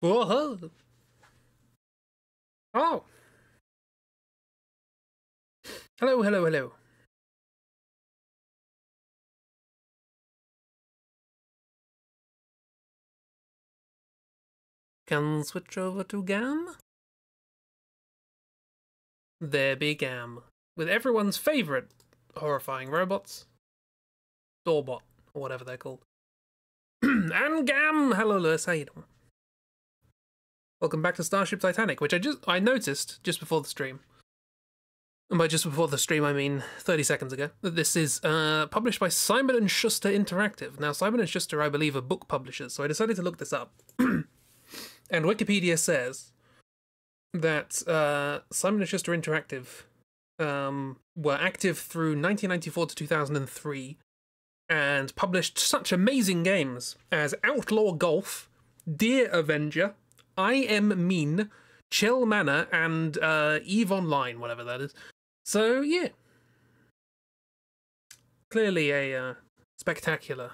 Whoa. Oh. Hello, hello, hello. Can switch over to GAM? There be GAM. With everyone's favourite horrifying robots. Doorbot, or whatever they're called. And GAM! Hello, Lewis, how you doing? Welcome back to Starship Titanic, which I noticed just before the stream. And by just before the stream, I mean 30 seconds ago. That this is published by Simon & Schuster Interactive. Now, Simon & Schuster, I believe, are book publishers, so I decided to look this up. And Wikipedia says that Simon & Schuster Interactive were active through 1994 to 2003 and published such amazing games as Outlaw Golf, Dear Avenger, I Am Mean, Chill Manor, and EVE Online, whatever that is. So, yeah. Clearly a spectacular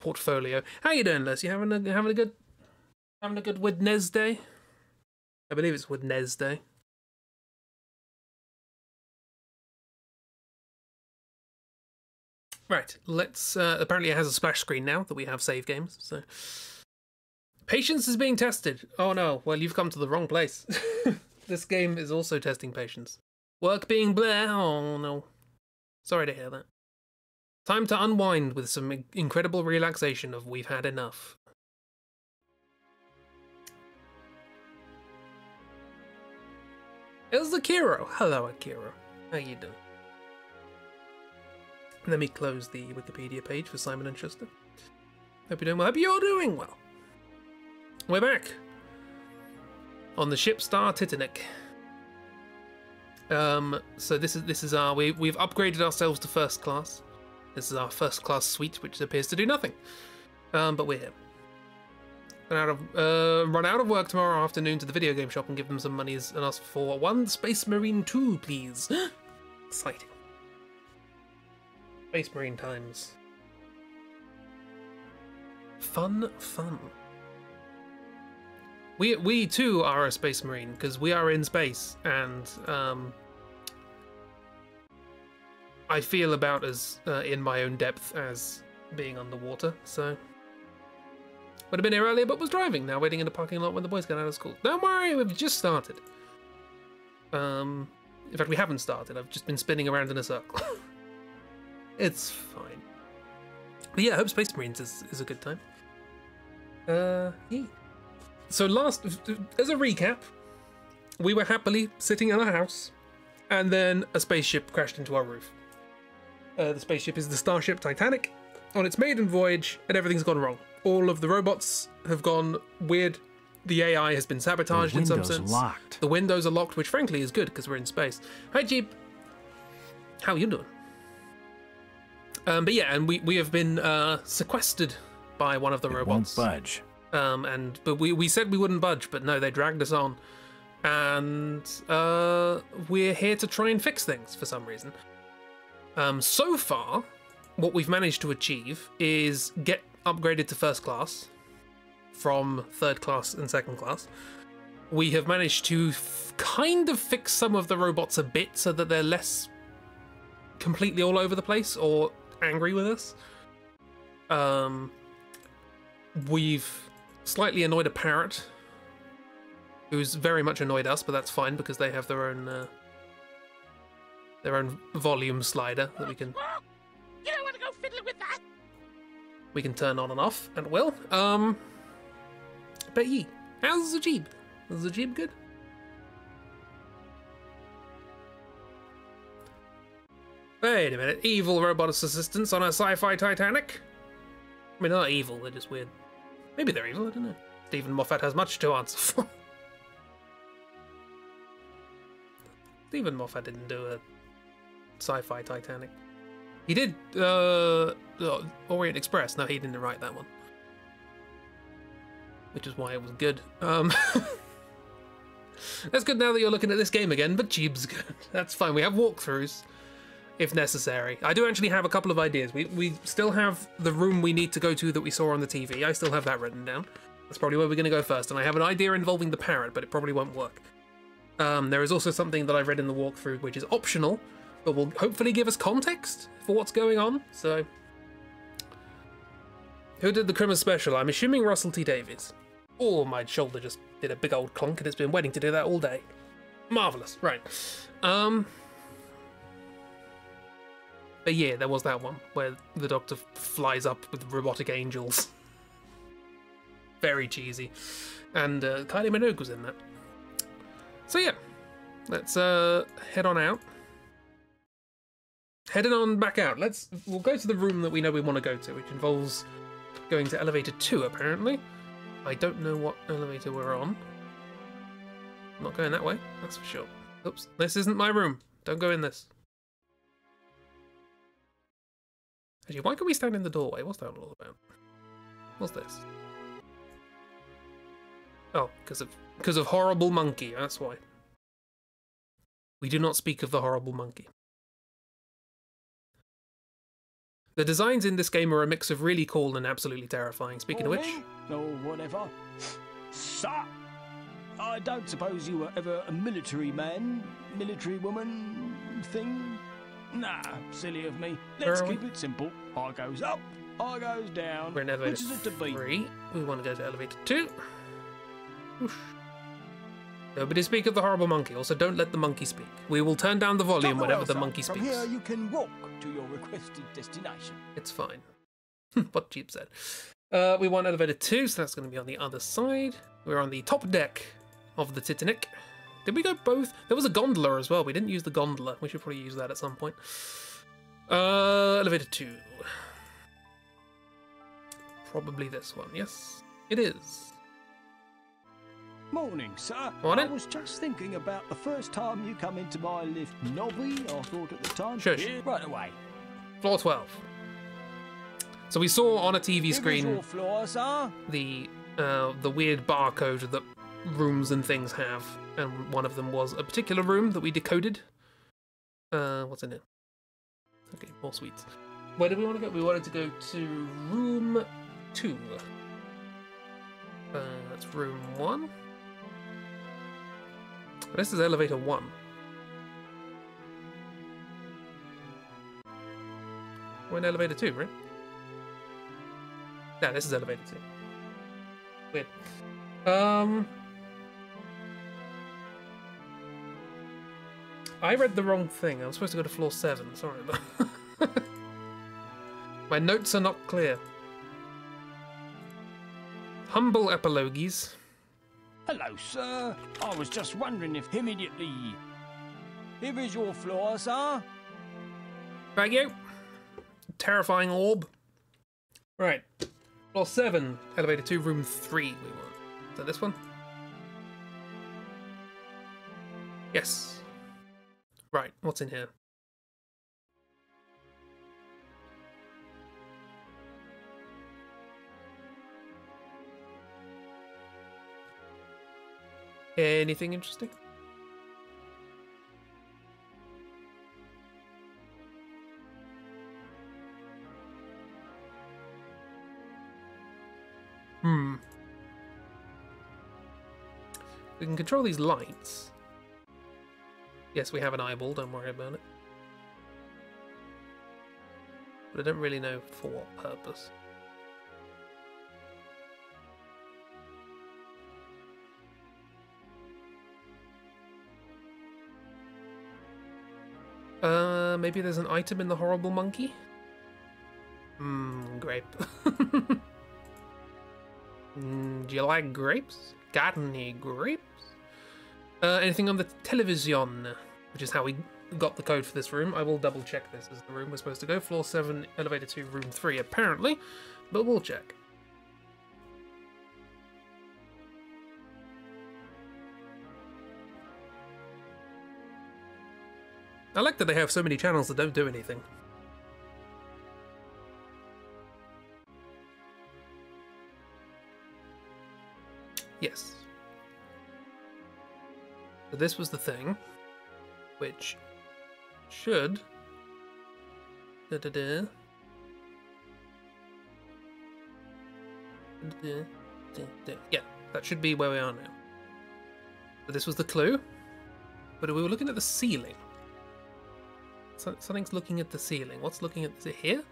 portfolio. How you doing, Les? You having a good Wednesday? I believe it's Wednesday. Right, let's apparently it has a splash screen now that we have save games, so patience is being tested. Oh no, well, you've come to the wrong place. This game is also testing patience. Work being bleh. Oh no. Sorry to hear that. Time to unwind with some incredible relaxation of we've had enough. It's Akiro. Hello, Akiro. How you doing? Let me close the Wikipedia page for Simon & Schuster. Hope you're doing well. Hope you're doing well. We're back on the ship Star Titanic. So this is our we've upgraded ourselves to first class. This is our first class suite, which appears to do nothing. But we're here. Run out of work tomorrow afternoon to the video game shop and give them some monies and ask for one Space Marine 2, please. Exciting. Space Marine times. Fun. We too are a Space Marine because we are in space, and I feel about as in my own depth as being underwater. So would have been here earlier, but was driving. Now waiting in the parking lot when the boys get out of school. Don't worry, we've just started. In fact, we haven't started. I've just been spinning around in a circle. It's fine. But yeah, I hope Space Marines is a good time. Yeah. So as a recap, we were happily sitting in a house, and then a spaceship crashed into our roof. The spaceship is the Starship Titanic, on its maiden voyage, and everything's gone wrong. All of the robots have gone weird. The AI has been sabotaged in some sense. The windows are locked, which frankly is good because we're in space. Hi, Jeep. How you doing? But yeah, and we have been sequestered by one of the robots. Won't budge. But we said we wouldn't budge, but no, they dragged us on, and we're here to try and fix things for some reason. So far, what we've managed to achieve is get upgraded to first class from third class and second class. We have managed to kind of fix some of the robots a bit so that they're less completely all over the place or angry with us. We've slightly annoyed a parrot who's very much annoyed us, but that's fine because they have their own volume slider that we can You don't want to go fiddling with that. We can turn on and off, and will. But ye, how's the Jeep? Is the Jeep good? Wait a minute, evil robot assistants on a sci-fi Titanic? I mean, they're not evil, they're just weird. Maybe they're evil, I don't know. Stephen Moffat has much to answer for. Stephen Moffat didn't do a sci-fi Titanic. He did Orient Express. No, he didn't write that one. Which is why it was good. That's good now that you're looking at this game again, but Jeep's good. That's fine. We have walkthroughs if necessary. I do actually have a couple of ideas. We still have the room we need to go to that we saw on the TV. I still have that written down. That's probably where we're going to go first, and I have an idea involving the parrot, but it probably won't work. There is also something that I read in the walkthrough which is optional, but will hopefully give us context for what's going on, so... Who did the Christmas special? I'm assuming Russell T Davies. Oh, my shoulder just did a big old clunk, and it's been waiting to do that all day. Marvellous, right. But yeah, there was that one, where the Doctor flies up with robotic angels. Very cheesy. And Kylie Minogue was in that. So yeah, let's head on out. Heading on back out. We'll go to the room that we know we want to go to, which involves going to elevator 2 apparently. I don't know what elevator we're on. I'm not going that way, that's for sure. Oops, this isn't my room. Don't go in this. Actually, why can we stand in the doorway? What's that all about? What's this? Oh, because of horrible monkey, that's why. We do not speak of the horrible monkey. The designs in this game are a mix of really cool and absolutely terrifying. Speaking of which... Or whatever. Sir, I don't suppose you were ever a military man, military woman thing? Nah, silly of me. Let's keep it simple. I goes up, I goes down. We're in elevator Which is it to be? 3. We want to go to elevator 2. Oof. Nobody speak of the horrible monkey. Also, don't let the monkey speak. We will turn down the volume whenever the monkey speaks. From here you can walk to your requested destination. It's fine. What Jeep said. We want elevator 2, so that's going to be on the other side. We're on the top deck of the Titanic. Did we go both? There was a gondola as well. We didn't use the gondola. We should probably use that at some point. Elevator 2. Probably this one. Yes, it is. Morning, sir. Morning. I was just thinking about the first time you come into my lift lobby. I thought at the time. Shush. Yeah, right away. Floor 12. So we saw on a TV screen Your floor, sir. the weird barcode that rooms and things have, and one of them was a particular room that we decoded. What's in it? Okay, more sweets. Where did we want to go? We wanted to go to room 2. That's room 1. This is elevator 1. We're in elevator 2, right? No, this is elevator 2. Weird. I read the wrong thing. I was supposed to go to floor 7. Sorry about that. My notes are not clear. Humble epilogues. Hello, sir. I was just wondering if immediately. Here is your floor, sir. Thank you. Terrifying orb. Right. Floor 7, elevator 2, room 3 we want. Is that this one? Yes. Right, what's in here? Anything interesting? We can control these lights. Yes, we have an eyeball, don't worry about it. But I don't really know for what purpose. Maybe there's an item in the horrible monkey? Grape. Do you like grapes? Got any grapes? Anything on the television? Which is how we got the code for this room. I will double check this as the room we're supposed to go. Floor 7, elevator 2, room 3 apparently. But we'll check. I like that they have so many channels that don't do anything. Yes. So this was the thing, which should... Yeah, that should be where we are now. So this was the clue, but we were looking at the ceiling. So, something's looking at the ceiling. What's looking at? Is it here?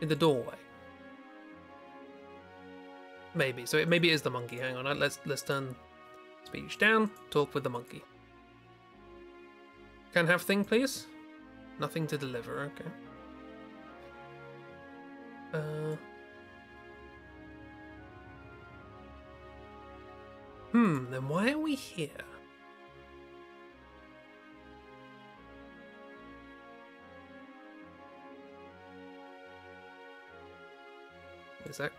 In the doorway. Maybe. So maybe it is the monkey. Hang on. Let's turn speech down. Talk with the monkey. Can have thing, please. Nothing to deliver. Okay. Then why are we here? Is that?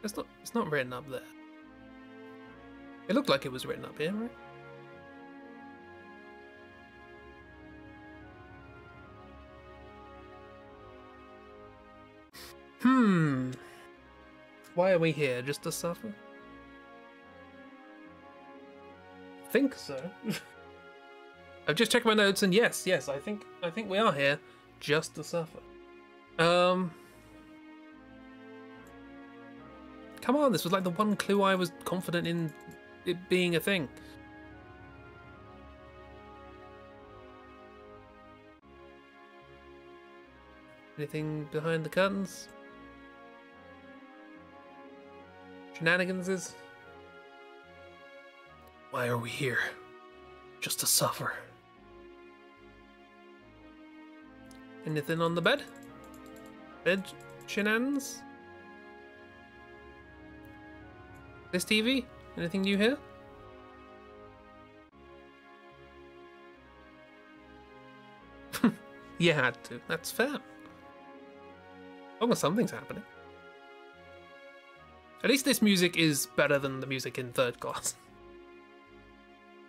It's not written up there. It looked like it was written up here, right? Why are we here? Just to suffer? Think so. I've just checked my notes and yes, I think we are here just to suffer. Come on, this was like the one clue I was confident in it being a thing. Anything behind the curtains? Shenaniganses? Why are we here? Just to suffer. Anything on the bed? Bed shenanigans? This TV? Anything new here? You had to. That's fair. Oh, well, something's happening. At least this music is better than the music in Third Class.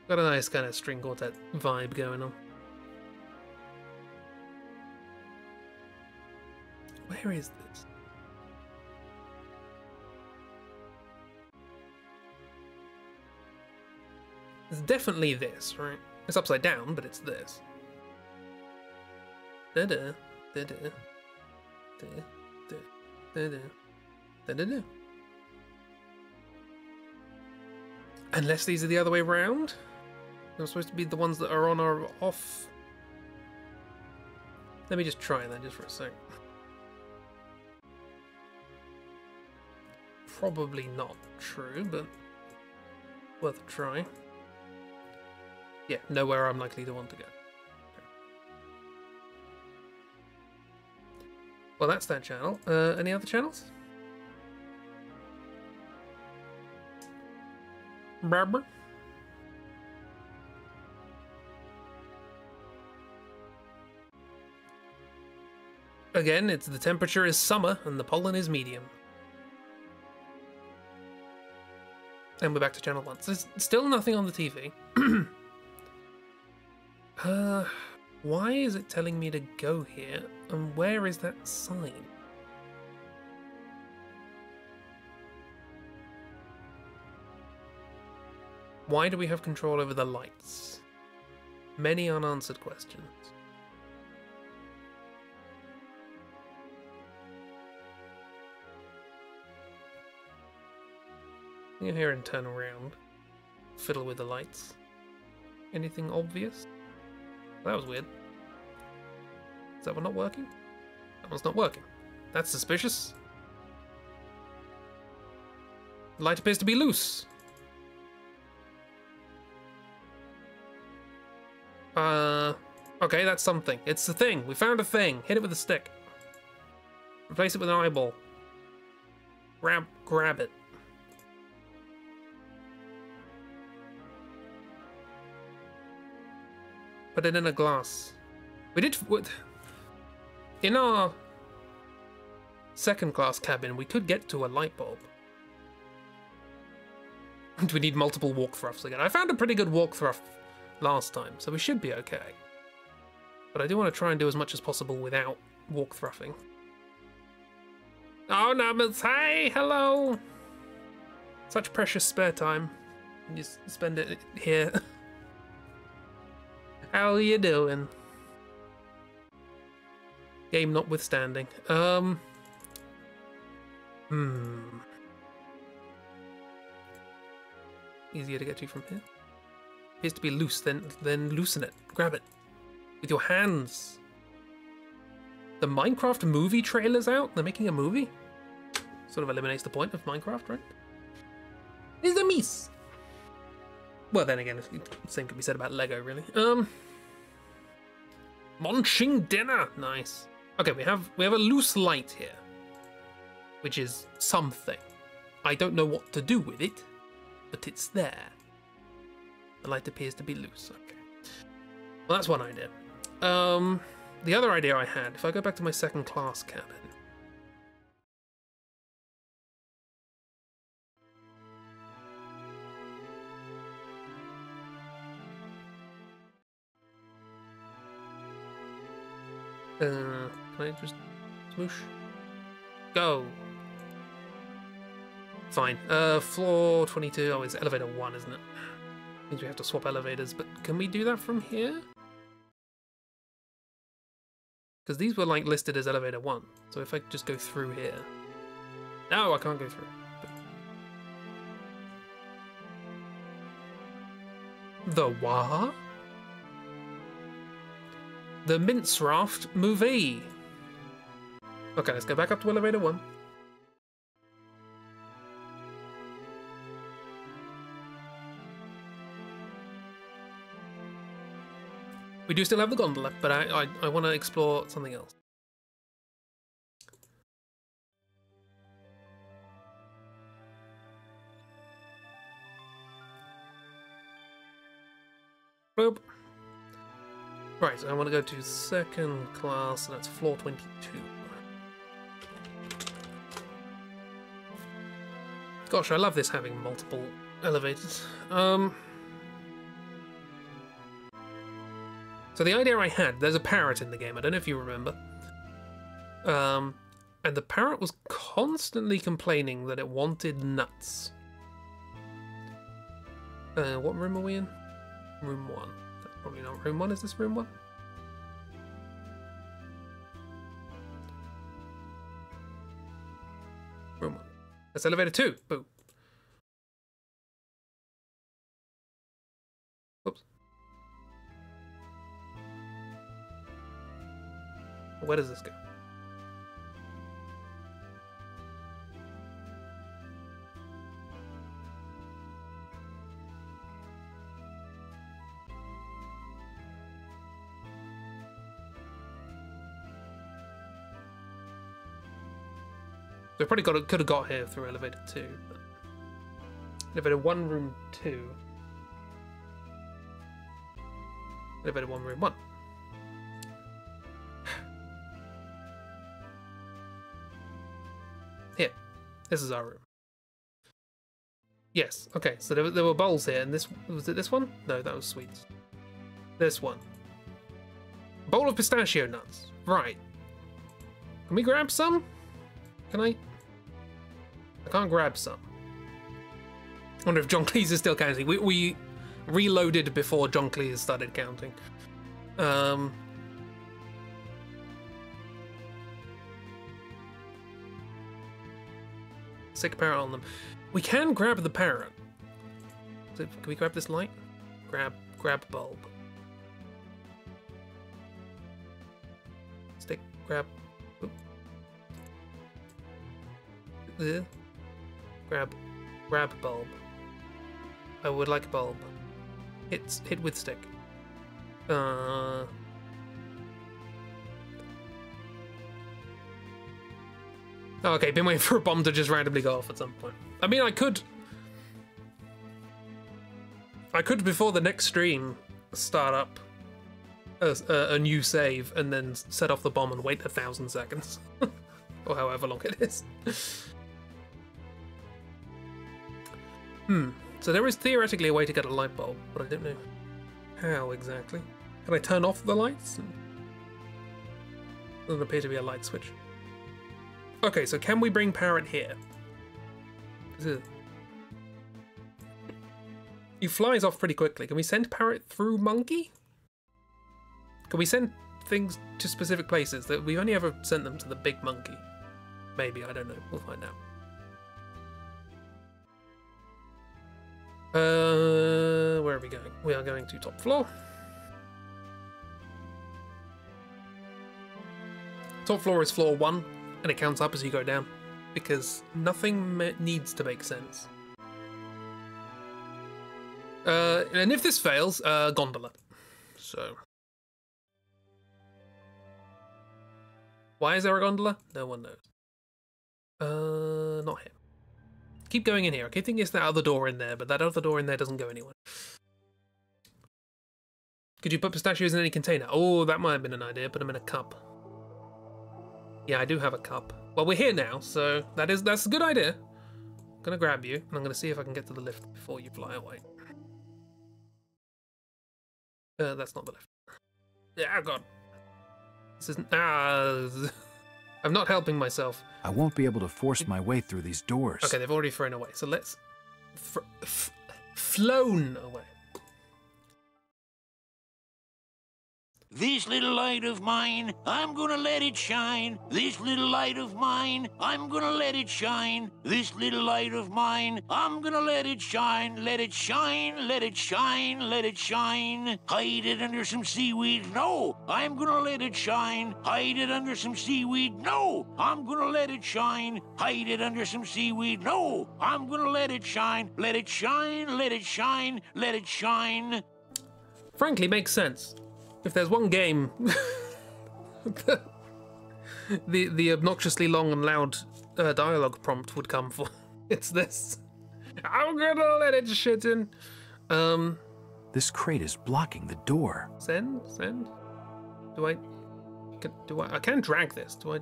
Got a nice kind of string quartet vibe going on. Where is this? It's definitely this, right? It's upside down, but it's this. Da-da, da-da, da-da, da-da, da-da-da. Unless these are the other way around? They're supposed to be the ones that are on or off. Let me just try that just for a sec. Probably not true, but worth a try. Yeah, nowhere I'm likely to want to go. Okay. Well, that's that channel. Any other channels? Barber? Again, it's the temperature is summer and the pollen is medium. And we're back to channel 1. There's still nothing on the TV. Why is it telling me to go here? And where is that sign? Why do we have control over the lights? Many unanswered questions. You hear him turn around, fiddle with the lights. Anything obvious? That was weird. Is that one not working? That one's not working. That's suspicious. The light appears to be loose. Okay, that's something. It's the thing. We found a thing. Hit it with a stick. Replace it with an eyeball. Grab it. Put it in a glass. We did... In our second class cabin, we could get to a light bulb. And we need multiple walk thrusts again. I found a pretty good walk thrust last time, so we should be okay. But I do want to try and do as much as possible without walk thruffing. Oh, Numbers, hey, hello! Such precious spare time. You spend it here. How are you doing? Game notwithstanding. Easier to get to from here. Appears to be loose, then loosen it. Grab it. With your hands. The Minecraft movie trailer's out? They're making a movie? Sort of eliminates the point of Minecraft, right? Is the miss? Well, then again, the same could be said about Lego, really. Munching dinner! Nice. Okay, we have a loose light here. Which is something. I don't know what to do with it, but it's there. The light appears to be loose. Okay. Well, that's one idea. The other idea I had, if I go back to my second class cabin. Can I just smoosh? Go! Fine. Floor 22. Oh, it's elevator 1, isn't it? Means we have to swap elevators, but can we do that from here? Because these were like listed as elevator 1. So if I just go through here. No, I can't go through. But... The what? The Mince Raft movie. Okay, let's go back up to elevator 1. We do still have the gondola, but I want to explore something else. Boop. Right, so I want to go to second class, and that's floor 22. Gosh, I love this having multiple elevators. So the idea I had, there's a parrot in the game, I don't know if you remember. And the parrot was constantly complaining that it wanted nuts. What room are we in? Room 1. That's probably not room 1, is this room 1? Room 1. That's elevator 2. Boo. Whoops. Where does this go? So I probably could have got here through elevator 2. But elevator 1, room 2. Elevator 1, room 1. Here. This is our room. Yes, okay, so there were bowls here, and this... Was it this one? No, that was sweets. This one. Bowl of pistachio nuts. Right. Can we grab some? Can I? I can't grab some. I wonder if John Cleese is still counting. We reloaded before John Cleese started counting. Sick parrot on them. We can grab the parrot. Can we grab this light? Grab bulb. Stick, grab. Grab bulb. I would like a bulb. Hit with stick. Oh, okay, been waiting for a bomb to just randomly go off at some point. I mean, I could before the next stream start up a new save and then set off the bomb and wait 1,000 seconds. Or however long it is. So there is theoretically a way to get a light bulb, but I don't know how exactly. Can I turn off the lights? Doesn't appear to be a light switch. Okay, so can we bring Parrot here? He flies off pretty quickly. Can we send Parrot through Monkey? Can we send things to specific places. That we've only ever sent them to the big monkey. Maybe, I don't know. We'll find out. Where are we going? We are going to top floor. Top floor is floor 1, and it counts up as you go down, because nothing needs to make sense. And if this fails, gondola. So, why is there a gondola? No one knows. Not here. Keep going in here. I keep thinking it's that other door in there, but that other door in there doesn't go anywhere. Could you put pistachios in any container? Oh, that might have been an idea. Put them in a cup. Yeah, I do have a cup. Well, we're here now, so that's a good idea. I'm gonna grab you, and I'm gonna see if I can get to the lift before you fly away. That's not the lift. Yeah, God. This isn't. I'm not helping myself. I won't be able to force my way through these doors. Okay, they've already thrown away. So let's flown away. This little light of mine, I'm gonna let it shine. This little light of mine, I'm gonna let it shine. This little light of mine, I'm gonna let it shine. Let it shine, let it shine, let it shine. Hide it under some seaweed. No, I'm gonna let it shine. Hide it under some seaweed. No, I'm gonna let it shine. Hide it under some seaweed. No, I'm gonna let it shine. Let it shine, let it shine, let it shine. Frankly, makes sense. If there's one game the obnoxiously long and loud dialogue prompt would come for, it's this. I'm gonna let it shit in. This crate is blocking the door. Send? I can drag this. Do I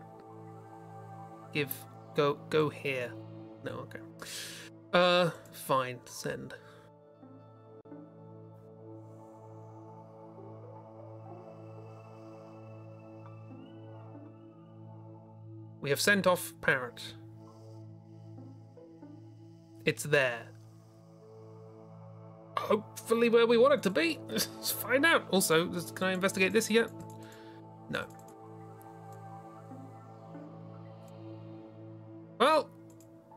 go here? No, okay. Fine, send. We have sent off Parrot. It's there. Hopefully where we want it to be. Let's find out. Also, can I investigate this yet? No. Well,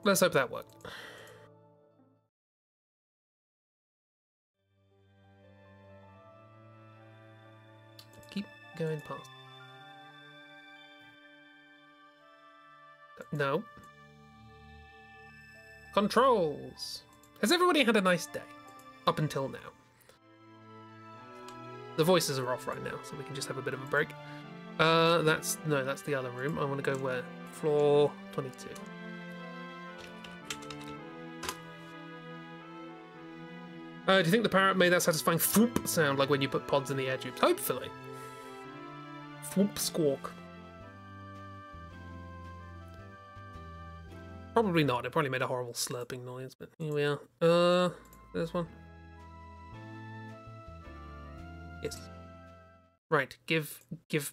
let's hope that worked. Keep going past. No. Controls. Has everybody had a nice day? Up until now. The voices are off right now, so we can just have a bit of a break. That's the other room. I want to go where? Floor 22. Do you think the parrot made that satisfying thwoop sound like when you put pods in the air tubes? Hopefully. Thwoop squawk. Probably not. It probably made a horrible slurping noise, but here we are. There's one. Yes. Right. Give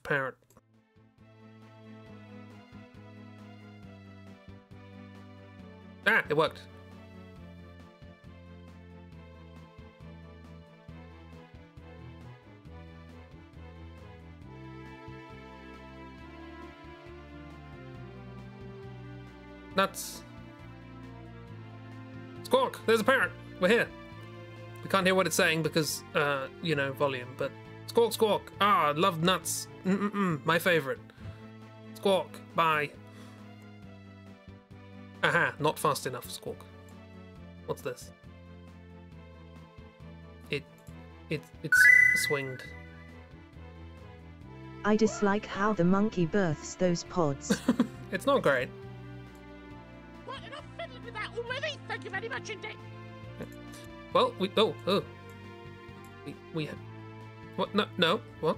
parrot. Ah, it worked. Nuts. Squawk! There's a parrot! We're here. We can't hear what it's saying because, volume, but squawk, squawk! Ah, love nuts! My favourite. Squawk! Bye! Aha! Not fast enough, squawk. What's this? It's swinged. I dislike how the monkey births those pods. It's not great. Already? Thank you very much indeed. Well, we what? No, what?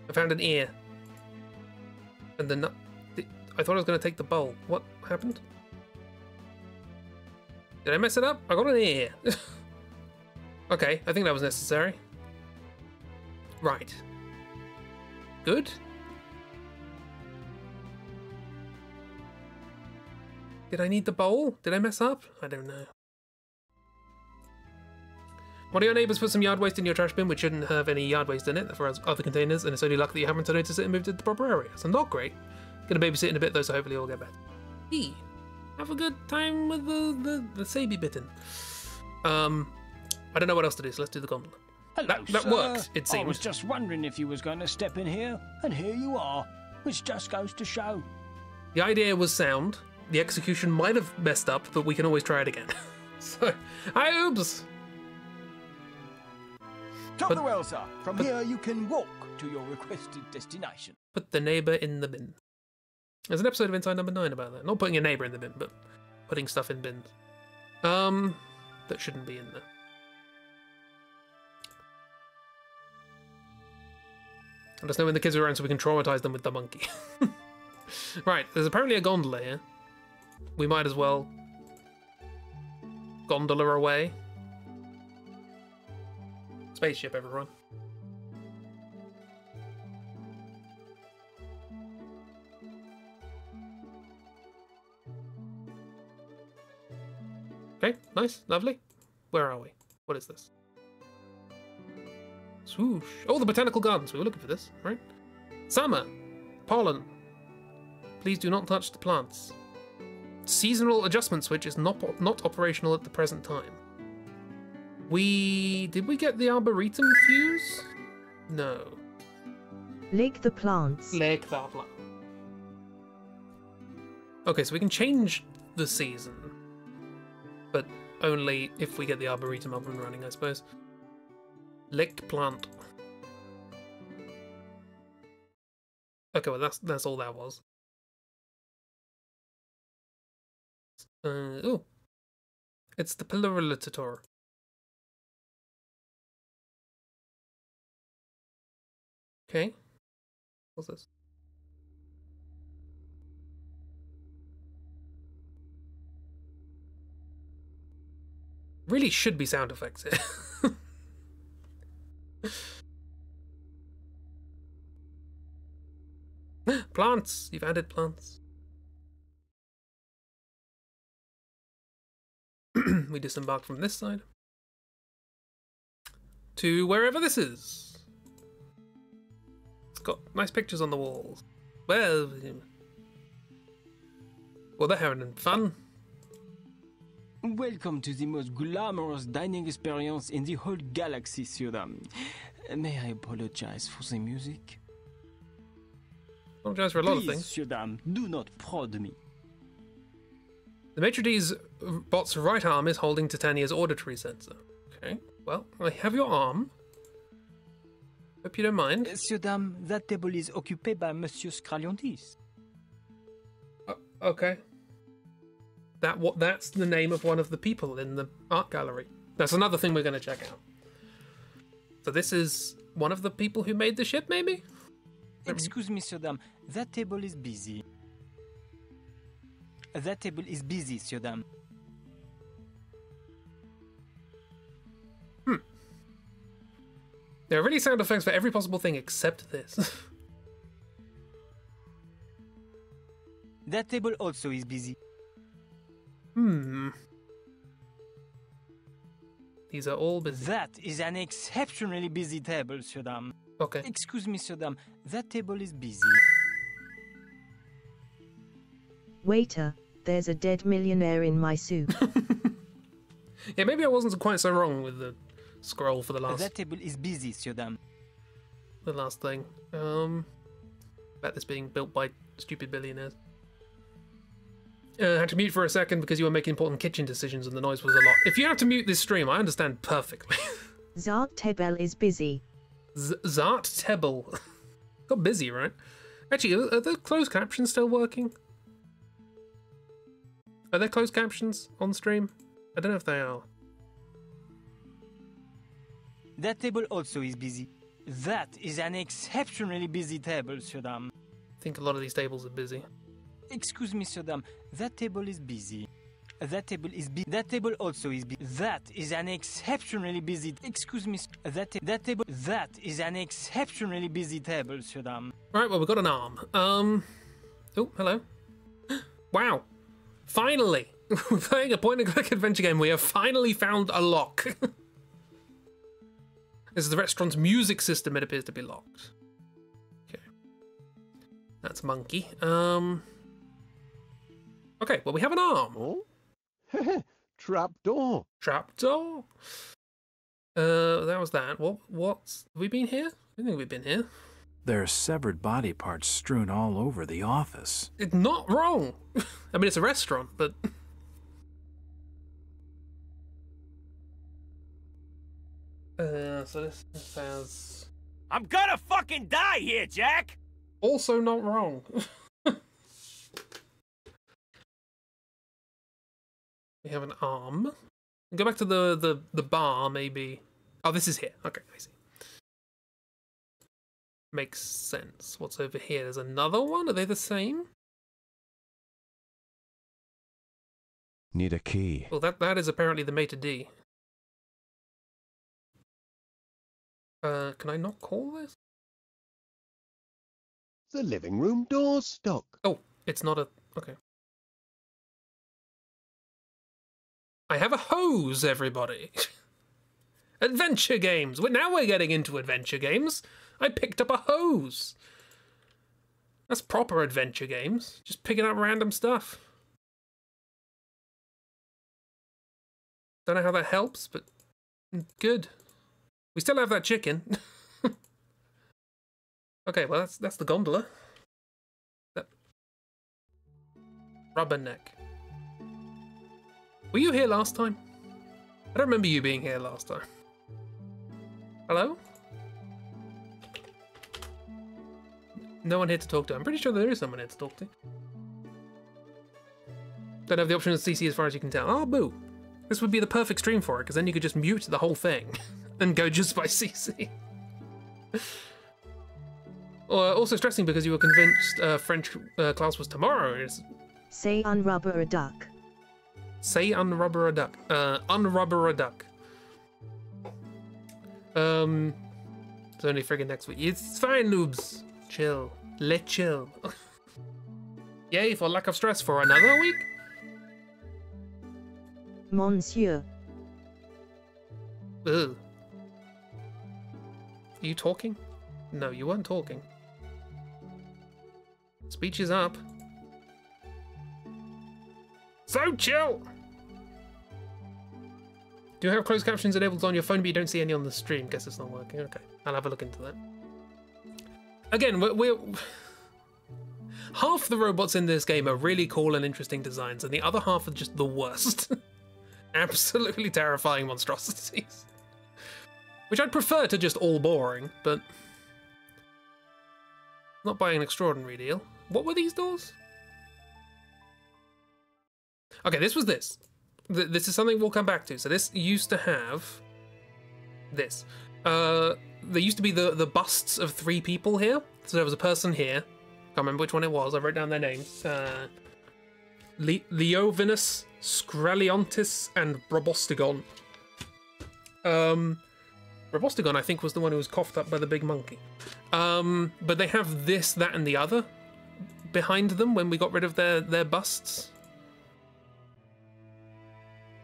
I found an ear. And the nut. I thought I was going to take the bowl. What happened? Did I mess it up? I got an ear. Okay, I think that was necessary. Right. Good. Did I need the bowl? Did I mess up? I don't know. One of your neighbours put some yard waste in your trash bin, which shouldn't have any yard waste in it for other containers, and it's only luck that you haven't noticed it and moved it to the proper area. So not great. Gonna babysit in a bit though, so hopefully it'll get better. Hey, have a good time with the Sabi bitten. I don't know what else to do, so let's do the gondola. Hello, That sir. works, it seems. I was just wondering if you was going to step in here, and here you are, which just goes to show. The idea was sound. The execution might have messed up, but we can always try it again. So, oops. Top the well, sir. From here you can walk to your requested destination. Put the neighbour in the bin. There's an episode of Inside Number 9 about that. Not putting a neighbour in the bin, but putting stuff in bins. That shouldn't be in there. Let us know when the kids are around so we can traumatise them with the monkey. Right, there's apparently a gondola here. We might as well gondola away. Spaceship, everyone. Okay, nice, lovely. Where are we? What is this? Swoosh. Oh, the botanical gardens. We were looking for this, right? Summer. Pollen. Please do not touch the plants. Seasonal adjustment switch is not operational at the present time. Did we get the arboretum fuse? No. Lick the plants. Lick the plant. Okay, so we can change the season, but only if we get the arboretum up and running, I suppose. Lick plant. Okay, well that's all that was. Oh, it's the Pillaritator. Okay, what's this? Really should be sound effects here. Plants! You've added plants. We disembark from this side to wherever this is. It's got nice pictures on the walls. Well, they're having fun. Welcome to the most glamorous dining experience in the whole galaxy, Sir. May I apologize for the music? Apologize for a lot of Please, things. Sir, do not prod me. The maitre d's bot's right arm is holding Titania's auditory sensor. Okay, well, I have your arm. Hope you don't mind. Sir, that table is occupied by Monsieur Scraliontis. Okay. That's the name of one of the people in the art gallery. That's another thing we're going to check out. So this is one of the people who made the ship, maybe? Excuse me, Sir, that table is busy. That table is busy, Sir. There are really sound effects for every possible thing except this. That table also is busy. These are all busy. That is an exceptionally busy table, Sir. Okay. Excuse me, Sir, that table is busy. Waiter, there's a dead millionaire in my soup. Yeah, maybe I wasn't quite so wrong with the scroll for the last. That table is busy, Sir. The last thing. About this being built by stupid billionaires. Had to mute for a second because you were making important kitchen decisions and the noise was a lot. If you have to mute this stream, I understand perfectly. Zart Tebel is busy. Zart Tebel. Got busy, right? Actually, are the closed captions still working? Are there closed captions on stream? I don't know if they are. That table also is busy. That is an exceptionally busy table, Sir. I think a lot of these tables are busy. Excuse me, Sir. That table is busy. That table is busy. That table also is busy. That is an exceptionally busy. Excuse me, that table. That is an exceptionally busy table, Sir. Right, well, we've got an arm. Oh, hello. Wow. Finally. We're playing a point-and-click adventure game. We have finally found a lock. This is the restaurant's music system. It appears to be locked. Okay. That's monkey. Okay, well, we have an arm. Oh? Trapdoor. Trapdoor? That was that. What's... Have we been here? I don't think we've been here. There are severed body parts strewn all over the office. It's not wrong. I mean, it's a restaurant, but... So this says... I'm gonna fucking die here, Jack! Also not wrong. We have an arm. Go back to the bar, maybe. Oh, this is here. Okay, I see. Makes sense. What's over here? There's another one? Are they the same? Need a key. Well, that is apparently the maitre d'. Can I not call this? The living room door's stuck. Oh, it's not a... Okay. I have a hose, everybody. Adventure games. Now we're getting into adventure games. I picked up a hose. That's proper adventure games. Just picking up random stuff. Don't know how that helps, but good. We still have that chicken. Okay, well that's the gondola. Rubberneck. Were you here last time? I don't remember you being here last time. Hello? No one here to talk to. I'm pretty sure there is someone here to talk to. Don't have the option of CC as far as you can tell. Oh, boo. This would be the perfect stream for it, because then you could just mute the whole thing and go just by CC. Also stressing because you were convinced French class was tomorrow. Say unrubber a duck. Say unrubber a duck. Unrubber a duck. It's only friggin' next week. It's fine, noobs. Chill. Let chill. Yay, for lack of stress for another week? Monsieur. Ugh. Are you talking? No, you weren't talking. Speech is up. So chill! Do you have closed captions enabled on your phone but you don't see any on the stream? Guess it's not working. Okay, I'll have a look into that. Again, we're half the robots in this game are really cool and interesting designs, and the other half are just the worst. Absolutely terrifying monstrosities. Which I'd prefer to just all boring, but not by an extraordinary deal. What were these doors? Okay, this was this. This is something we'll come back to. So this used to have this. There used to be the busts of 3 people here. So there was a person here. Can't remember which one it was. I wrote down their names. Leovinus, Scraliontis, and Robostigon. Robostigon, I think, was the one who was coughed up by the big monkey. But they have this, that, and the other behind them when we got rid of their busts.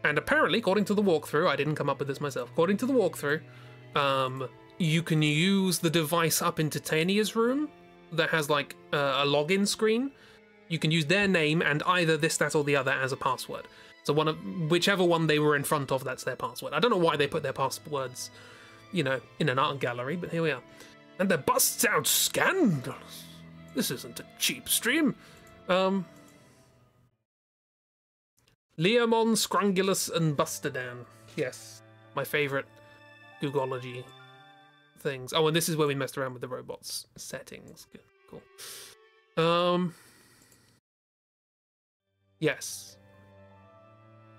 And apparently, according to the walkthrough, I didn't come up with this myself. According to the walkthrough, you can use the device up in Titania's room that has like a login screen. You can use their name and either this, that, or the other as a password. So whichever one they were in front of, that's their password. I don't know why they put their passwords, you know, in an art gallery, but here we are. And their busts out scandalous. This isn't a cheap stream. Leomon, Scrungulus, and Bustadan. Yes, my favourite Googology things. Oh, and this is where we messed around with the robots settings. Good, cool. Yes.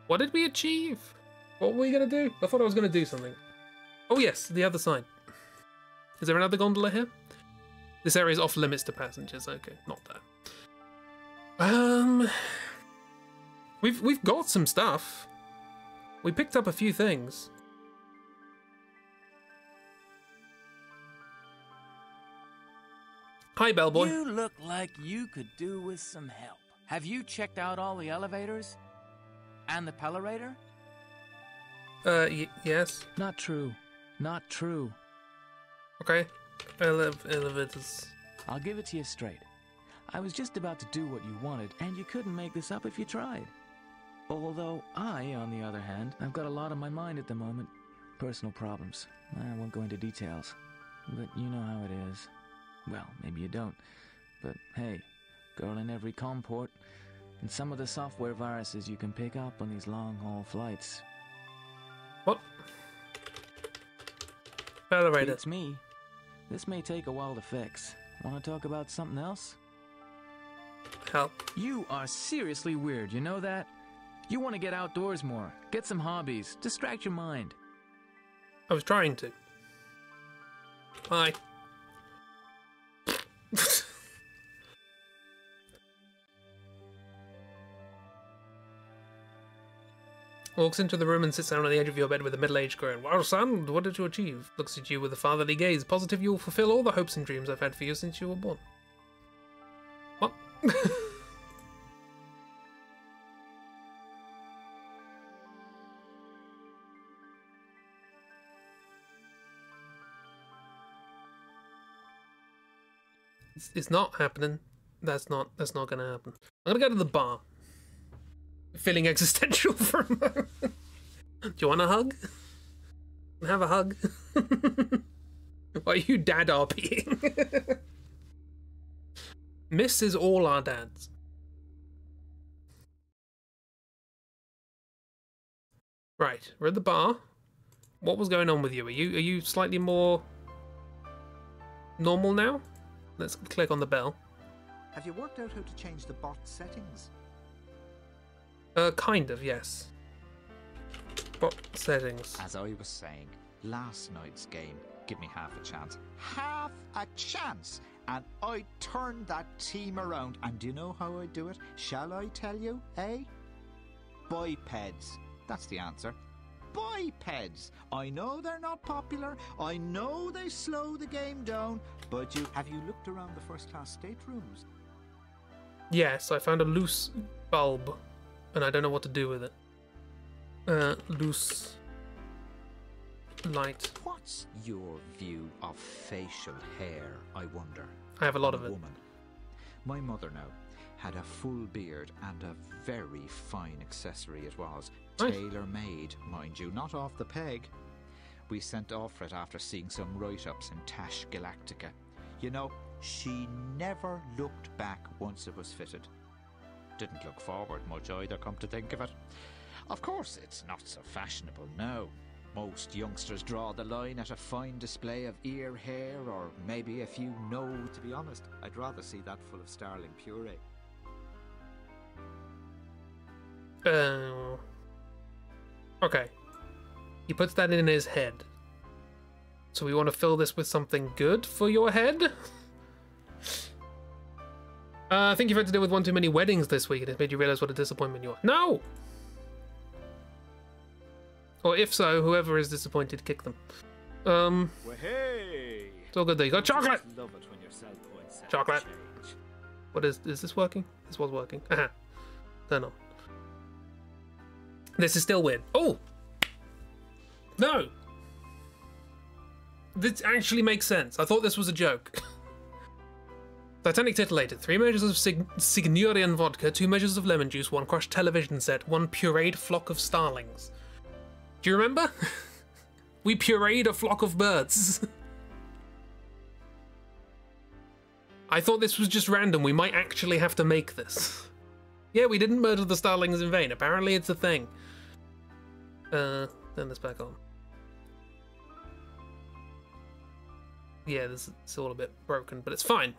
What did we achieve? What were we going to do? I thought I was going to do something. Oh yes, the other side. Is there another gondola here? This area is off limits to passengers. Okay, not that. We've got some stuff. We picked up a few things. Hi, bellboy. You look like you could do with some help. Have you checked out all the elevators? And the pellerator? Yes. Not true. Not true. Okay. Elevators. I'll give it to you straight. I was just about to do what you wanted, and you couldn't make this up if you tried. Although I, on the other hand, I've got a lot on my mind at the moment. Personal problems. I won't go into details. But you know how it is. Well, maybe you don't. But hey, girl in every comport. And some of the software viruses you can pick up on these long-haul flights. What? Elevator. It's me. This may take a while to fix. Want to talk about something else? Help. You are seriously weird, you know that? You want to get outdoors more, get some hobbies, distract your mind. I was trying to. Bye. Walks into the room and sits down on the edge of your bed with a middle-aged grin. Well, son, what did you achieve? Looks at you with a fatherly gaze, positive you will fulfill all the hopes and dreams I've had for you since you were born. What? It's not happening. That's not gonna happen. I'm gonna go to the bar. Feeling existential for a moment. Do you want a hug? Have a hug? Why are you dad RPing? Miss is all our dads. Right, we're at the bar. What was going on with you? Are you slightly more normal now? Let's click on the bell. Have you worked out how to change the bot settings? Kind of, yes. Bot settings. As I was saying, last night's game, give me half a chance. Half a chance! And I turned that team around. And do you know how I do it? Shall I tell you, eh? Bipeds. That's the answer. Bipeds. I know they're not popular. I know they slow the game down. But have you looked around the first-class staterooms? Yes, I found a loose bulb, and I don't know what to do with it. Loose light. What's your view of facial hair, I wonder? I have a lot of it. Woman. My mother now had a full beard and a very fine accessory it was. Nice. Tailor-made, mind you, not off the peg. We sent off for it after seeing some write-ups in Tash Galactica. You know, she never looked back once it was fitted. Didn't look forward much either, come to think of it. Of course, it's not so fashionable now. Most youngsters draw the line at a fine display of ear hair or maybe a few no, to be honest. I'd rather see that full of starling puree. Okay. He puts that in his head. So we want to fill this with something good for your head? I think you've had to deal with one too many weddings this week and it's made you realize what a disappointment you are. No! Or if so, whoever is disappointed, kick them. Well, hey! It's all good though. You got chocolate! Love it when your sell points Chocolate. change. What is this working? This was working. Aha. Turn on. This is still weird. Oh! No! This actually makes sense. I thought this was a joke. Titanic titillated. 3 measures of Signorian vodka, 2 measures of lemon juice, 1 crushed television set, 1 pureed flock of starlings. Do you remember? We pureed a flock of birds. I thought this was just random. We might actually have to make this. Yeah, we didn't murder the starlings in vain. Apparently it's a thing. Turn this back on. Yeah, this is all a bit broken, but it's fine.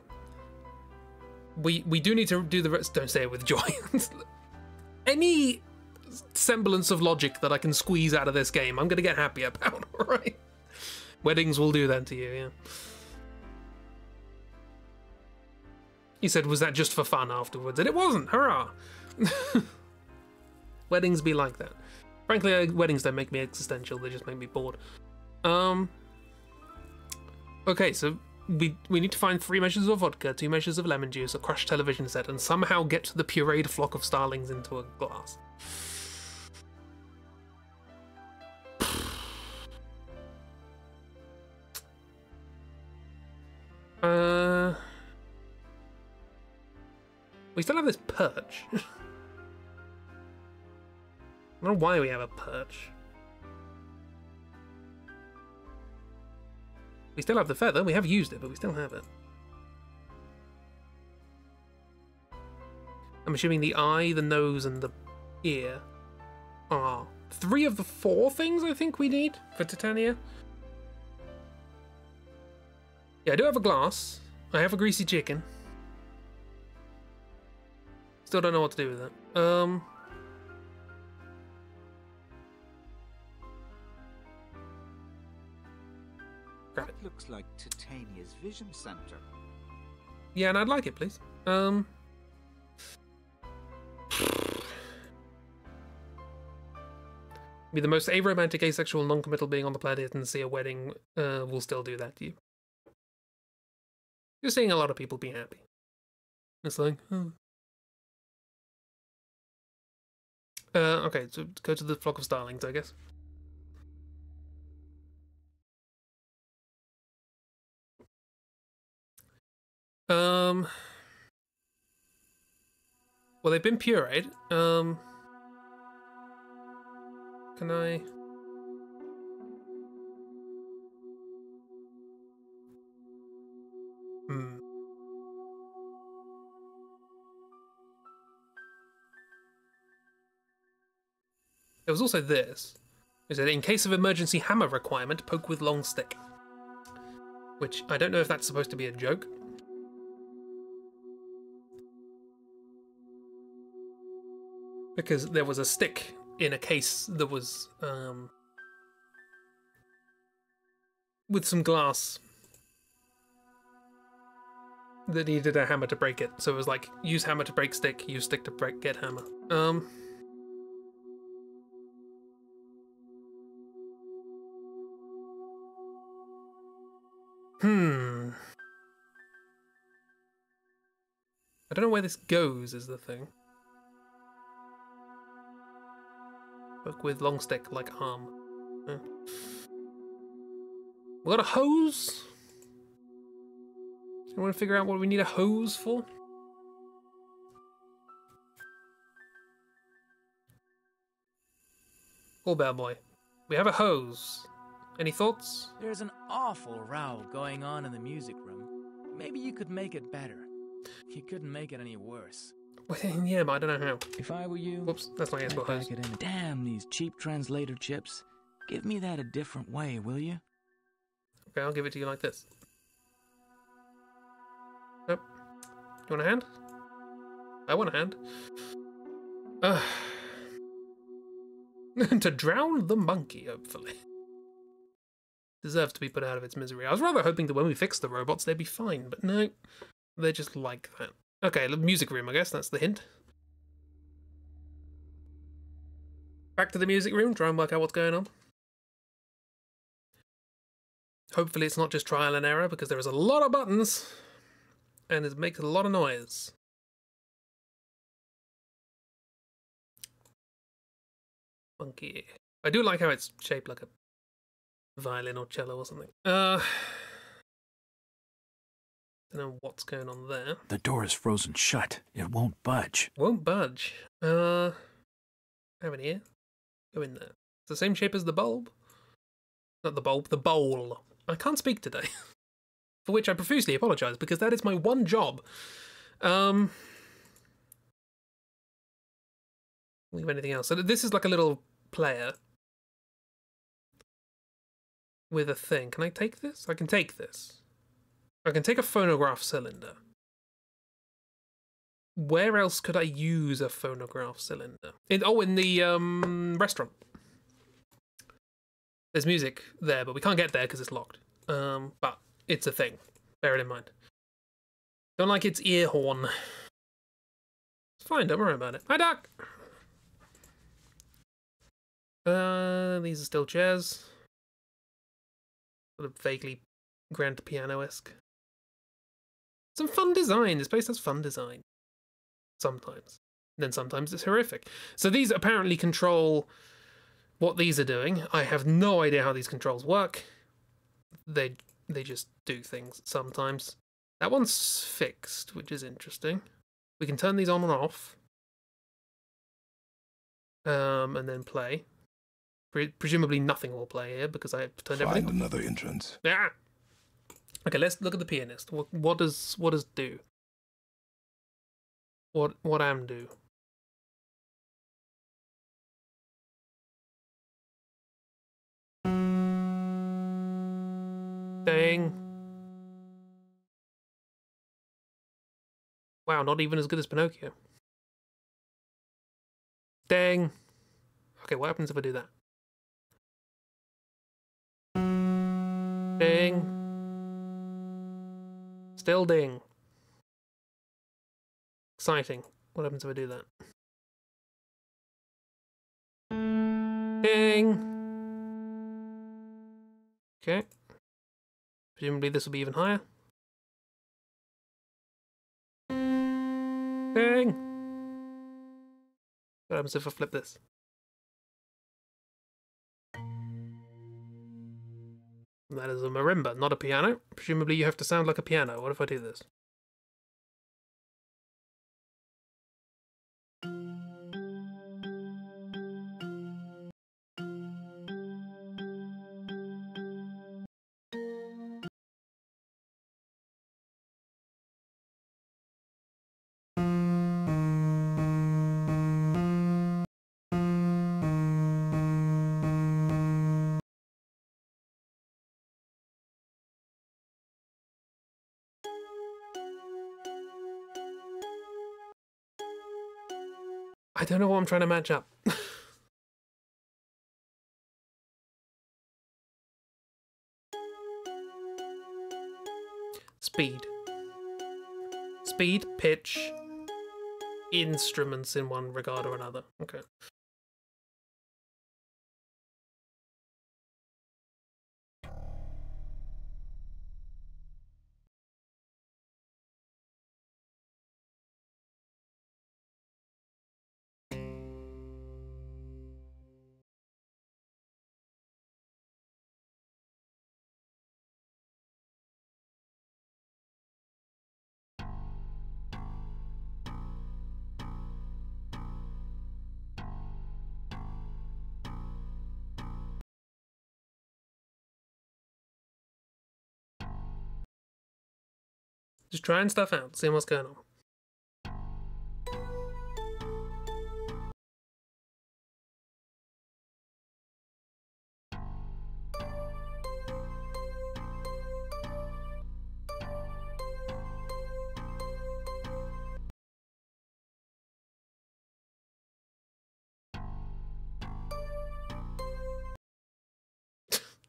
We do need to do the rest. Don't say it with joy. Any semblance of logic that I can squeeze out of this game, I'm gonna get happy about. Alright? Weddings will do that to you, yeah. He said, was that just for fun afterwards? And it wasn't. Hurrah! Weddings be like that. Frankly, weddings don't make me existential. They just make me bored. Okay, so we need to find 3 measures of vodka, 2 measures of lemon juice, a crushed television set, and somehow get the pureed flock of starlings into a glass. We still have this perch. I don't know why we have a perch. We still have the feather. We have used it, but we still have it. I'm assuming the eye, the nose, and the ear are 3 of the 4 things I think we need for Titania. Yeah, I do have a glass. I have a greasy chicken. Still don't know what to do with it. That looks like Titania's vision center. Yeah, and I'd like it, please. Be the most aromantic, asexual, non-committal being on the planet and see a wedding will still do that to you. You're seeing a lot of people be happy. It's like, okay, so go to the flock of starlings, I guess. Well, they've been pureed. Can I? There was also this. It said, in case of emergency hammer requirement, poke with long stick. Which, I don't know if that's supposed to be a joke. Because there was a stick in a case that was, with some glass that needed a hammer to break it. So it was like, use hammer to break stick, use stick to break, get hammer. I don't know where this goes, is the thing. Book with long stick, like arm. We got a hose? I want to figure out what we need a hose for. Oh, bad boy. We have a hose. Any thoughts? There's an awful row going on in the music room. Maybe you could make it better. You couldn't make it any worse. Yeah, but I don't know how. If I were you... Whoops, that's my asshole hose. Damn these cheap translator chips. Give me that a different way, will you? Okay, I'll give it to you like this. Oh. You want a hand? I want a hand. To drown the monkey, hopefully. Deserves to be put out of its misery. I was rather hoping that when we fix the robots, they'd be fine, but no. They're just like that. Okay, the music room, I guess. That's the hint. Back to the music room, try and work out what's going on. Hopefully it's not just trial and error, because there is a lot of buttons, and it makes a lot of noise. Funky. I do like how it's shaped like a violin or cello or something. Don't know what's going on there. The door is frozen shut. It won't budge. Won't budge. Have an ear. Go in there. It's the same shape as the bulb. Not the bulb, the bowl. I can't speak today. For which I profusely apologise, because that is my one job. Leave anything else. So this is like a little player. With a thing. Can I take this? I can take this. I can take a phonograph cylinder. Where else could I use a phonograph cylinder? In the restaurant. There's music there, but we can't get there because it's locked. But it's a thing. Bear it in mind. Don't like its ear horn. It's fine, don't worry about it. Hi, Duck! These are still chairs. Sort of vaguely grand piano-esque. Some fun design. This place has fun design. Sometimes. And then sometimes it's horrific. So these apparently control what these are doing. I have no idea how these controls work. They just do things sometimes. That one's fixed, which is interesting. We can turn these on and off. And then play. Presumably nothing will play here because I turned everything on. Find another entrance. Yeah. Okay, let's look at the pianist. What does do? What am do? Dang. Wow, not even as good as Pinocchio. Dang. Okay, what happens if I do that? Ding. Still ding. Exciting. What happens if I do that? Ding. Okay. Presumably this will be even higher. Ding. What happens if I flip this? That is a marimba, not a piano. Presumably you have to sound like a piano. What if I do this? I don't know what I'm trying to match up. Speed. Speed, pitch, instruments in one regard or another. Okay. Just trying stuff out, seeing what's going on.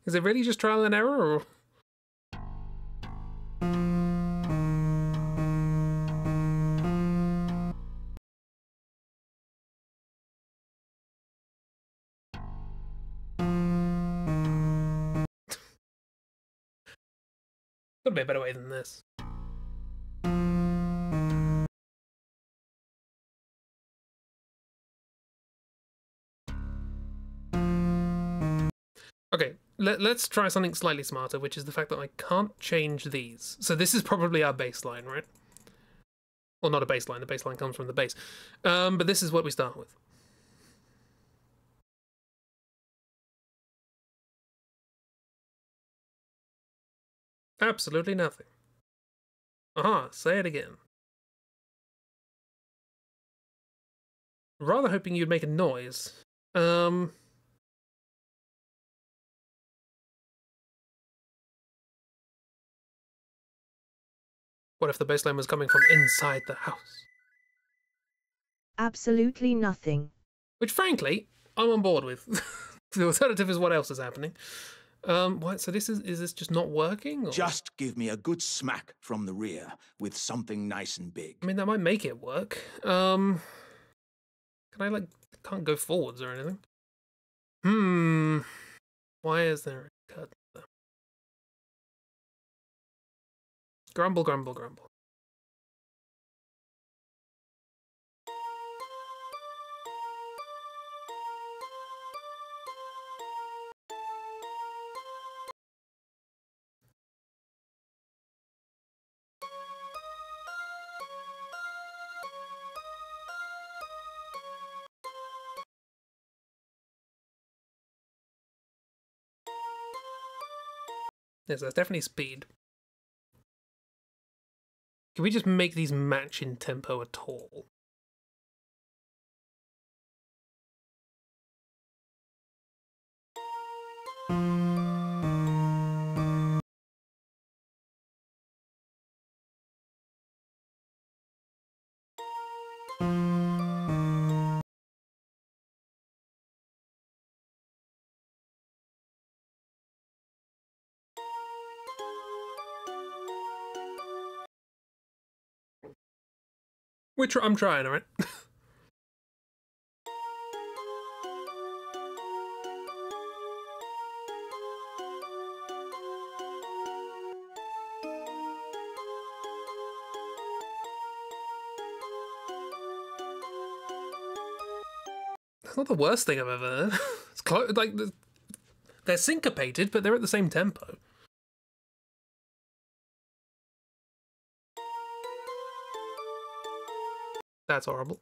Is it really just trial and error, or? Could be a better way than this. Okay, let's try something slightly smarter, which is the fact that I can't change these. So this is probably our baseline, right? Well, not a baseline. The baseline comes from the base. But this is what we start with. Absolutely nothing. Aha, say it again. Rather hoping you'd make a noise. What if the baseline was coming from inside the house? Absolutely nothing. Which, frankly, I'm on board with. The alternative is what else is happening. What? So is this just not working? Or? Just give me a good smack from the rear with something nice and big. I mean, that might make it work. Can I, can't go forwards or anything? Why is there a cut? Grumble, grumble, grumble. Yes, that's definitely speed. Can we just make these match in tempo at all? I'm trying, alright? That's not the worst thing I've ever heard. It's close, like, they're syncopated, but they're at the same tempo. That's horrible.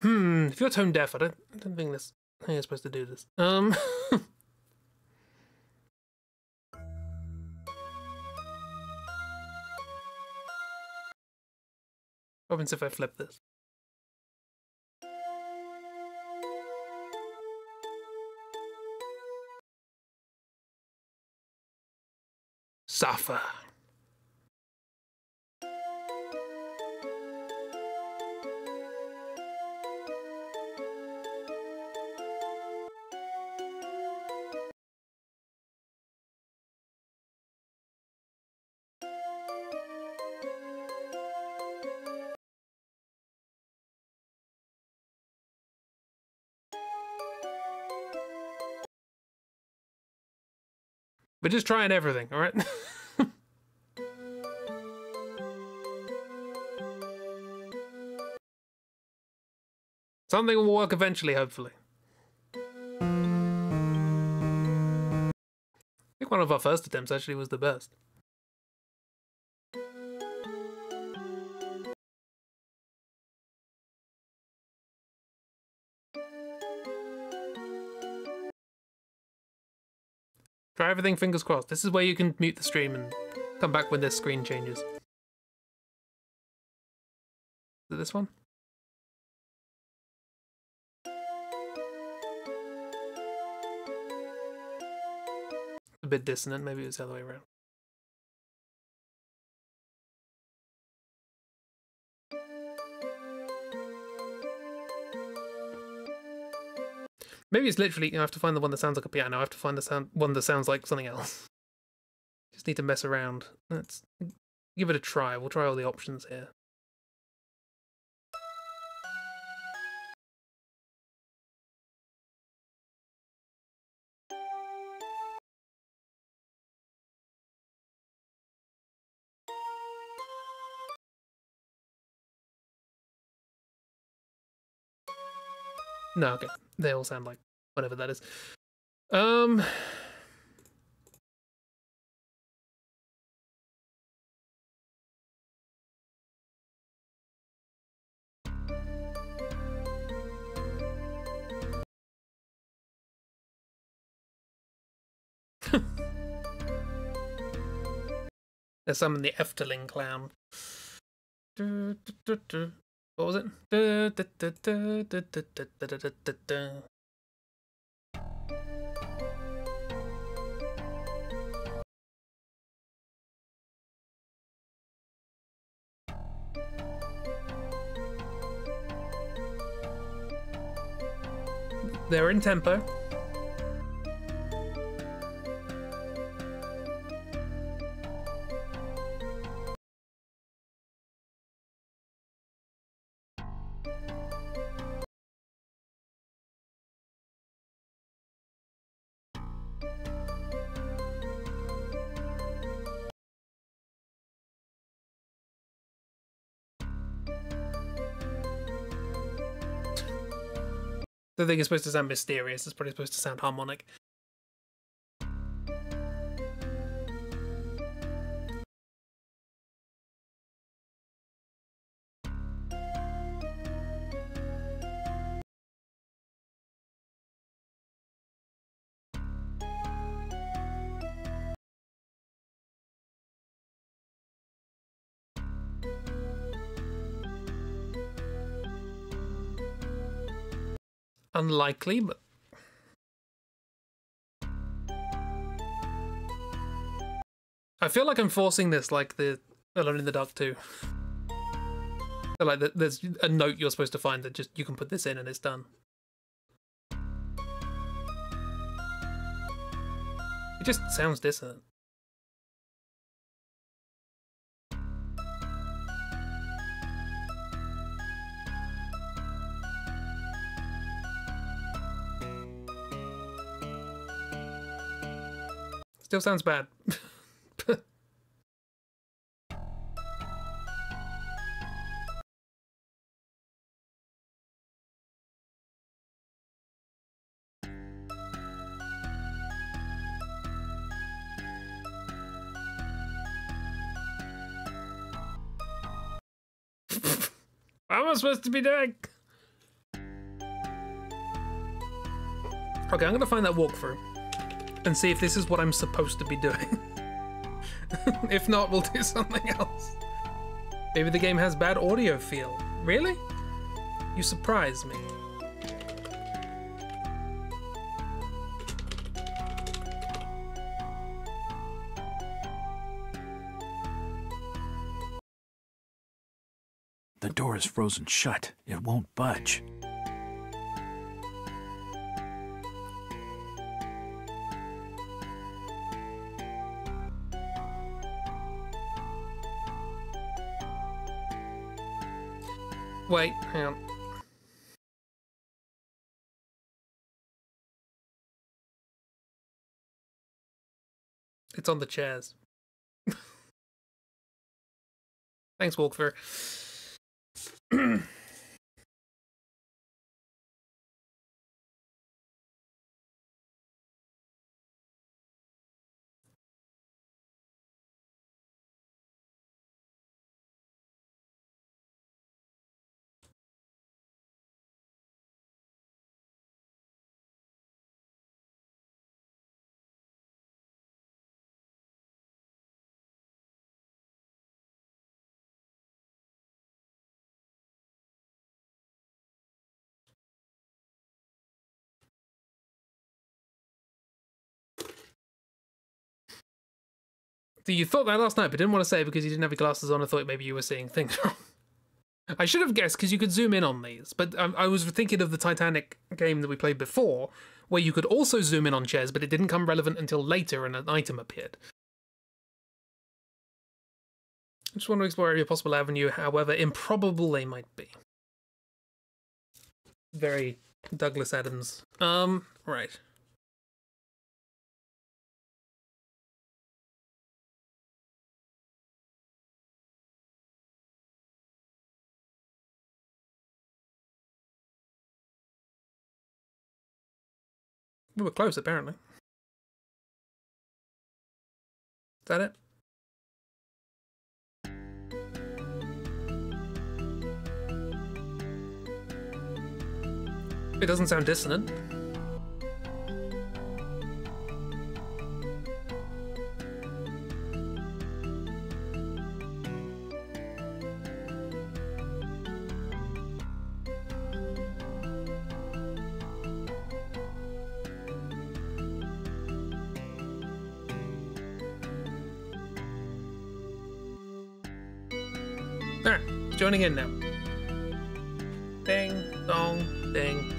If you're tone deaf, I don't think this. I think you're supposed to do this. What happens if I flip this? Suffer. We're just trying everything, alright? Something will work eventually, hopefully. I think one of our first attempts actually was the best. Try everything, fingers crossed. This is where you can mute the stream and come back when this screen changes. Is it this one? A bit dissonant, maybe it was the other way around. Maybe it's literally, I have to find the one that sounds like a piano. I have to find the one that sounds like something else. Just need to mess around. Let's give it a try. We'll try all the options here. No, okay. They all sound like whatever that is. There's some in the Efteling clown. What was it? They're in tempo. The thing is supposed to sound mysterious. It's probably supposed to sound harmonic. Unlikely, but I feel like I'm forcing this, like the Alone in the Dark 2. Like there's a note you're supposed to find that just you can put this in and it's done. It just sounds dissonant. Still sounds bad. What am I supposed to be doing? Okay, I'm gonna find that walkthrough and see if this is what I'm supposed to be doing. If not, we'll do something else. Maybe the game has bad audio feel. Really? You surprise me. The door is frozen shut. It won't budge. Wait, hang on. It's on the chairs. Thanks, walkthrough. So you thought that last night, but didn't want to say it because you didn't have your glasses on. I thought maybe you were seeing things wrong. I should have guessed because you could zoom in on these, but I was thinking of the Titanic game that we played before, where you could also zoom in on chairs, but it didn't come relevant until later and an item appeared. I just want to explore every possible avenue, however improbable they might be. Very Douglas Adams. Right. We were close, apparently. Is that it? It doesn't sound dissonant. Alright, it's joining in now. Ding, dong, ding.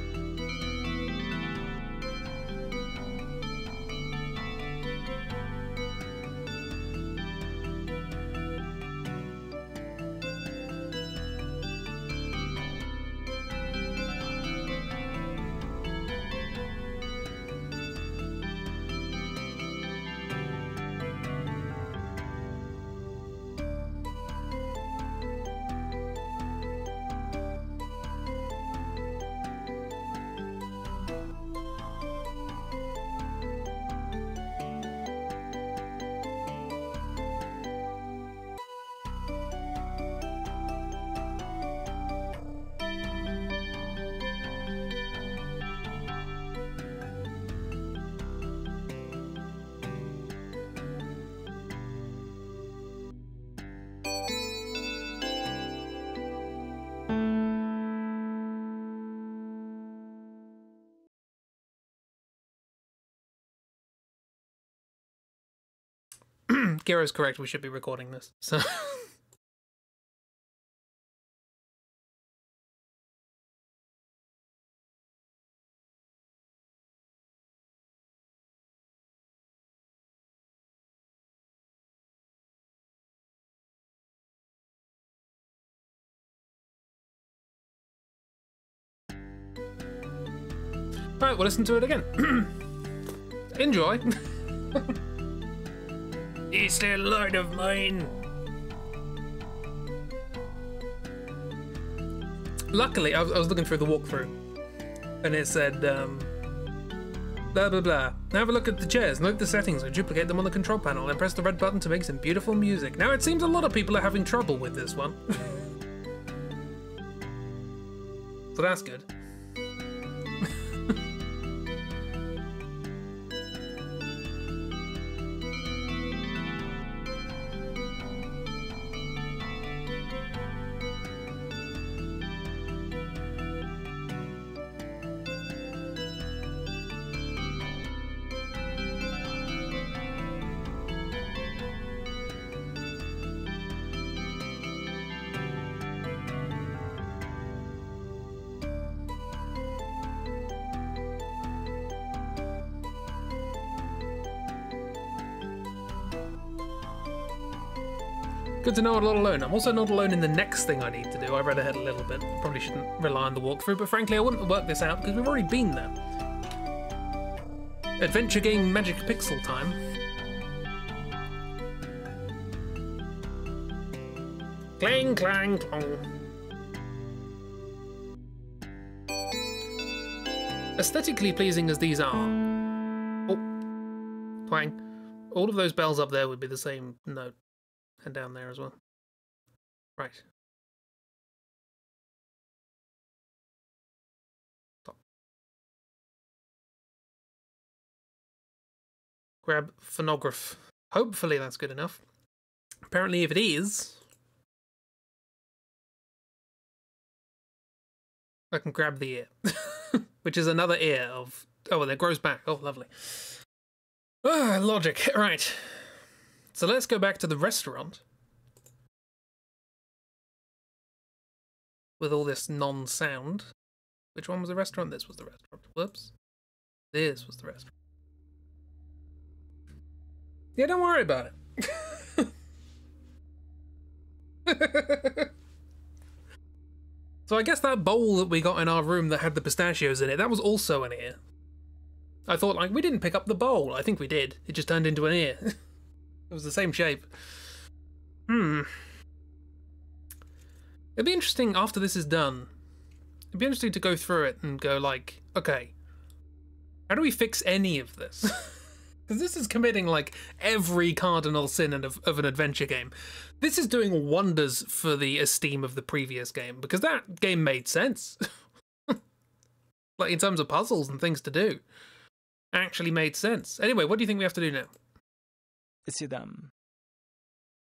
Giro's correct, we should be recording this. So Alright, we'll listen to it again. Enjoy. This little light of mine. Luckily, I was looking through the walkthrough, and it said, blah blah blah. Now have a look at the chairs, note the settings, and duplicate them on the control panel, then press the red button to make some beautiful music. Now it seems a lot of people are having trouble with this one. So that's good. Good to know I'm not alone. I'm also not alone in the next thing I need to do. I read ahead a little bit. Probably shouldn't rely on the walkthrough, but frankly, I wouldn't work this out because we've already been there. Adventure game magic pixel time. Clang, clang, clong. Aesthetically pleasing as these are. Oh, twang. All of those bells up there would be the same note. And down there as well. Right. Stop. Grab phonograph. Hopefully that's good enough. Apparently if it is, I can grab the ear. Which is another ear of... Oh, and it grows back. Oh, lovely. Ah, logic. Right. So let's go back to the restaurant with all this non-sound. Which one was the restaurant? This was the restaurant. Whoops. This was the restaurant. Yeah, don't worry about it. So I guess that bowl that we got in our room that had the pistachios in it, that was also an ear. I thought, like, we didn't pick up the bowl. I think we did. It just turned into an ear. It was the same shape. It'd be interesting after this is done. It'd be interesting to go through it and go like, okay, how do we fix any of this? Because this is committing like every cardinal sin of an adventure game. This is doing wonders for the esteem of the previous game, because that game made sense. Like in terms of puzzles and things to do. Actually made sense. Anyway, what do you think we have to do now? Sit down.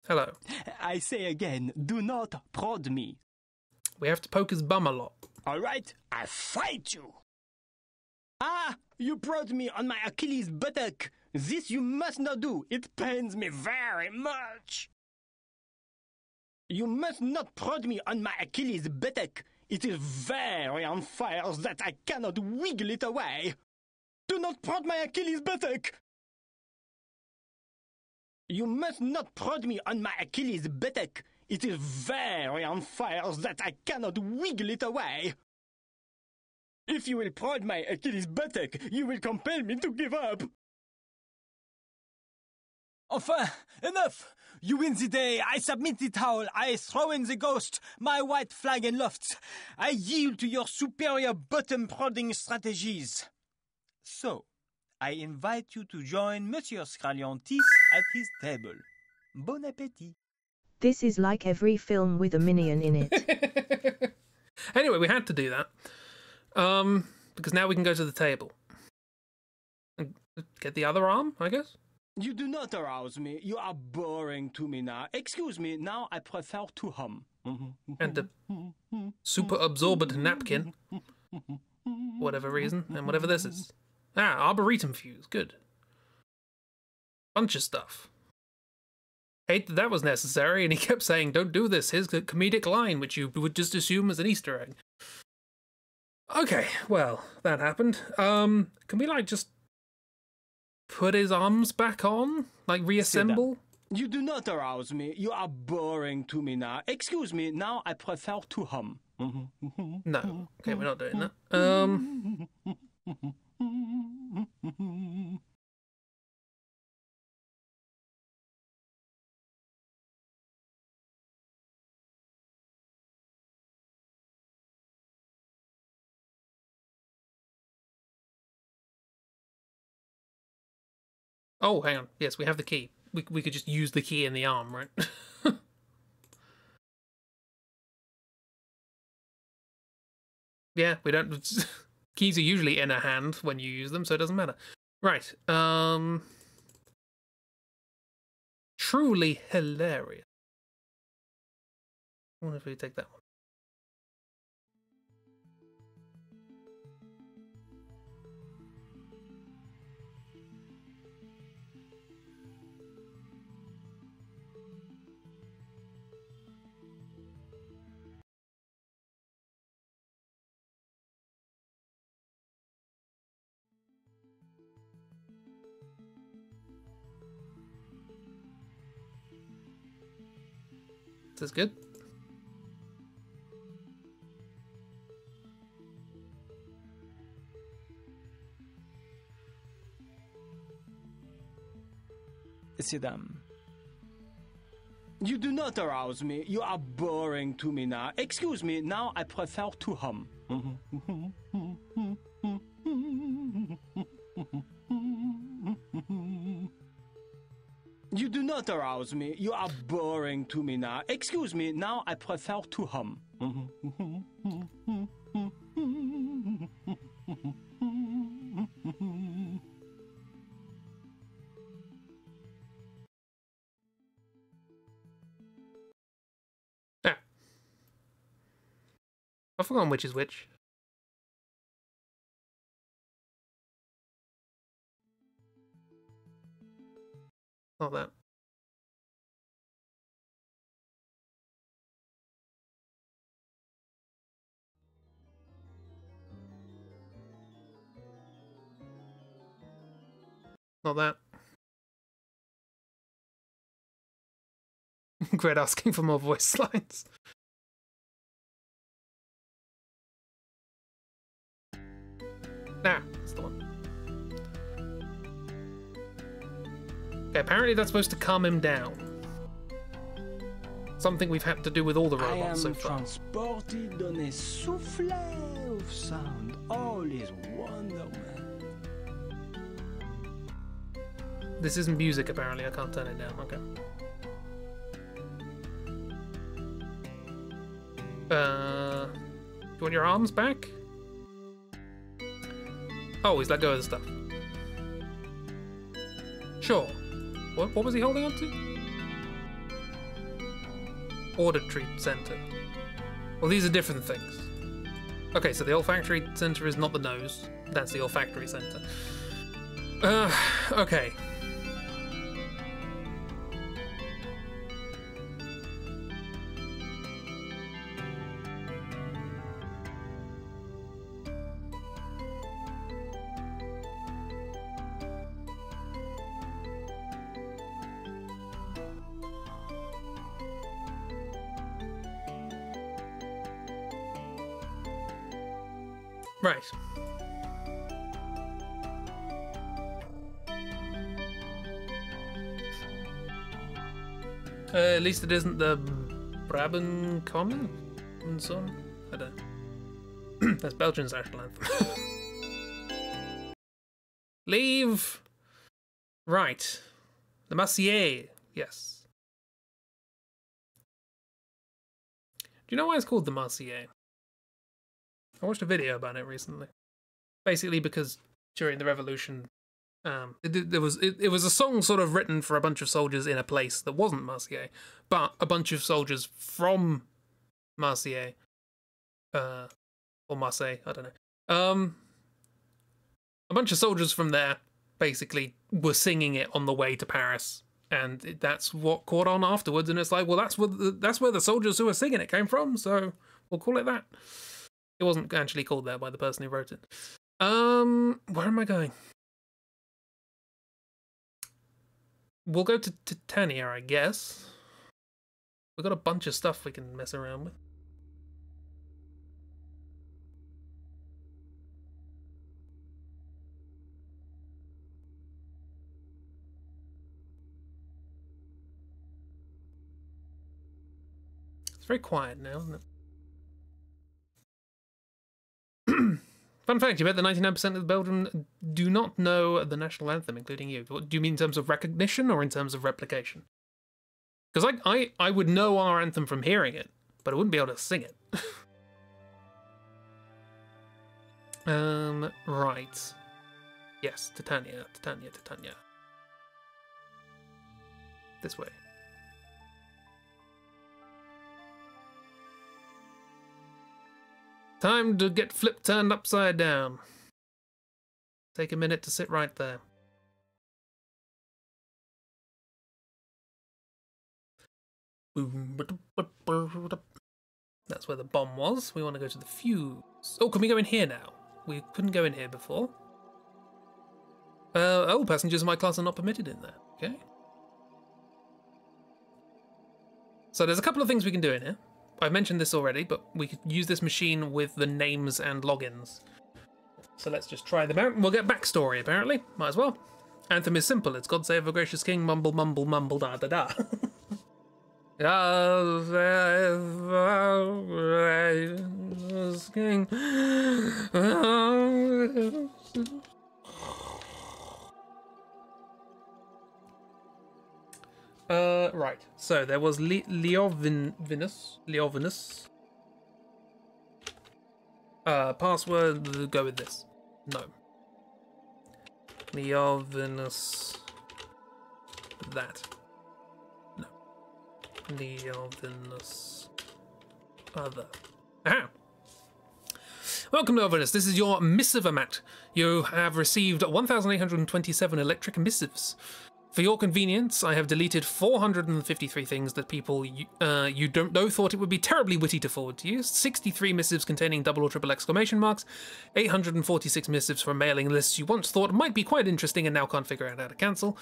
Hello. I say again, do not prod me. We have to poke his bum a lot. All right, I fight you. Ah, you prod me on my Achilles buttock. This you must not do. It pains me very much. You must not prod me on my Achilles buttock. It is very on fire that I cannot wiggle it away. Do not prod my Achilles buttock. You must not prod me on my Achilles buttock. It is very on fire that I cannot wiggle it away. If you will prod my Achilles buttock, you will compel me to give up. Enfin, enough! You win the day, I submit the towel, I throw in the ghost, my white flag and lofts. I yield to your superior bottom-prodding strategies. So, I invite you to join Monsieur Scraliontis at his table. Bon appétit. This is like every film with a minion in it. Anyway, we had to do that. Because now we can go to the table. And get the other arm, I guess? You do not arouse me. You are boring to me now. Excuse me, now I prefer to hum. And the super absorbent napkin. Whatever reason, and whatever this is. Ah, Arboretum fuse, good. Bunch of stuff. hate that was necessary, and he kept saying, don't do this, here's a comedic line, which you would just assume as an Easter egg. Okay, well, that happened. Can we, like, just put his arms back on? Like, reassemble? You do not arouse me. You are boring to me now. Excuse me, now I prefer to hum. No. Okay, we're not doing that. Oh, hang on. Yes, we have the key. We could just use the key in the arm, right? Yeah, we don't... Keys are usually in a hand when you use them, so it doesn't matter. Right. Truly hilarious. I wonder if we take that one. This is good. Sit down. You do not arouse me. You are boring to me now. Excuse me, now I prefer to hum. You do not arouse me. You are boring to me now. Excuse me, now I prefer to hum. Ah. I've forgotten which is which. Not that. Not that. Great asking for more voice lines. Nah, that's the one. Okay, apparently that's supposed to calm him down. Something we've had to do with all the robots so far. I am transported on a souffle of sound. All is wonderment. This isn't music, apparently. I can't turn it down. Okay. Do you want your arms back? Oh, he's let go of the stuff. Sure. What was he holding on to? Auditory center. Well, these are different things. Okay, so the olfactory center is not the nose. That's the olfactory center. Okay. Right. At least it isn't the Brabant Common and so on. I don't know. That's Belgian's national anthem. Leave. Right. The Massier. Yes. Do you know why it's called the Massier? I watched a video about it recently. Basically because during the revolution, it was a song sort of written for a bunch of soldiers in a place that wasn't Marseille, but a bunch of soldiers from Marseille, or Marseille, I don't know. A bunch of soldiers from there basically were singing it on the way to Paris, And that's what caught on afterwards, and it's like, well, that's where the soldiers who were singing it came from, so we'll call it that. It wasn't actually called that by the person who wrote it. Where am I going? We'll go to Titania, I guess. We've got a bunch of stuff we can mess around with. It's very quiet now, isn't it? Fun fact, you bet that 99% of Belgium do not know the national anthem, including you. What, do you mean in terms of recognition or in terms of replication? Because I would know our anthem from hearing it, but I wouldn't be able to sing it. Right. Yes, Titania. This way. Time to get turned upside down. Take a minute to sit right there. That's where the bomb was. We want to go to the fuse. Oh, can we go in here now? We couldn't go in here before. Oh, passengers of my class are not permitted in there. Okay. So there's a couple of things we can do in here. I've mentioned this already, but we could use this machine with the names and logins. So let's just try them out, and we'll get backstory, apparently. Might as well. Anthem is simple. It's God save a gracious king, mumble, mumble, mumble, da da da. God save a gracious king. Right. So there was Leovinus. Password, go with this. No. Leovinus. That. No. Leovinus. Other. Aha! Welcome, Leovinus. This is your missive mat. You have received 1,827 electric missives. For your convenience, I have deleted 453 things that people you don't know thought it would be terribly witty to forward to you, 63 missives containing double or triple exclamation marks, 846 missives from mailing lists you once thought might be quite interesting and now can't figure out how to cancel,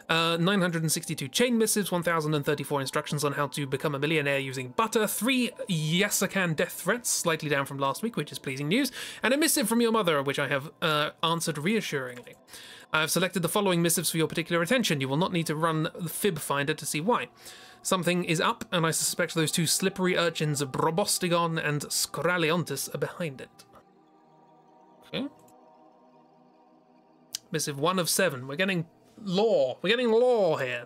962 chain missives, 1,034 instructions on how to become a millionaire using butter, 3 Yasakan death threats, slightly down from last week, which is pleasing news, and a missive from your mother, which I have answered reassuringly. I have selected the following missives for your particular attention. You will not need to run the fib finder to see why. Something is up, and I suspect those two slippery urchins of Brobostigon and Scraliontis are behind it. Okay. Missive 1 of 7. We're getting lore. We're getting lore here.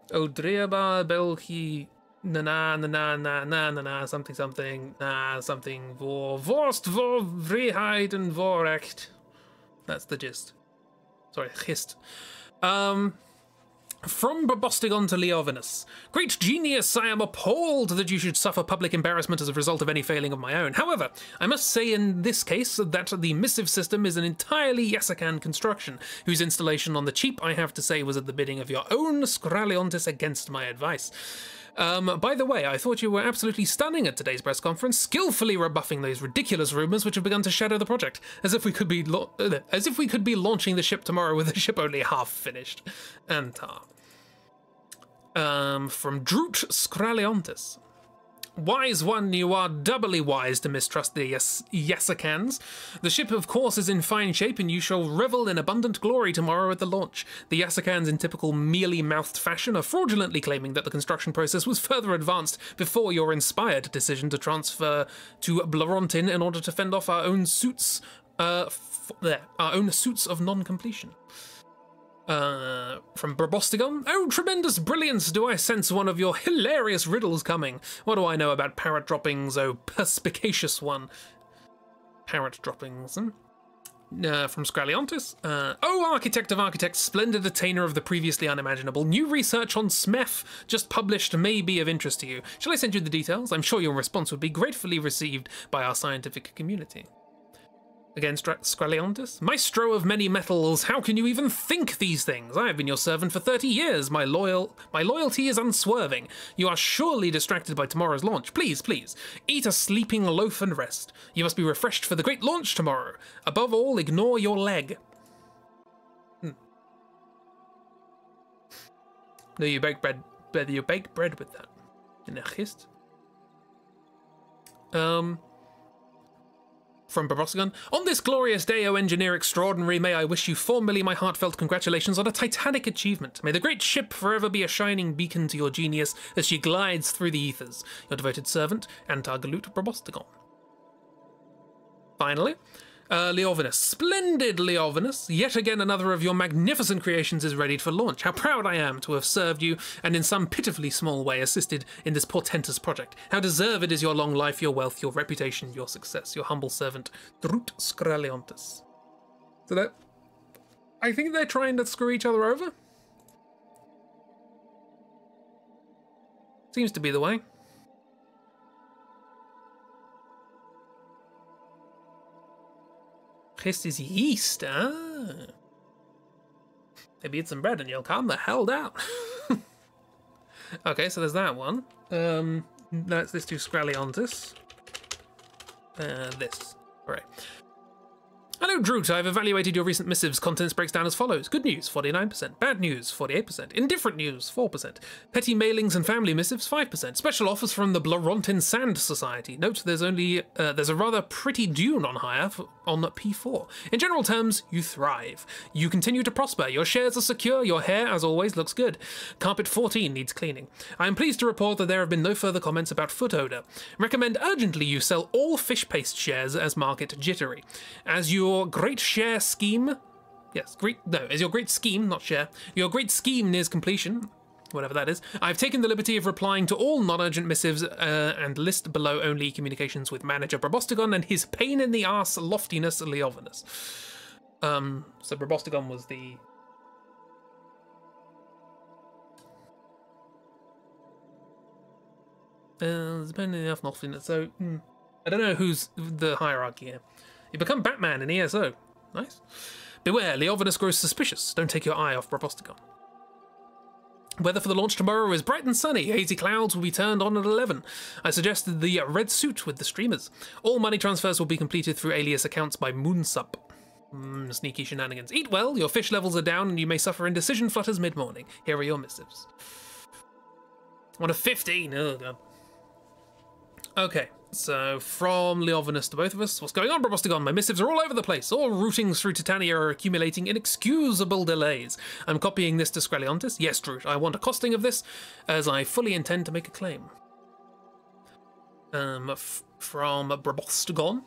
Odriaba Belki na something vor Vorst vor Vryheid and Vorrecht. That's the gist. Sorry, gist. From Bostigon to Leovinus. Great genius, I am appalled that you should suffer public embarrassment as a result of any failing of my own. However, I must say in this case that the missive system is an entirely Yasakan construction, whose installation on the cheap, I have to say, was at the bidding of your own Scraliontis against my advice. By the way, I thought you were absolutely stunning at today's press conference, skillfully rebuffing those ridiculous rumours which have begun to shadow the project, as if we could be launching the ship tomorrow with the ship only half finished. Antar. From Droot Scraliontis. Wise one, you are doubly wise to mistrust the Yasakans. The ship, of course, is in fine shape, and you shall revel in abundant glory tomorrow at the launch. The Yasakans, in typical mealy-mouthed fashion, are fraudulently claiming that the construction process was further advanced before your inspired decision to transfer to Blarontin in order to fend off our own suits, our own suits of non-completion. From Brobostigon. Oh, tremendous brilliance! Do I sense one of your hilarious riddles coming? What do I know about parrot droppings, oh perspicacious one? Parrot droppings, From Scraliontis. Oh, architect of architects, splendid attainer of the previously unimaginable. New research on SMEF, just published, may be of interest to you. Shall I send you the details? I'm sure your response would be gratefully received by our scientific community. Against Scraliontis? Maestro of many metals, how can you even think these things? I have been your servant for 30 years. My loyalty is unswerving. You are surely distracted by tomorrow's launch. Please, please, eat a sleeping loaf and rest. You must be refreshed for the great launch tomorrow. Above all, ignore your leg. No, you bake bread. You bake bread with that. In a gist. From Barostigon. On this glorious day, O engineer extraordinary, may I wish you formally my heartfelt congratulations on a titanic achievement. May the great ship forever be a shining beacon to your genius as she glides through the ethers. Your devoted servant, Antar Galut Barostigon. Finally, Leovinus. Splendid Leovinus. Yet again another of your magnificent creations is ready for launch. How proud I am to have served you and in some pitifully small way assisted in this portentous project. How deserved is your long life, your wealth, your reputation, your success. Your humble servant, Drut Scraliontis. So that... I think they're trying to screw each other over. Seems to be the way. This is yeast, Maybe eat some bread and you'll calm the hell down. Okay, so there's that one. Let's do Scraliontis. This. Alright. Hello, Droot. I've evaluated your recent missives. Contents breaks down as follows. Good news, 49%. Bad news, 48%. Indifferent news, 4%. Petty mailings and family missives, 5%. Special offers from the Blarontin Sand Society. Note there's a rather pretty dune on hire on P4. In general terms, you thrive. You continue to prosper. Your shares are secure. Your hair, as always, looks good. Carpet 14 needs cleaning. I am pleased to report that there have been no further comments about foot odor. Recommend urgently you sell all fish paste shares as market jittery. As your great share scheme, as your great scheme, not share, your great scheme nears completion, whatever that is, I've taken the liberty of replying to all non-urgent missives and list below only communications with manager Brabostigon and his pain-in-the-arse loftiness Leovinus. So Brabostigon was the... there's pain in the arse loftiness, so... I don't know who's the hierarchy here. You become Batman in ESO. Nice. Beware, Leovinus grows suspicious. Don't take your eye off Brabostigon. Weather for the launch tomorrow is bright and sunny. Hazy clouds will be turned on at 11. I suggested the red suit with the streamers. All money transfers will be completed through alias accounts by Moonsup. Sneaky shenanigans. Eat well, your fish levels are down and you may suffer indecision flutters mid-morning. Here are your missives. 1 of 15. Oh, God. Okay. So, from Leovinus to both of us, what's going on, Brabostigon? My missives are all over the place. All routings through Titania are accumulating inexcusable delays. I'm copying this to Scraliontis. Yes, Droot, I want a costing of this, as I fully intend to make a claim. From Brabostigon.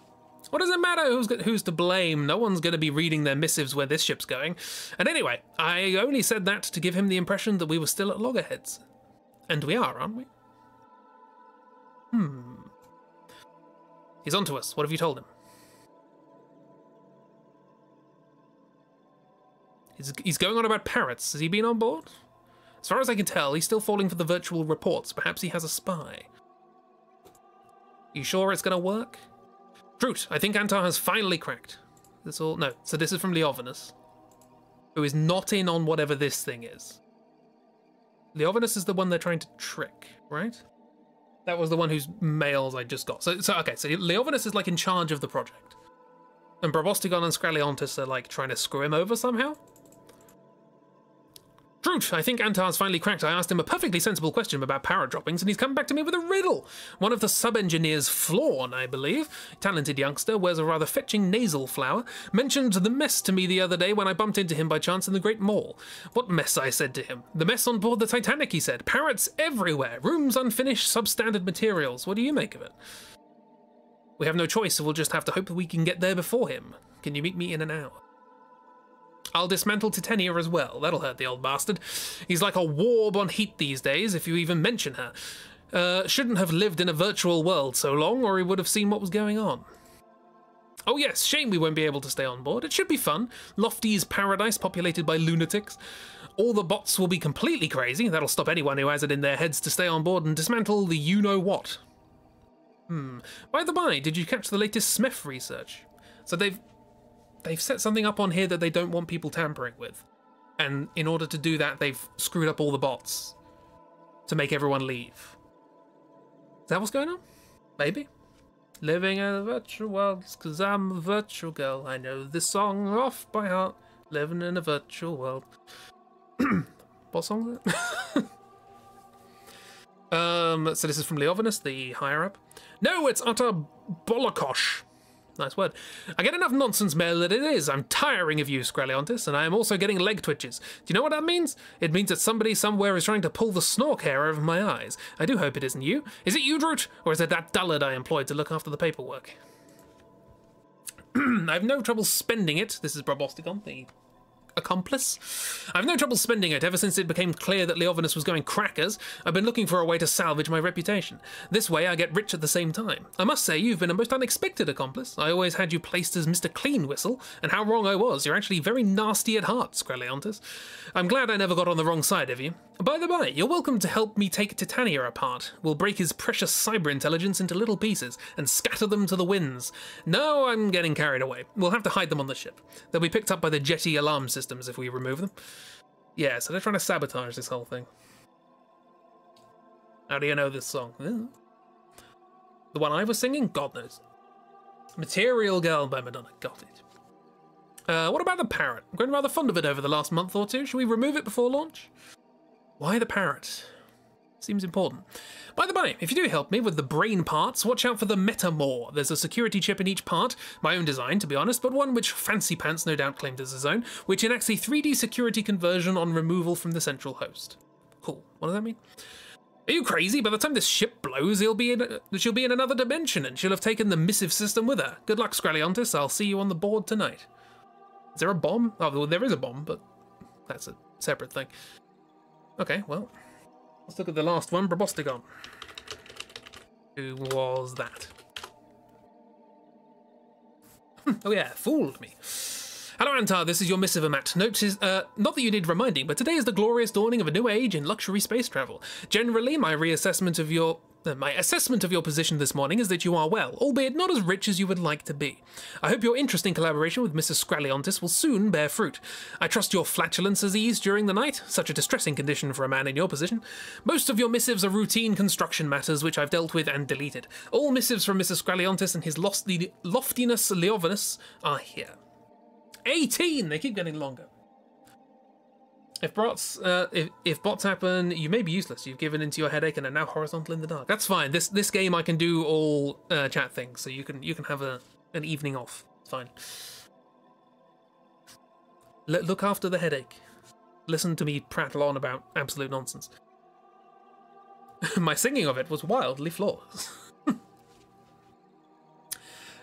What does it matter who's to blame? No one's going to be reading their missives where this ship's going. And anyway, I only said that to give him the impression that we were still at loggerheads. And we are, aren't we? He's onto us. What have you told him? He's going on about parrots. Has he been on board? As far as I can tell, he's still falling for the virtual reports. Perhaps he has a spy. You sure it's going to work? Droot, I think Antar has finally cracked. This all... No, so this is from Leovinus, who is not in on whatever this thing is. Leovinus is the one they're trying to trick, right? That was the one whose mails I just got. So okay, so Leovinus is like in charge of the project. And Brabostigon and Scraliontis are like trying to screw him over somehow? Droot, I think Antar's finally cracked. I asked him a perfectly sensible question about parrot droppings, and he's come back to me with a riddle. One of the sub-engineers, Flawn, I believe, talented youngster, wears a rather fetching nasal flower, mentioned the mess to me the other day when I bumped into him by chance in the Great Mall. What mess, I said to him. The mess on board the Titanic, he said. Parrots everywhere. Rooms unfinished, substandard materials. What do you make of it? We have no choice, so we'll just have to hope that we can get there before him. Can you meet me in an hour? I'll dismantle Titania as well. That'll hurt the old bastard. He's like a warb on heat these days, if you even mention her. Shouldn't have lived in a virtual world so long, or he would have seen what was going on. Oh yes, shame we won't be able to stay on board. It should be fun. Lofty's paradise populated by lunatics. All the bots will be completely crazy. That'll stop anyone who has it in their heads to stay on board and dismantle the you-know-what. By the by, did you catch the latest SMEF research? So they've they've set something up on here that they don't want people tampering with. And in order to do that, they've screwed up all the bots to make everyone leave. Is that what's going on? Maybe. Living in a virtual world, 'cause I'm a virtual girl. I know this song off by heart. Living in a virtual world. What song is it? So this is from Leovinus, the higher up. No, it's utter bolokosh. Nice word. I get enough nonsense mail that it is. I'm tiring of you, Scraleontis, and I am also getting leg twitches. Do you know what that means? It means that somebody somewhere is trying to pull the snork hair over my eyes. I do hope it isn't you. Is it you, Droot? Or is it that dullard I employed to look after the paperwork? I have no trouble spending it. This is Brobosticon, the accomplice. I've no trouble spending it ever since it became clear that Leovinus was going crackers. I've been looking for a way to salvage my reputation. This way I get rich at the same time. I must say you've been a most unexpected accomplice. I always had you placed as Mr. Clean Whistle, and how wrong I was. You're actually very nasty at heart, Scraleontis. I'm glad I never got on the wrong side of you. By the by, you're welcome to help me take Titania apart. We'll break his precious cyber intelligence into little pieces and scatter them to the winds. No, I'm getting carried away. We'll have to hide them on the ship. They'll be picked up by the jetty alarm systems if we remove them. Yeah, so they're trying to sabotage this whole thing. How do you know this song? The one I was singing? God knows. Material Girl by Madonna. Got it. What about the parrot? I'm growing rather fond of it over the last month or two. Should we remove it before launch? Why the parrot? Seems important. By the by, if you do help me with the brain parts, watch out for the Metamore. There's a security chip in each part, my own design to be honest, but one which Fancy Pants no doubt claimed as his own, which enacts a 3D security conversion on removal from the central host. Cool. What does that mean? Are you crazy? By the time this ship blows, she'll be in another dimension, and she'll have taken the missive system with her. Good luck, Scraleontis. I'll see you on the board tonight. Is there a bomb? Oh, well, there is a bomb, but that's a separate thing. Okay, well, let's look at the last one, Brobosticon. Who was that? Oh yeah, fooled me. Hello Antar, this is your missive, Matt. Notice, not that you need reminding, but today is the glorious dawning of a new age in luxury space travel. Generally, my assessment of your position this morning is that you are well, albeit not as rich as you would like to be. I hope your interesting collaboration with Mrs. Scraleontis will soon bear fruit. I trust your flatulence has eased during the night, such a distressing condition for a man in your position. Most of your missives are routine construction matters which I've dealt with and deleted. All missives from Mrs. Scraleontis and his loftiness Leovinus are here. 18! They keep getting longer. If bots happen, you may be useless. You've given into your headache and are now horizontal in the dark. That's fine. This game I can do all chat things, so you can have an evening off. It's fine. Look after the headache. Listen to me prattle on about absolute nonsense. My singing of it was wildly flawless.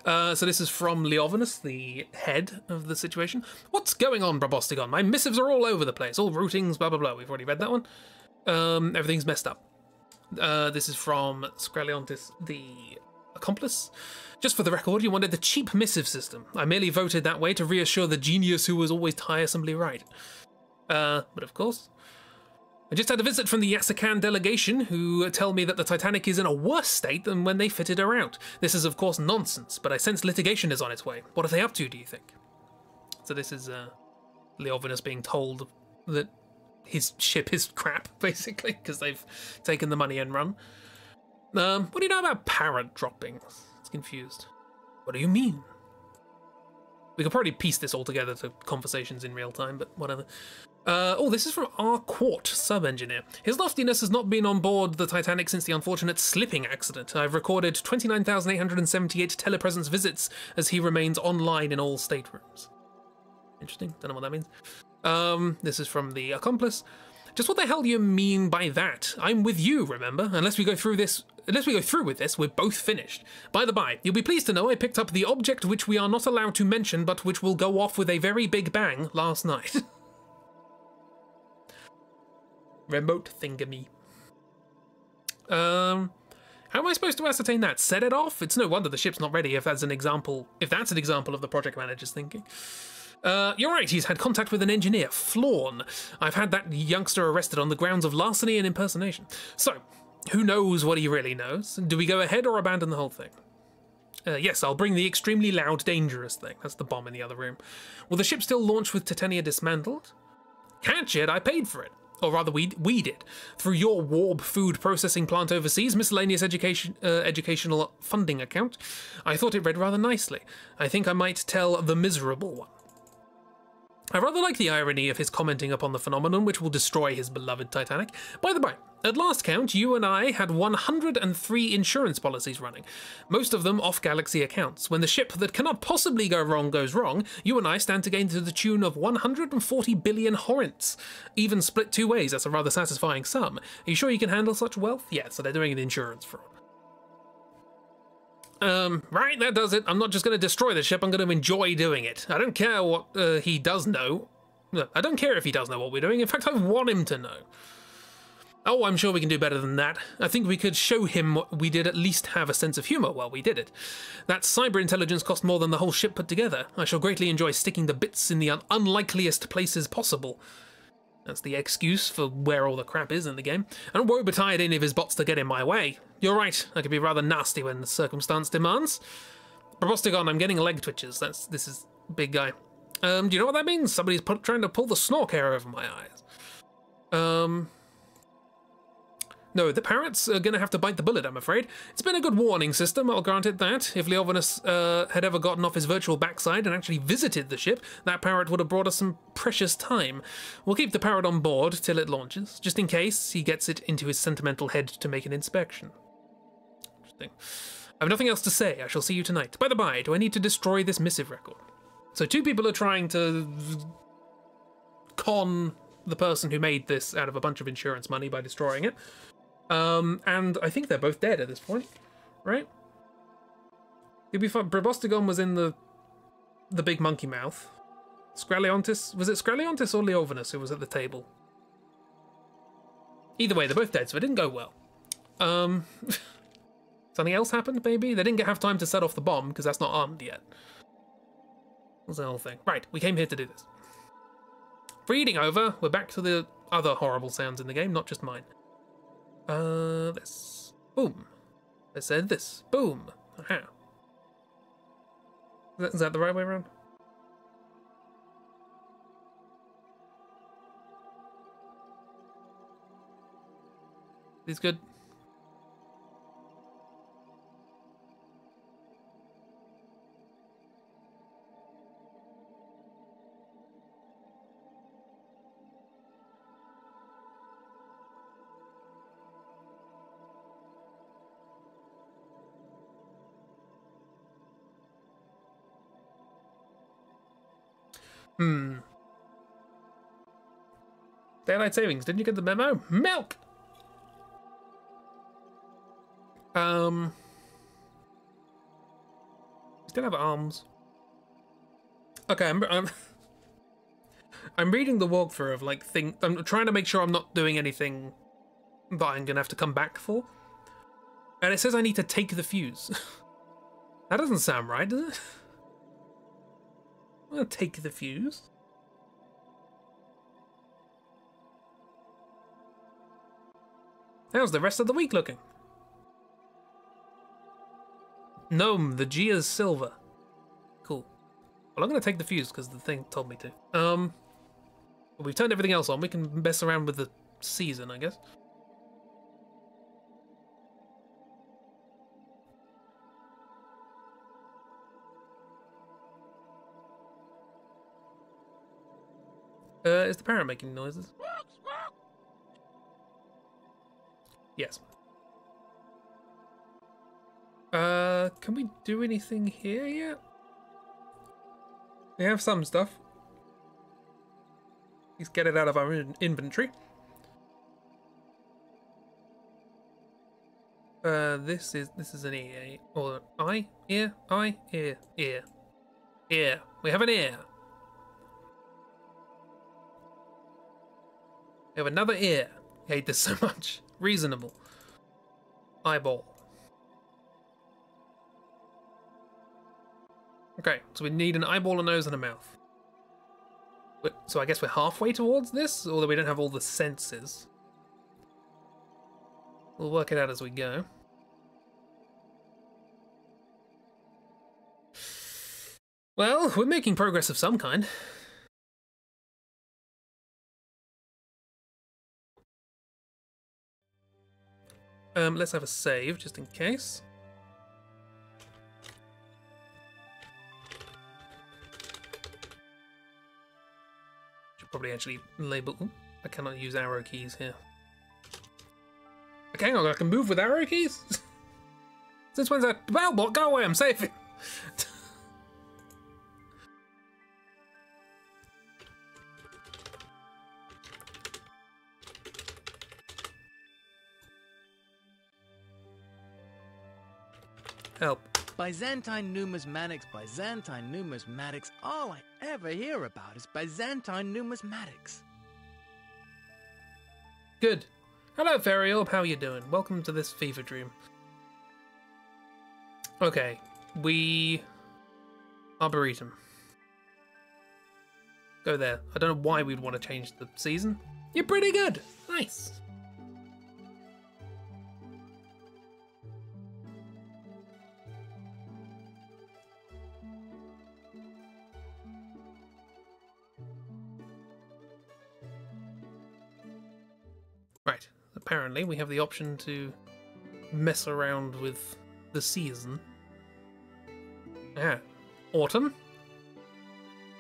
So this is from Leovinus, the head of the situation. What's going on, Brobosticon? My missives are all over the place. All routings, blah, blah, blah. We've already read that one. Everything's messed up. This is from Scraleontis, the accomplice. Just for the record, you wanted the cheap missive system. I merely voted that way to reassure the genius who was always tiresomely right. But of course... I just had a visit from the Yasakan delegation who tell me that the Titanic is in a worse state than when they fitted her out. This is of course nonsense, but I sense litigation is on its way. What are they up to, do you think? So this is Leovinus being told that his ship is crap, basically, because they've taken the money and run. What do you know about parrot droppings? It's confused. What do you mean? We could probably piece this all together to conversations in real time, but whatever. Oh, this is from R. Quart, sub-engineer. His loftiness has not been on board the Titanic since the unfortunate slipping accident. I've recorded 29,878 telepresence visits as he remains online in all staterooms. Interesting, don't know what that means. This is from the accomplice. Just what the hell do you mean by that? I'm with you, remember? Unless we go through with this, we're both finished. By the by, you'll be pleased to know I picked up the object which we are not allowed to mention, but which will go off with a very big bang last night. Remote thingamy. How am I supposed to ascertain that? Set it off? It's no wonder the ship's not ready if that's an example of the project manager's thinking. You're right, he's had contact with an engineer, Flawn. I've had that youngster arrested on the grounds of larceny and impersonation. So, who knows what he really knows? Do we go ahead or abandon the whole thing? Yes, I'll bring the extremely loud, dangerous thing. That's the bomb in the other room. Will the ship still launch with Titania dismantled? Catch it, I paid for it. Or rather, we did. Through your warp food processing plant overseas, miscellaneous educational funding account. I thought it read rather nicely. I think I might tell the miserable one. I rather like the irony of his commenting upon the phenomenon which will destroy his beloved Titanic. By the by, at last count, you and I had 103 insurance policies running, most of them off-galaxy accounts. When the ship that cannot possibly go wrong goes wrong, you and I stand to gain to the tune of 140 billion horrents. Even split two ways, that's a rather satisfying sum. Are you sure you can handle such wealth? Yeah, so they're doing an insurance fraud. Right, that does it. I'm not just going to destroy the ship, I'm going to enjoy doing it. I don't care what he does know. No, I don't care if he does know what we're doing. In fact, I want him to know. Oh, I'm sure we can do better than that. I think we could show him what we did at least have a sense of humour while we did it. That cyber intelligence cost more than the whole ship put together. I shall greatly enjoy sticking the bits in the unlikeliest places possible. That's the excuse for where all the crap is in the game. And woe betide any of his bots to get in my way. You're right, I could be rather nasty when the circumstance demands. Probostigon, I'm getting leg twitches. This is big guy. Do you know what that means? Somebody's trying to pull the snork hair over my eyes. No, the parrots are going to have to bite the bullet, I'm afraid. It's been a good warning system, I'll grant it that. If Leovanus had ever gotten off his virtual backside and actually visited the ship, that parrot would have brought us some precious time. We'll keep the parrot on board till it launches, just in case he gets it into his sentimental head to make an inspection. Interesting. I have nothing else to say. I shall see you tonight. By the by, do I need to destroy this missive record? So two people are trying to con the person who made this out of a bunch of insurance money by destroying it. And I think they're both dead at this point, right? It'd be fun. Probostigon was in the big monkey mouth. Scraleontis, was it Scraleontis or Leovanus who was at the table? Either way, they're both dead, so it didn't go well. Something else happened, maybe? They didn't have time to set off the bomb, because that's not armed yet. What's the whole thing? Right, we came here to do this. Reading over, we're back to the other horrible sounds in the game, not just mine. This. Boom. I said this. Boom. Aha. Is that the right way around? These good? Daylight savings. Didn't you get the memo? Milk! Still have arms. Okay, I'm reading the walkthrough of like I'm trying to make sure I'm not doing anything that I'm gonna have to come back for. And it says I need to take the fuse. That doesn't sound right, does it? I'm gonna take the fuse. How's the rest of the week looking? Gnome, the G is silver. Cool. Well, I'm gonna take the fuse because the thing told me to. We've turned everything else on. We can mess around with the season, I guess. Is the parrot making noises? Yes. Can we do anything here yet? We have some stuff. Let's get it out of our inventory. This is an ear, or eye, ear, eye, ear, ear, ear. We have an ear. We have another ear. I hate this so much. Reasonable. Eyeball. Okay, so we need an eyeball, a nose, and a mouth. So I guess we're halfway towards this, although we don't have all the senses. We'll work it out as we go. Well, we're making progress of some kind. Let's have a save, just in case. Should probably actually label... Ooh, I cannot use arrow keys here. Okay, hang on, I can move with arrow keys? Since when's that? Well, what? Go away, I'm saving. Help. Byzantine numismatics, Byzantine numismatics. All I ever hear about is Byzantine numismatics. Good. Hello, Fairy Orb, how you doing? Welcome to this fever dream. Okay, we... Arboretum. Go there. I don't know why we'd want to change the season. You're pretty good. Nice. Right. Apparently, we have the option to mess around with the season. Ah, autumn?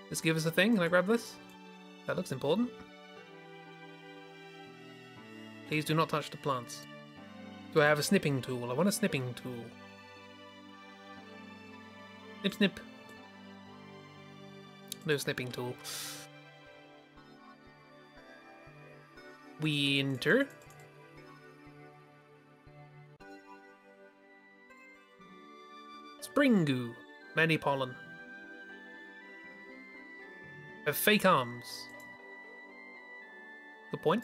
Just give us a thing. Can I grab this? That looks important. Please do not touch the plants. Do I have a snipping tool? I want a snipping tool. Snip, snip. No snipping tool. Winter. Spring goo. Many pollen. Have fake arms. Good point.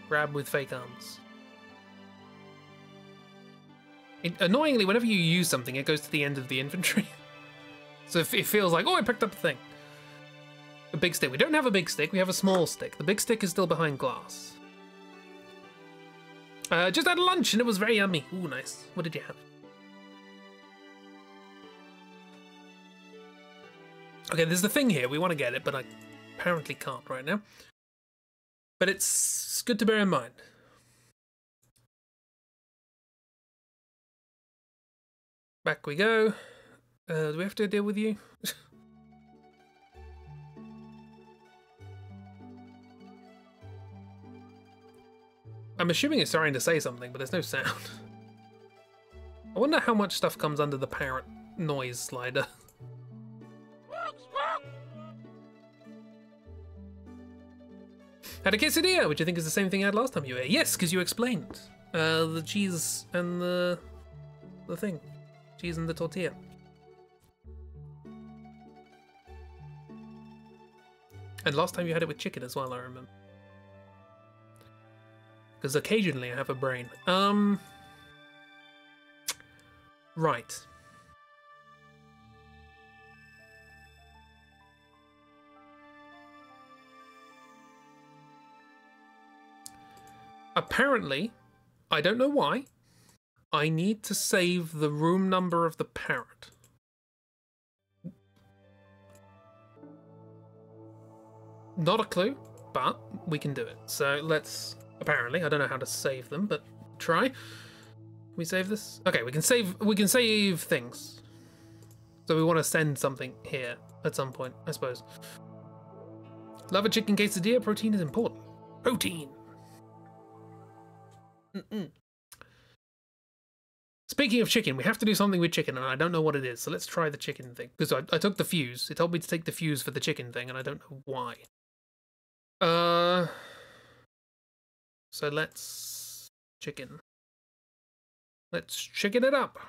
Grab with fake arms. Annoyingly, whenever you use something, it goes to the end of the inventory. So it feels like, oh, I picked up a thing. A big stick. We don't have a big stick, we have a small stick. The big stick is still behind glass. Just had lunch and it was very yummy. Ooh, nice. What did you have? Okay, there's the thing here. We want to get it, but I apparently can't right now. But it's good to bear in mind. Back we go. Do we have to deal with you? I'm assuming it's trying to say something, but there's no sound. I wonder how much stuff comes under the parrot noise slider. Had a quesadilla, which I think is the same thing I had last time you were here. Yes, because you explained. The cheese and the thing. Cheese and the tortilla. And last time you had it with chicken as well, I remember. Because occasionally I have a brain. Right. Apparently, I don't know why, I need to save the room number of the parrot. Not a clue, but we can do it. So let's... Apparently, I don't know how to save them, but try. Can we save this? Okay, we can save things. So we want to send something here at some point, I suppose. Love a chicken quesadilla. Protein is important. Protein. Speaking of chicken, we have to do something with chicken, and I don't know what it is. So let's try the chicken thing. Because I took the fuse. It told me to take the fuse for the chicken thing, and I don't know why. So let's chicken. Let's chicken it up.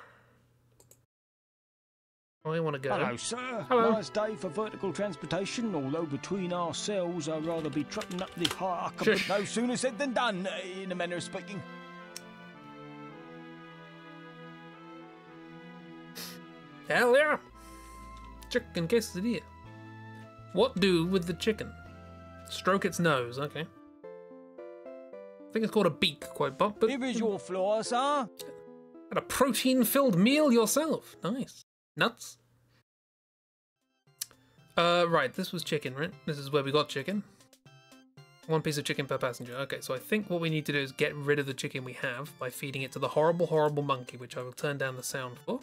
I want to go. Hello, sir. Hello. Nice day for vertical transportation, although between ourselves I'd rather be trotting up the high. But no sooner said than done, in a manner of speaking. Hell yeah! Chicken quesadilla. What do with the chicken? Stroke its nose, okay. think it's called a beak, quite but Here is your floor, sir. had a protein-filled meal yourself. Nice. Nuts. Right, this was chicken, right? This is where we got chicken. 1 piece of chicken per passenger. Okay, so I think what we need to do is get rid of the chicken we have by feeding it to the horrible, horrible monkey, which I will turn down the sound for.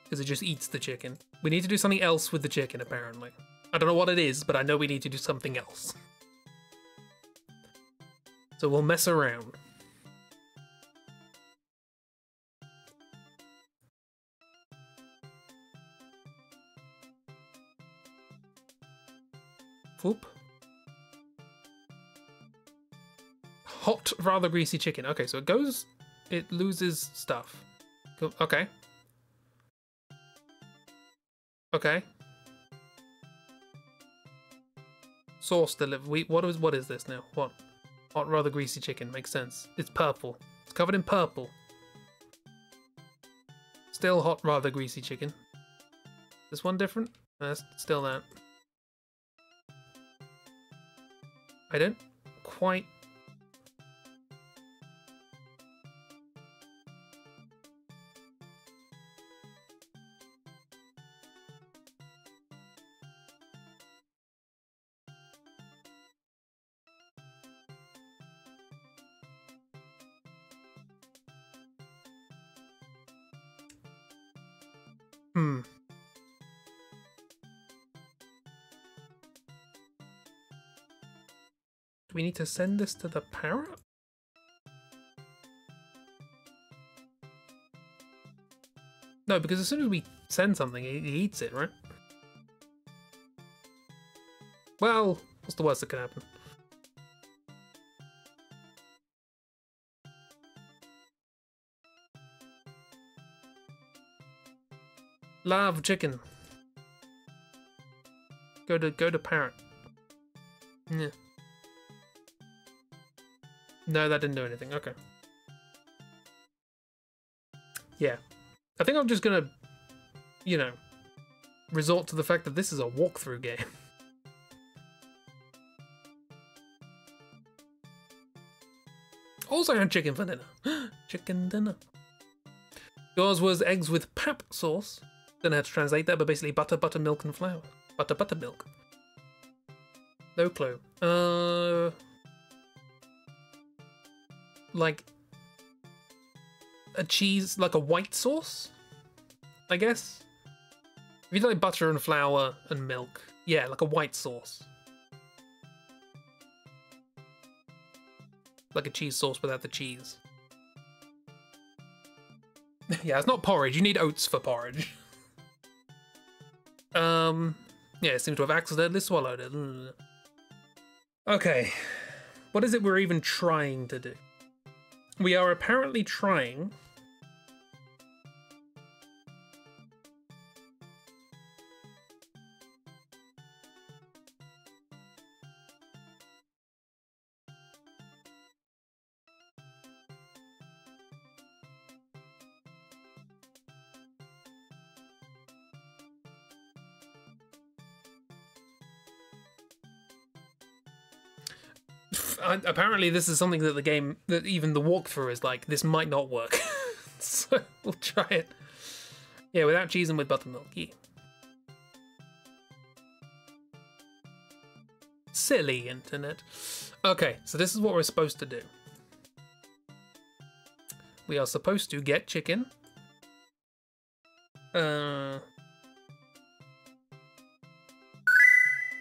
Because it just eats the chicken. We need to do something else with the chicken, apparently. I don't know what it is, but I know we need to do something else. So we'll mess around. Whoop. Hot, rather greasy chicken. Okay, so it goes... It loses stuff. Okay. Okay. Sauce delivery. What is this now? What? Hot, rather greasy chicken. Makes sense. It's purple. It's covered in purple. Still hot, rather greasy chicken. This one different? Still that. I don't quite... Do we need to send this to the parrot? No, because as soon as we send something, he eats it, right? Well, what's the worst that can happen? Love chicken. Go to parrot. Yeah. No, that didn't do anything. Okay. Yeah. I think I'm just gonna, you know, resort to the fact that this is a walkthrough game. Also had chicken for dinner. Chicken dinner. Yours was eggs with pap sauce. Don't know how to translate that, but basically butter, buttermilk, and flour. Butter, buttermilk. No clue. Like a cheese, like a white sauce, I guess. If you do like butter and flour and milk, yeah, like a white sauce. Like a cheese sauce without the cheese. Yeah, it's not porridge. You need oats for porridge. Yeah, it seems to have accidentally swallowed it. Okay. What is it we're even trying to do? We are apparently trying... Apparently this is something that the game, that even the walkthrough is like, this might not work. So we'll try it. Yeah, without cheese and with buttermilk. Yeah. Silly internet. Okay, so this is what we're supposed to do. We are supposed to get chicken.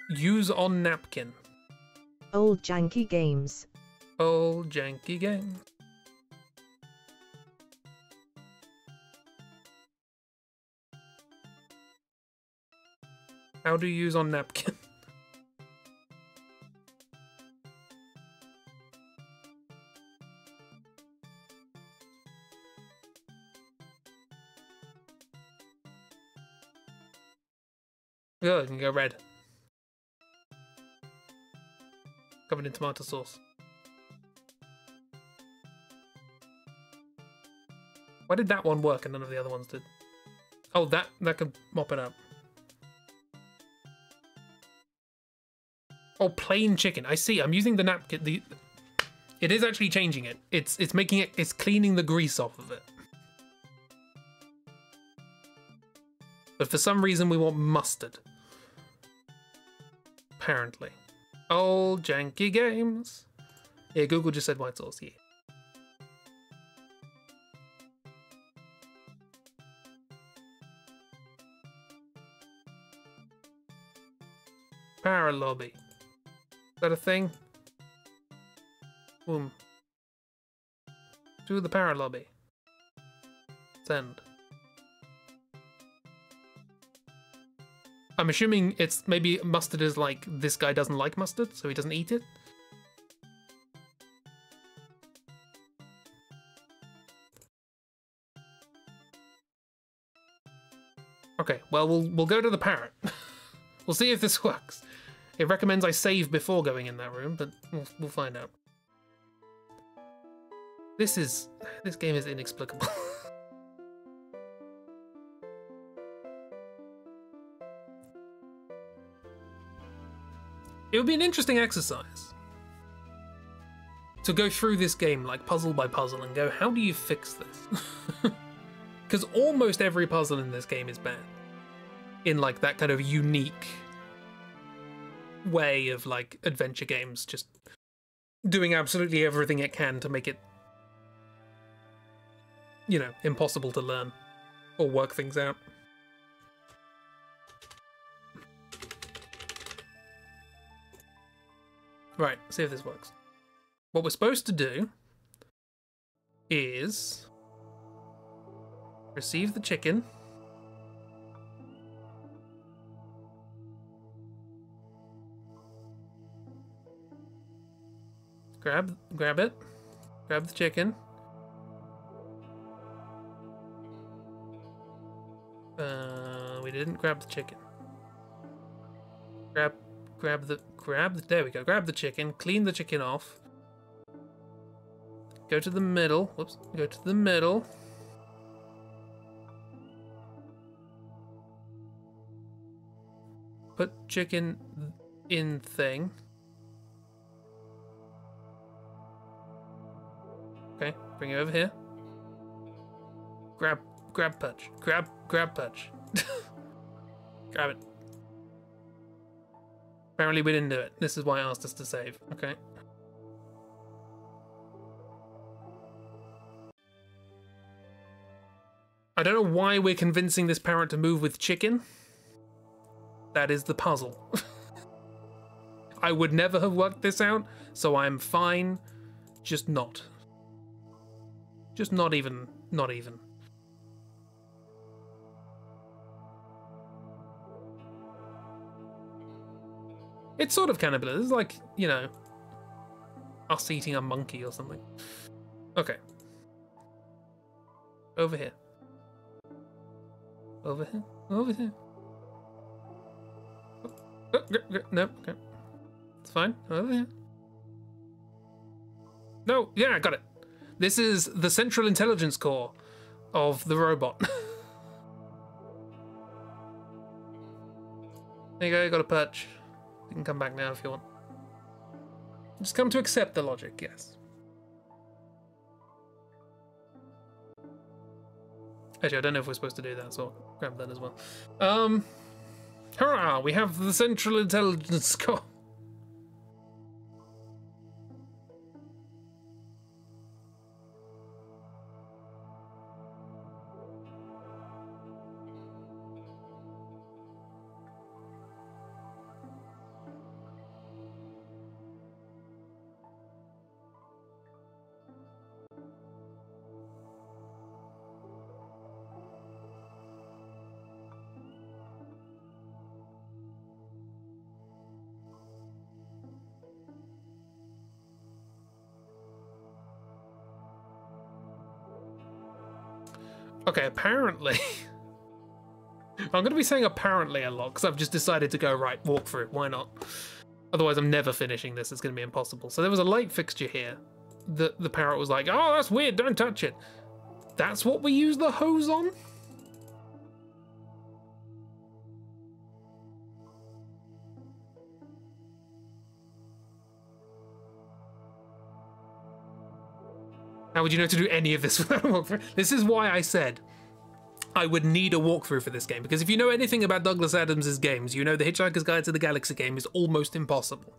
Use on napkin. Old janky games. Old janky game. How do you use on napkin? Oh, you can go red. Covered in tomato sauce. Why did that one work and none of the other ones did? Oh, that could mop it up. Oh, plain chicken. I see. I'm using the napkin. It is actually changing it. It's making it. It's cleaning the grease off of it. But for some reason, we want mustard. Apparently. Old janky games. Yeah, Google just said white sauce. Yeah. Paralobby. Is that a thing? Boom. To the Paralobby. Send. I'm assuming it's maybe mustard is like this guy doesn't like mustard, so he doesn't eat it. Okay, well we'll go to the parrot. We'll see if this works. It recommends I save before going in that room, but we'll find out. This game is inexplicable. It would be an interesting exercise to go through this game like puzzle by puzzle and go, how do you fix this? Because almost every puzzle in this game is bad. In like that kind of unique way of like adventure games, just doing absolutely everything it can to make it, you know, impossible to learn or work things out. Right, see if this works. What we're supposed to do is receive the chicken. Grab it. Grab the chicken. We didn't grab the chicken. Grab the there we go. Grab the chicken, clean the chicken off. Go to the middle. Whoops. Go to the middle. Put chicken in thing. Okay, bring it over here. Grab punch. Grab punch. Grab it. Apparently we didn't do it. This is why I asked us to save. Okay. I don't know why we're convincing this parrot to move with chicken. That is the puzzle. I would never have worked this out, so I'm fine. Just not. Just not even. It's sort of cannibalism. It's like, you know, us eating a monkey or something. Okay. Over here. Over here. Over here. No, okay. It's fine. Over here. No, yeah, I got it. This is the Central Intelligence Core of the robot. There you go, you got a perch. You can come back now if you want. Just come to accept the logic, yes. Actually, I don't know if we're supposed to do that, so I'll grab that as well. Hurrah! We have the Central Intelligence Core. Okay, apparently... I'm going to be saying apparently a lot, because I've just decided to go, right, walk through it, why not? Otherwise I'm never finishing this, it's going to be impossible. So there was a light fixture here that the parrot was like, oh, that's weird, don't touch it. That's what we use the hose on? How would you know to do any of this without a walkthrough? This is why I said I would need a walkthrough for this game, because if you know anything about Douglas Adams' games, you know the Hitchhiker's Guide to the Galaxy game is almost impossible.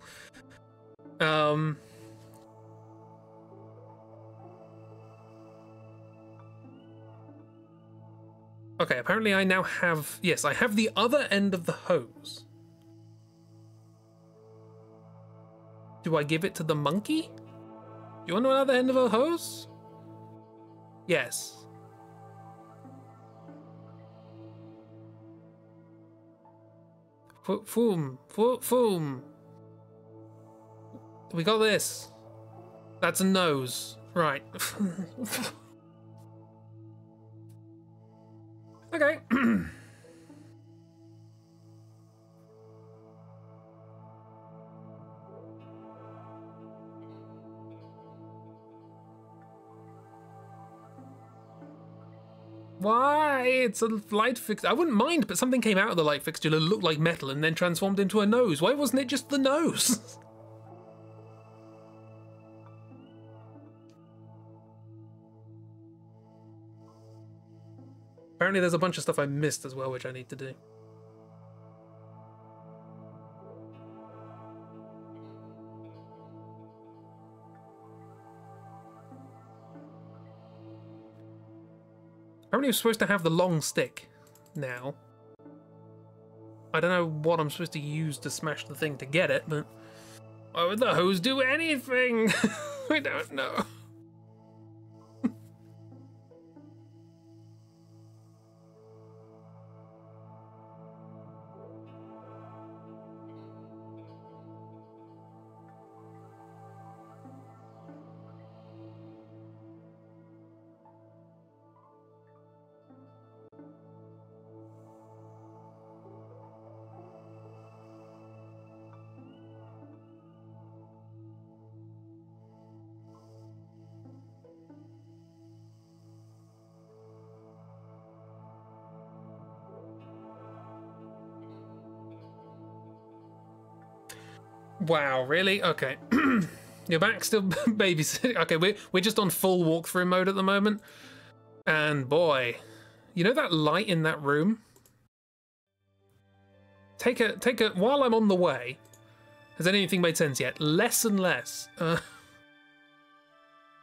Okay, apparently I now have... Yes, I have the other end of the hose. Do I give it to the monkey? Do you want another end of a hose? Yes. Foom. Foom. We got this. That's a nose. Right. Okay. Why? It's a light fixture. I wouldn't mind, but something came out of the light fixture that looked like metal and then transformed into a nose. Why wasn't it just the nose? Apparently there's a bunch of stuff I missed as well, which I need to do. Apparently I'm supposed to have the long stick now. I don't know what I'm supposed to use to smash the thing to get it, but why would the hose do anything? I don't know. Wow, really? Okay. You're back still babysitting? Okay, we're just on full walkthrough mode at the moment. And boy, you know that light in that room? Take a, while I'm on the way, has anything made sense yet? Less and less.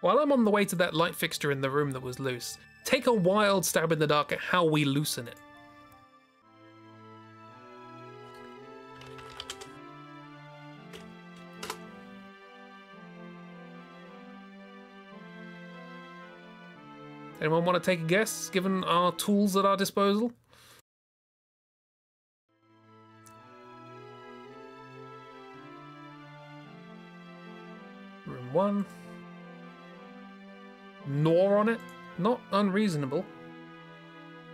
While I'm on the way to that light fixture in the room that was loose, take a wild stab in the dark at how we loosen it. Anyone want to take a guess, given our tools at our disposal? Room 1. Gnaw on it. Not unreasonable.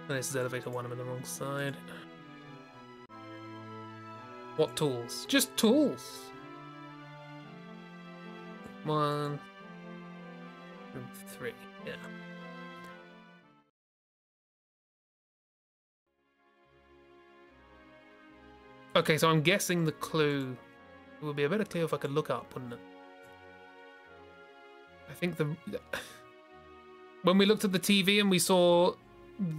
And this is elevator 1, I'm in the wrong side. What tools? Just tools. 1. Room 3, yeah. Okay, so I'm guessing the clue... It would be a better clue if I could look up, wouldn't it? I think the... When we looked at the TV and we saw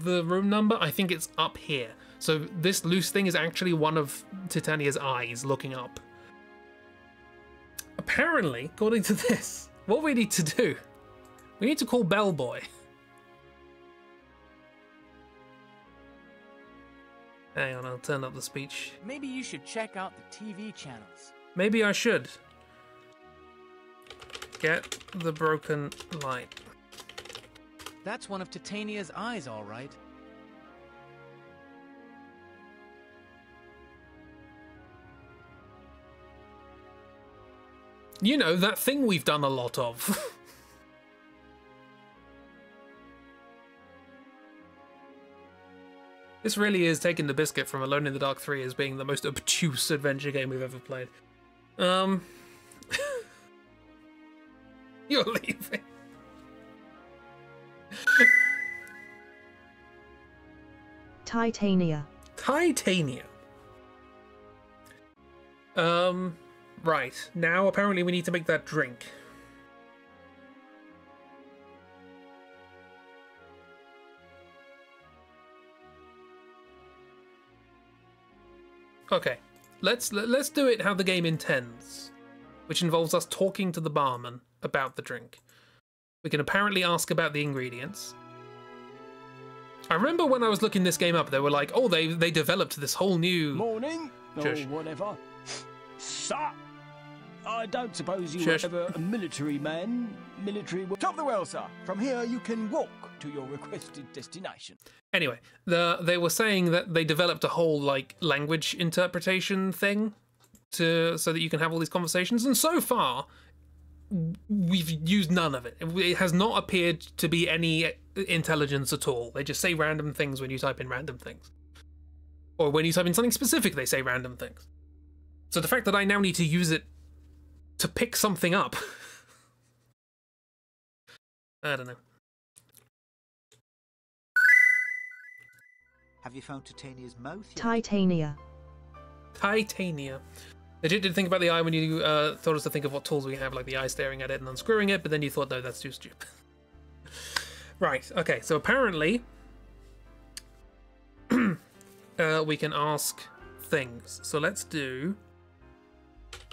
the room number, I think it's up here. So this loose thing is actually one of Titania's eyes looking up. Apparently, according to this, what we need to do... We need to call Bellboy. Hang on, I'll turn up the speech. Maybe you should check out the TV channels. Maybe I should. Get the broken light. That's one of Titania's eyes, all right. You know, that thing we've done a lot of. This really is taking the biscuit from Alone in the Dark 3 as being the most obtuse adventure game we've ever played. You're leaving. Titania. Titania. Right. Now apparently we need to make that drink. Okay, let's do it how the game intends, which involves us talking to the barman about the drink. We can apparently ask about the ingredients. I remember when I was looking this game up, they were like, oh, they developed this whole new... Morning, Shush. or whatever. Sir, I don't suppose you Shush. were ever a military man? Military... Top the well, sir. From here, you can walk to your requested destination. Anyway, they were saying that they developed a whole, like, language interpretation thing so that you can have all these conversations, and so far, we've used none of it. It has not appeared to be any intelligence at all. They just say random things when you type in random things. Or when you type in something specific, they say random things. So the fact that I now need to use it to pick something up... I don't know. Have you found Titania's mouth yet? Titania. Titania. Legit did think about the eye when you thought us to think of what tools we have, like the eye staring at it and unscrewing it, but then you thought, no, that's too stupid. Right, okay, so apparently we can ask things. So let's do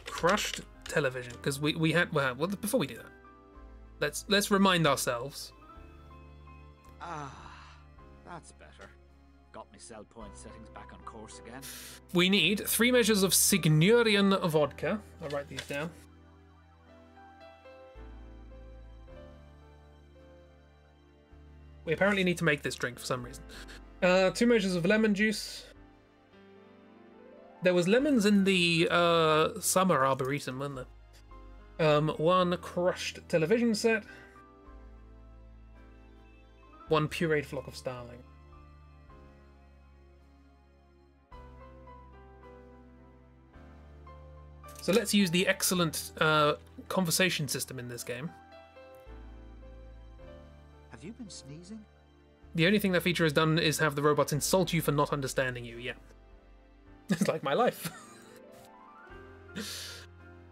crushed television, because we had, well, before we do that, let's remind ourselves. Ah, that's better. Got my sell point settings back on course again. We need 3 measures of Signorian vodka. I'll write these down. We apparently need to make this drink for some reason. 2 measures of lemon juice. There was lemons in the summer arboretum, weren't there? 1 crushed television set. 1 pureed flock of starling. So let's use the excellent conversation system in this game. Have you been sneezing? The only thing that feature has done is have the robots insult you for not understanding you, yeah. It's like my life.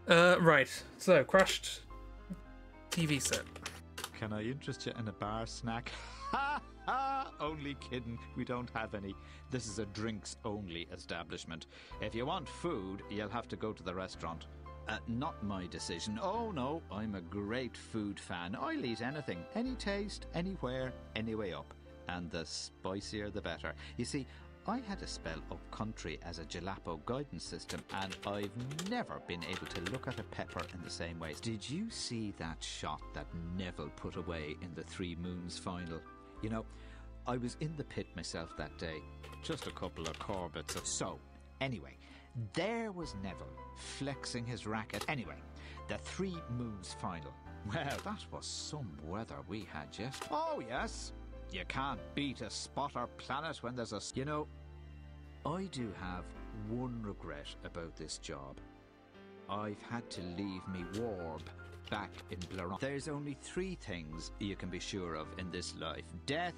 Right, so crushed TV set. Can I interest you in a bar snack? Ha ha! Only kidding. We don't have any. This is a drinks-only establishment. If you want food, you'll have to go to the restaurant. Not my decision. Oh no, I'm a great food fan. I'll eat anything, any taste, anywhere, any way up. And the spicier the better. You see, I had a spell up country as a jalapeno guidance system, and I've never been able to look at a pepper in the same way. Did you see that shot that Neville put away in the Three Moons final? You know, I was in the pit myself that day. Just a couple of Corbetts. So, anyway, there was Neville flexing his racket. Anyway, the Three Moons final. Well, that was some weather we had, Jeff. Oh, yes. You can't beat a spotter planet when there's a... You know, I do have one regret about this job. I've had to leave me warb back in Blaron. There's only 3 things you can be sure of in this life. Death,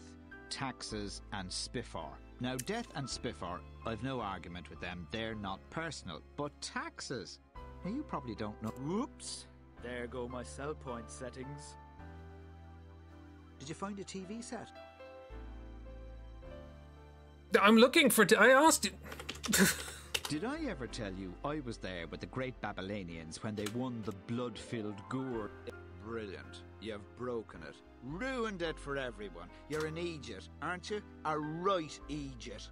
taxes, and Spiffar. Now, death and Spiffar, I've no argument with them. They're not personal. But taxes? Now, you probably don't know. Whoops. There go my sell point settings. Did you find a TV set? I'm looking for... I asked you... Did I ever tell you I was there with the great Babylonians when they won the blood-filled Gour? Brilliant. You've broken it. Ruined it for everyone. You're an idiot, aren't you? A right idiot.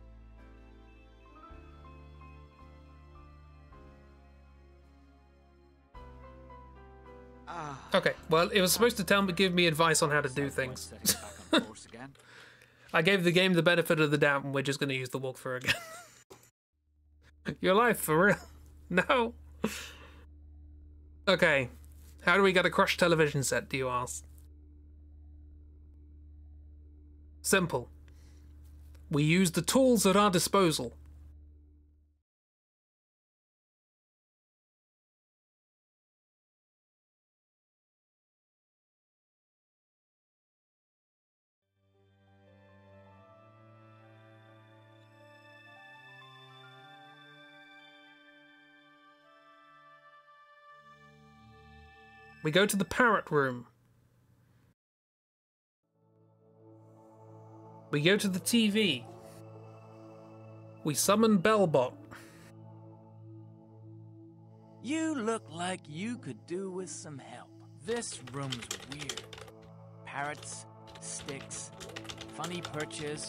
Okay, well, it was supposed to give me advice on how to do things. I gave the game the benefit of the doubt, and we're just going to use the walkthrough again. Your life, for real? No. Okay, how do we get a crushed television set, do you ask? Simple. We use the tools at our disposal. We go to the parrot room. We go to the TV. We summon Bellbot. You look like you could do with some help. This room's weird. Parrots, sticks, funny perches.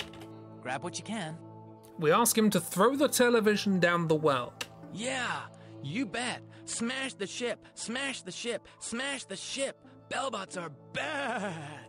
Grab what you can. We ask him to throw the television down the well. Yeah, you bet. Smash the ship, smash the ship, smash the ship. Bellbots are bad.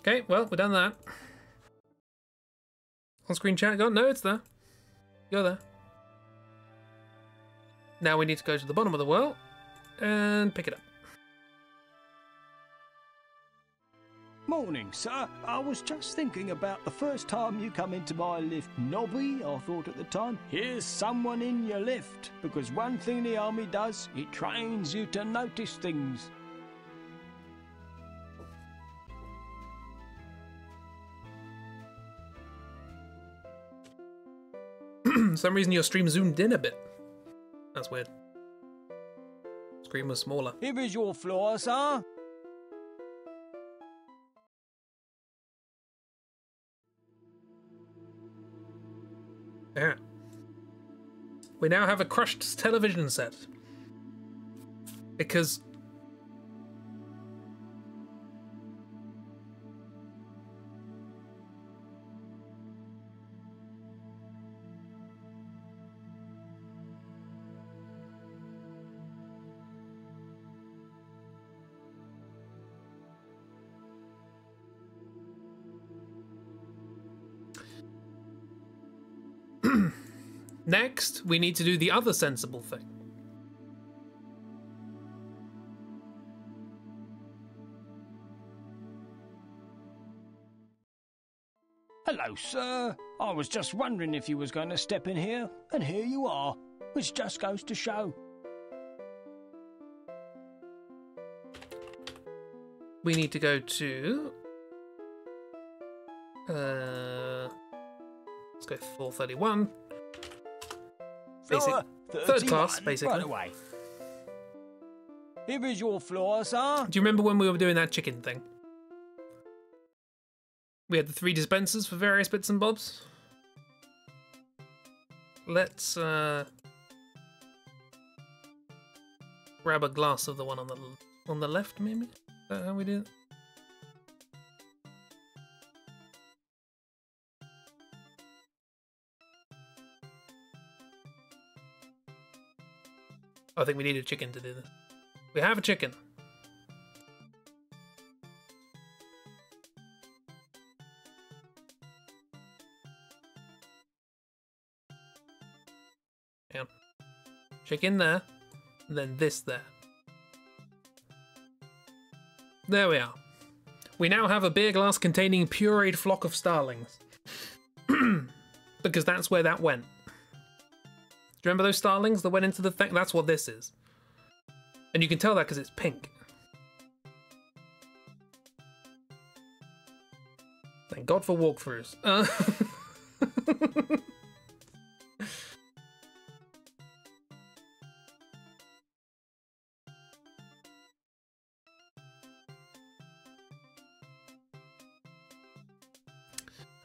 Okay, well, we've done that. On-screen chat gone? No, it's there. You're there. Now we need to go to the bottom of the well and pick it up. Morning, sir. I was just thinking about the first time you come into my lift, Nobby. I thought at the time, here's someone in your lift. Because one thing the army does, it trains you to notice things. For some reason your stream zoomed in a bit. That's weird. Screen was smaller. Here is your floor, sir. Yeah. We now have a crushed television set. Because... Next, we need to do the other sensible thing. Hello, sir. I was just wondering if you was going to step in here, and here you are, which just goes to show. We need to go to... let's go 431. Basic, third class, basically. Right away. Here is your floor, sir. Do you remember when we were doing that chicken thing? We had the 3 dispensers for various bits and bobs. Let's grab a glass of the one on the left, maybe? Is that how we do it? I think we need a chicken to do this. We have a chicken. Hang on. Chicken there, and then this there. There we are. We now have a beer glass containing pureed flock of starlings. Because that's where that went. Do you remember those starlings that went into the thing? That's what this is. And you can tell that because it's pink. Thank God for walkthroughs.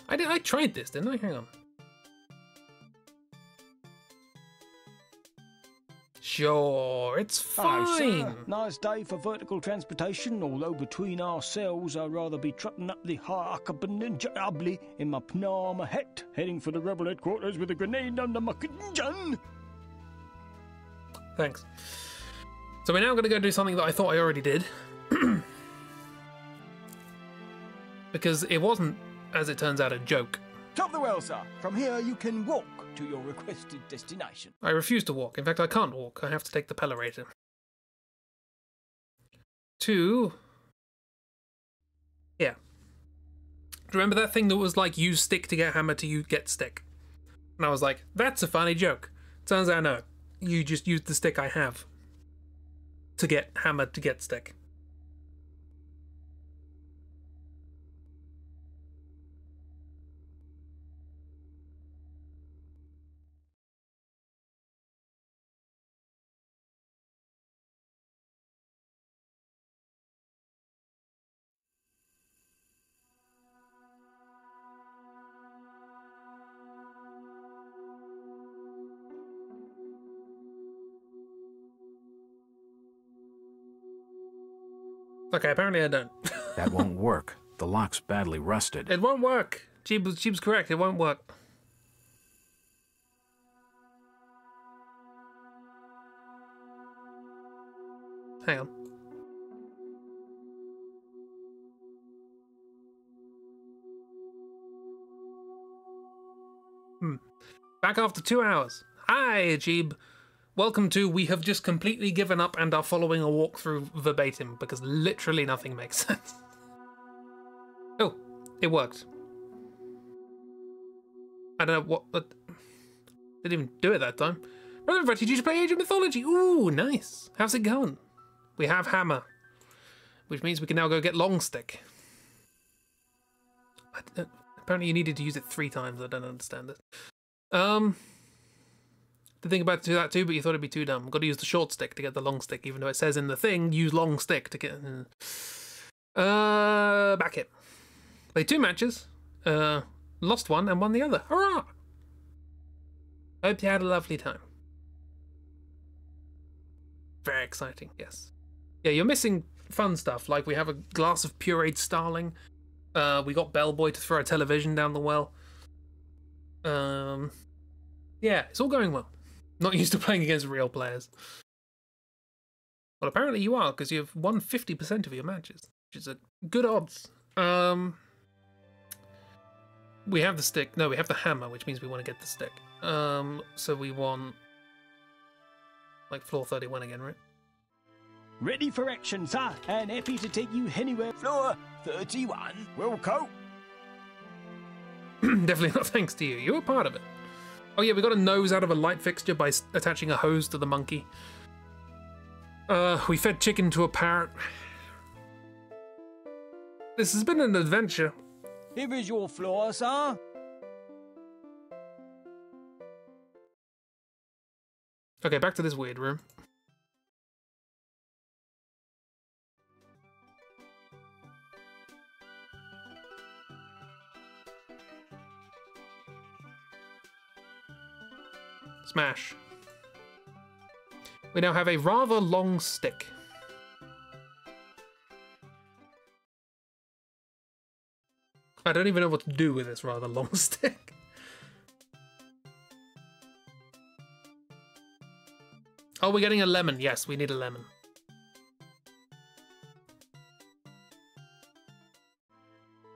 I tried this, didn't I? Hang on. Sure, it's fine. Hello, sir. Nice day for vertical transportation, although between ourselves I'd rather be trotting up the Harkabunjabli in my Panama hat, heading for the rebel headquarters with a grenade under my gun. Thanks. So we're now going to go do something that I thought I already did. Because it wasn't, as it turns out, a joke. Top the well, sir. From here you can walk to your requested destination. I refuse to walk. In fact, I can't walk. I have to take the pellerator. To... yeah. Do you remember that thing that was like, use stick to get hammer to you get stick? And I was like, that's a funny joke. Turns out no. You just used the stick I have to get hammer to get stick. Okay, apparently I don't. That won't work. The lock's badly rusted. It won't work. Jeeb's correct. It won't work. Hang on. Back after 2 hours. Hi, Jeeb. Welcome to We Have Just Completely Given Up and Are Following a Walkthrough verbatim, because literally nothing makes sense. Oh, it worked. I don't know what... Didn't even do it that time. Brother invited you to play Age of Mythology. Ooh, nice. How's it going? We have Hammer, which means we can now go get Longstick. Apparently you needed to use it 3 times. I don't understand it. To think about to do that too, but you thought it'd be too dumb. Got to use the short stick to get the long stick, even though it says in the thing, use long stick to get... back it. Played 2 matches. Lost one and won the other. Hurrah! Hope you had a lovely time. Very exciting, yes. Yeah, you're missing fun stuff, like we have a glass of pureed starling. We got Bellboy to throw a television down the well. Yeah, it's all going well. Not used to playing against real players. Well, apparently you are, because you've won 50% of your matches, which is a good odds. We have the stick. No, we have the hammer, which means we want to get the stick. So we want like floor 31 again, right? Ready for action, sir, and happy to take you anywhere. Floor 31, Wilco. Definitely not thanks to you. You were part of it. Oh yeah, we got a nose out of a light fixture by attaching a hose to the monkey. We fed chicken to a parrot. This has been an adventure. Here is your floor, sir. Okay, back to this weird room. Smash. We now have a rather long stick. I don't even know what to do with this rather long stick. Oh, we're getting a lemon. Yes, we need a lemon.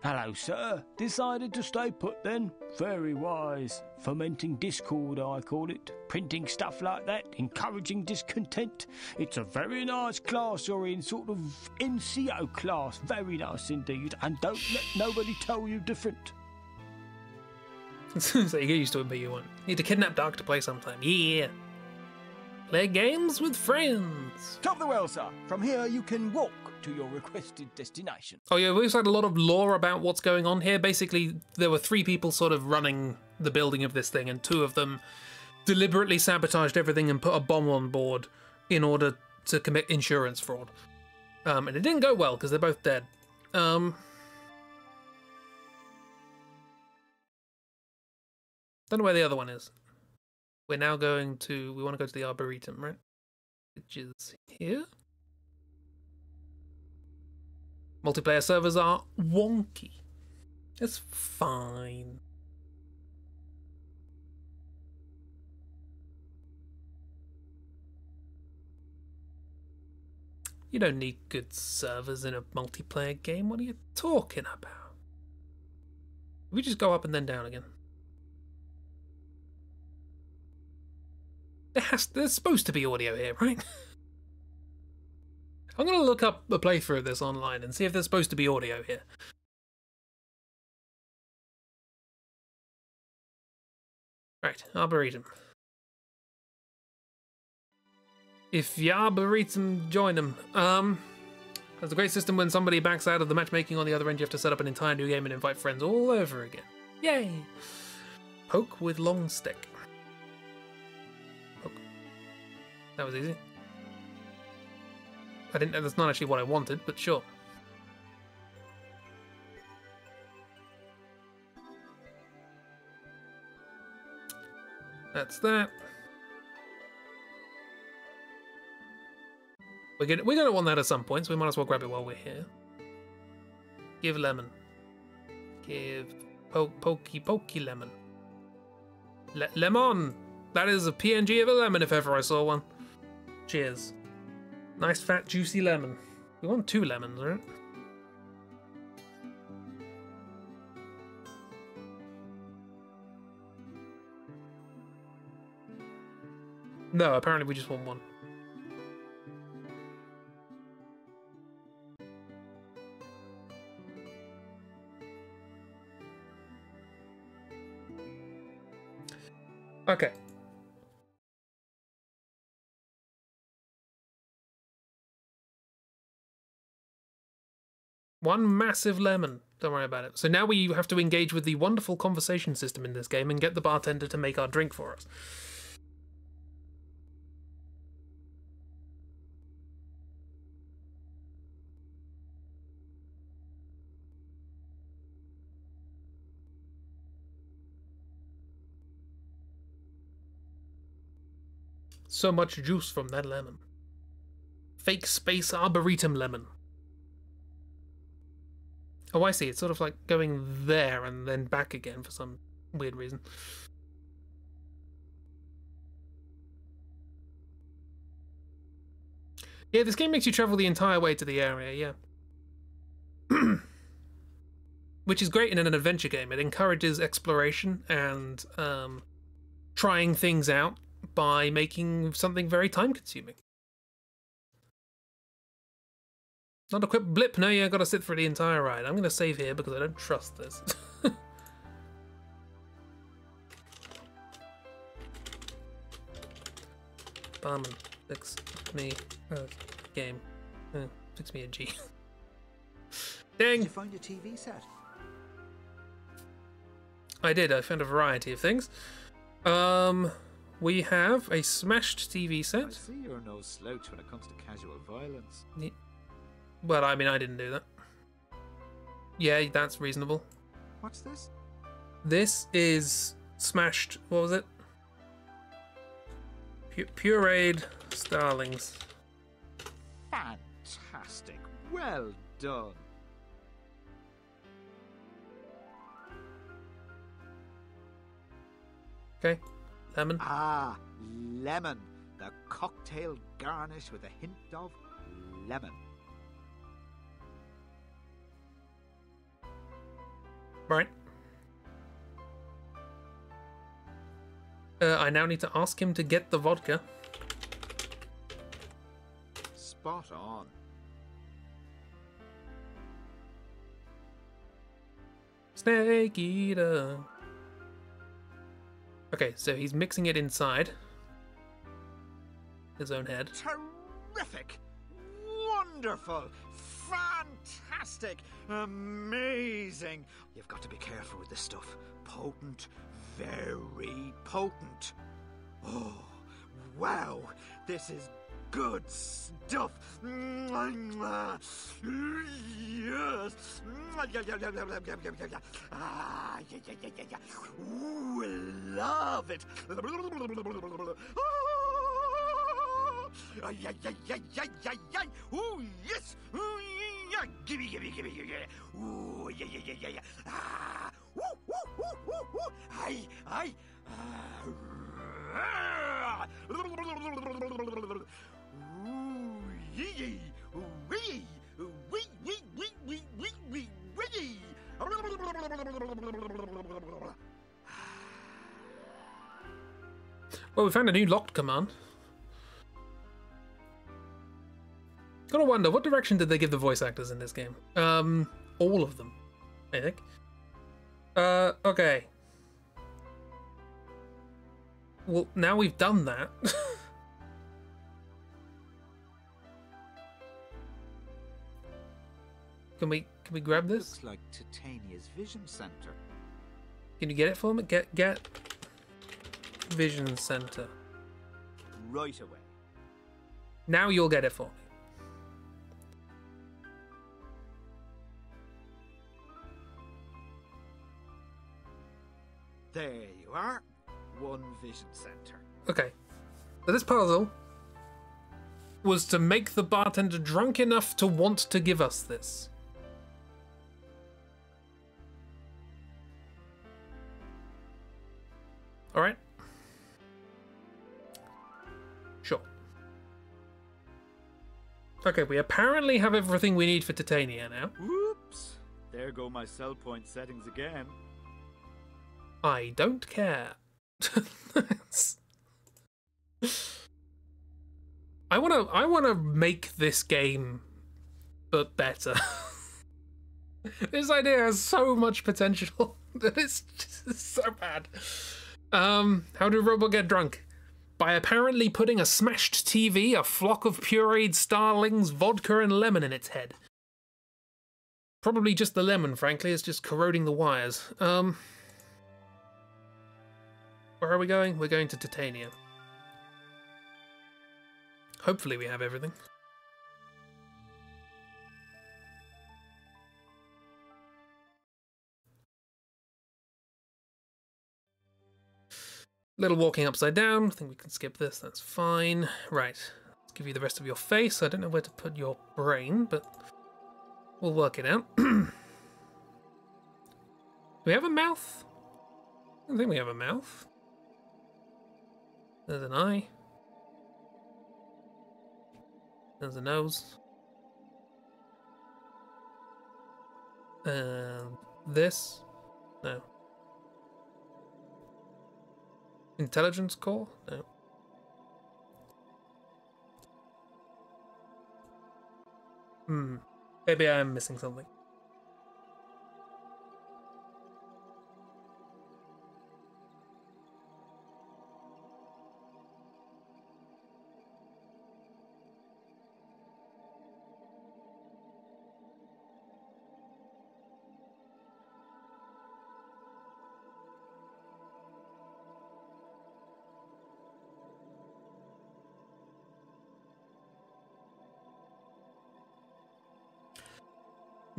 Hello, sir. Decided to stay put then? Very wise. Fermenting discord, I call it. Printing stuff like that, encouraging discontent. It's a very nice class you're in, sort of NCO class. Very nice indeed. And don't let nobody tell you different. So you get used to it, but you won't. Need to kidnap Dark to play sometime. Yeah. Play games with friends. Top the well, sir. From here you can walk to your requested destination. Oh yeah, we've had a lot of lore about what's going on here. Basically, there were 3 people sort of running the building of this thing, and 2 of them deliberately sabotaged everything and put a bomb on board in order to commit insurance fraud. And it didn't go well because they're both dead. Don't know where the other one is. We're now going to... We want to go to the Arboretum, right? Which is here. Multiplayer servers are wonky. It's fine. You don't need good servers in a multiplayer game. What are you talking about? We just go up and then down again. There's supposed to be audio here, right? I'm going to look up a playthrough of this online and see if there's supposed to be audio here. Right, Arboretum. If the Arboretum join them. There's a great system when somebody backs out of the matchmaking on the other end, you have to set up an entire new game and invite friends all over again. Yay! Poke with long stick. Poke. That was easy. That's not actually what I wanted, but sure. That's that. We're gonna want that at some point, so we might as well grab it while we're here. Give lemon. Give pokey lemon. Lemon! That is a PNG of a lemon if ever I saw one. Cheers. Nice fat juicy lemon. We want 2 lemons, right? No, apparently we just want 1. Okay. One massive lemon. Don't worry about it. So now we have to engage with the wonderful conversation system in this game and get the bartender to make our drink for us. So much juice from that lemon. Fake space arboretum lemon. Oh, I see. It's sort of like going there and then back again for some weird reason. Yeah, this game makes you travel the entire way to the area, yeah. Which is great in an adventure game. It encourages exploration and trying things out by making something very time-consuming. Not a quick blip, no, you gotta sit for the entire ride. I'm gonna save here because I don't trust this. Barman, fix me a game. Fix me a G. Dang! Did you find a TV set? I did, I found a variety of things. We have a smashed TV set. I see you're no slouch when it comes to casual violence. Well, I mean, I didn't do that. Yeah, that's reasonable. What's this? This is smashed. What was it? Pureed starlings. Fantastic. Well done. Okay. Lemon. Ah, lemon. The cocktail garnish with a hint of lemon. Right. I now need to ask him to get the vodka. Spot on. Snake eater. Okay, so he's mixing it inside his own head. Terrific! Wonderful! Fantastic! Amazing! You've got to be careful with this stuff. Potent. Very potent. Oh, wow! This is good stuff! Yes! Ah, yeah. Ooh, love it! Ooh, yes! Ooh, yeah! Gimme! Ooh, yeah. Ah! Woo! Aye! Ooh, yee! Wee! Well, we found a new locked command. Gotta wonder, what direction did they give the voice actors in this game? All of them, I think. Okay. Well, now we've done that. Can we grab this? Looks like Titania's vision center. Can you get it for me? Get vision center. Right away. Now you'll get it for me. There you are. One vision center. Okay. So this puzzle was to make the bartender drunk enough to want to give us this. All right. Sure. Okay, we apparently have everything we need for Titania now. Whoops! There go my sell point settings again. I don't care. I wanna make this game, but better. This idea has so much potential that it's just so bad. How do Robot get drunk? By apparently putting a smashed TV, a flock of pureed starlings, vodka, and lemon in its head. Probably just the lemon, frankly. It's just corroding the wires. Where are we going? We're going to Titania. Hopefully we have everything. Little walking upside down. I think we can skip this. That's fine. Right. Let's give you the rest of your face. I don't know where to put your brain, but we'll work it out. Do we have a mouth? I don't think we have a mouth. There's an eye. There's a nose. This? No. Intelligence core? No. Maybe I am missing something.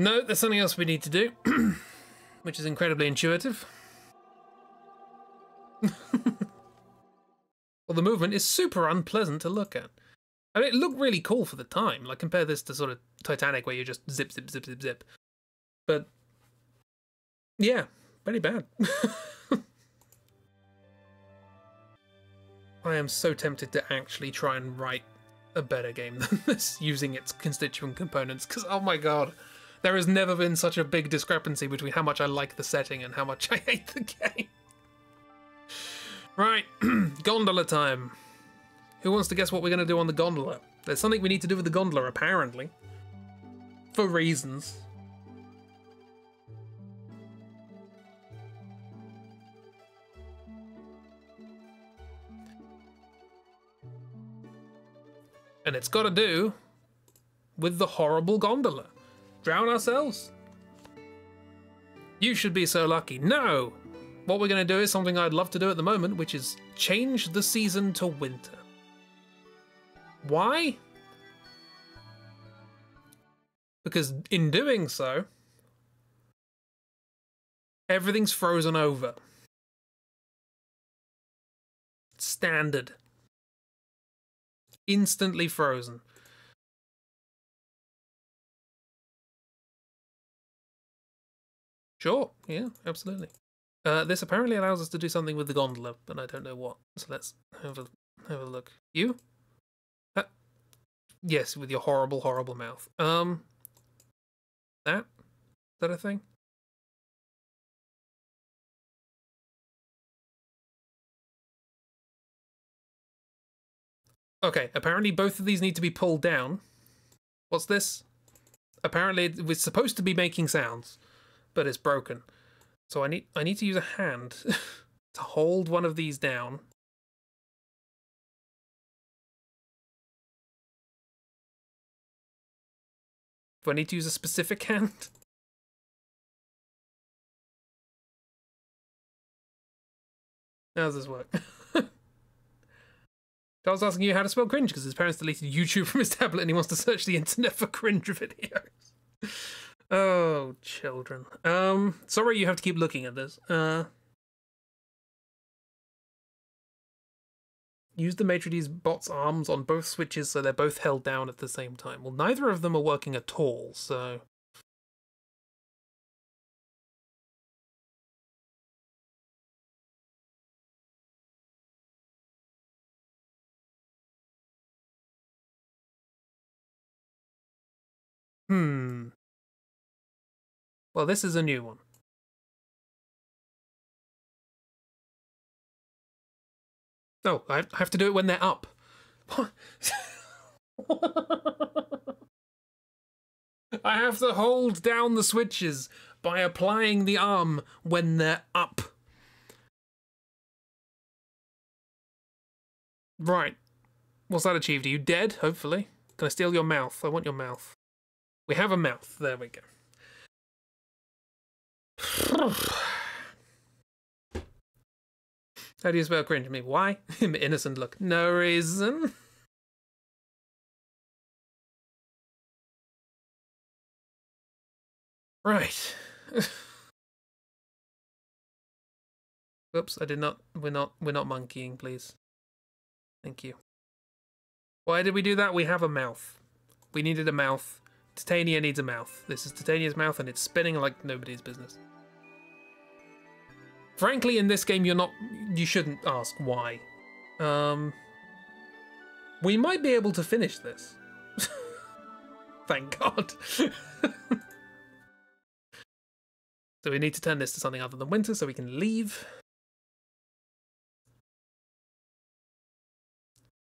No, there's something else we need to do, which is incredibly intuitive. Well, the movement is super unpleasant to look at. I mean, it looked really cool for the time. Like, compare this to sort of Titanic, where you just zip, zip, zip, zip, zip. But, yeah, very bad. I am so tempted to actually try and write a better game than this, using its constituent components, because, oh my god. There has never been such a big discrepancy between how much I like the setting and how much I hate the game. Right, gondola time. Who wants to guess what we're going to do on the gondola? There's something we need to do with the gondola, apparently. For reasons. And it's got to do with the horrible gondola. Drown ourselves? You should be so lucky. No! What we're going to do is something I'd love to do at the moment, which is change the season to winter. Why? Because in doing so, everything's frozen over. Standard. Instantly frozen. Sure, yeah, absolutely. This apparently allows us to do something with the gondola, but I don't know what. So let's have a look. You? Yes, with your horrible, horrible mouth. That? Is that a thing? Okay, apparently both of these need to be pulled down. What's this? Apparently it was supposed to be making sounds, but it's broken. So I need to use a hand to hold one of these down. Do I need to use a specific hand? How does this work? Charles asking you how to spell cringe because his parents deleted YouTube from his tablet and he wants to search the internet for cringe videos. Oh, children. Sorry you have to keep looking at this. Use the maitre d's bot's arms on both switches so they're both held down at the same time. Well, neither of them are working at all, so... Well, this is a new one. Oh, I have to do it when they're up. What? I have to hold down the switches by applying the arm when they're up. Right. What's that achieved? Are you dead? Hopefully. Can I steal your mouth? I want your mouth. We have a mouth. There we go. How do you spell cringe? Me? Why? Innocent look. No reason. Right. Oops, I did not. We're not monkeying, please. Thank you. Why did we do that? We have a mouth. We needed a mouth. Titania needs a mouth. This is Titania's mouth, and it's spinning like nobody's business. Frankly, in this game, you shouldn't ask why. We might be able to finish this. Thank God. So we need to turn this to something other than winter so we can leave.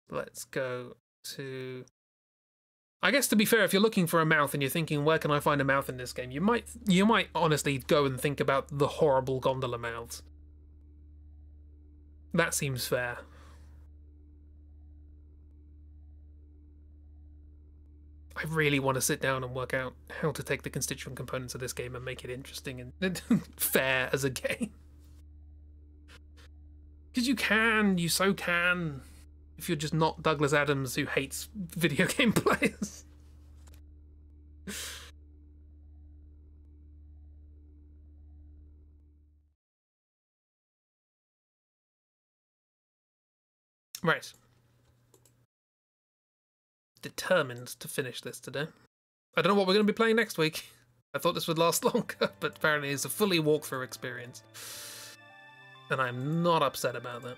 Let's go to... I guess, to be fair, if you're looking for a mouth and you're thinking, where can I find a mouth in this game? You might honestly go and think about the horrible gondola mouths. That seems fair. I really want to sit down and work out how to take the constituent components of this game and make it interesting and fair as a game. Because you so can. If you're just not Douglas Adams who hates video game players. Right. Determined to finish this today. I don't know what we're going to be playing next week. I thought this would last longer, but apparently it's a fully walkthrough experience. And I'm not upset about that.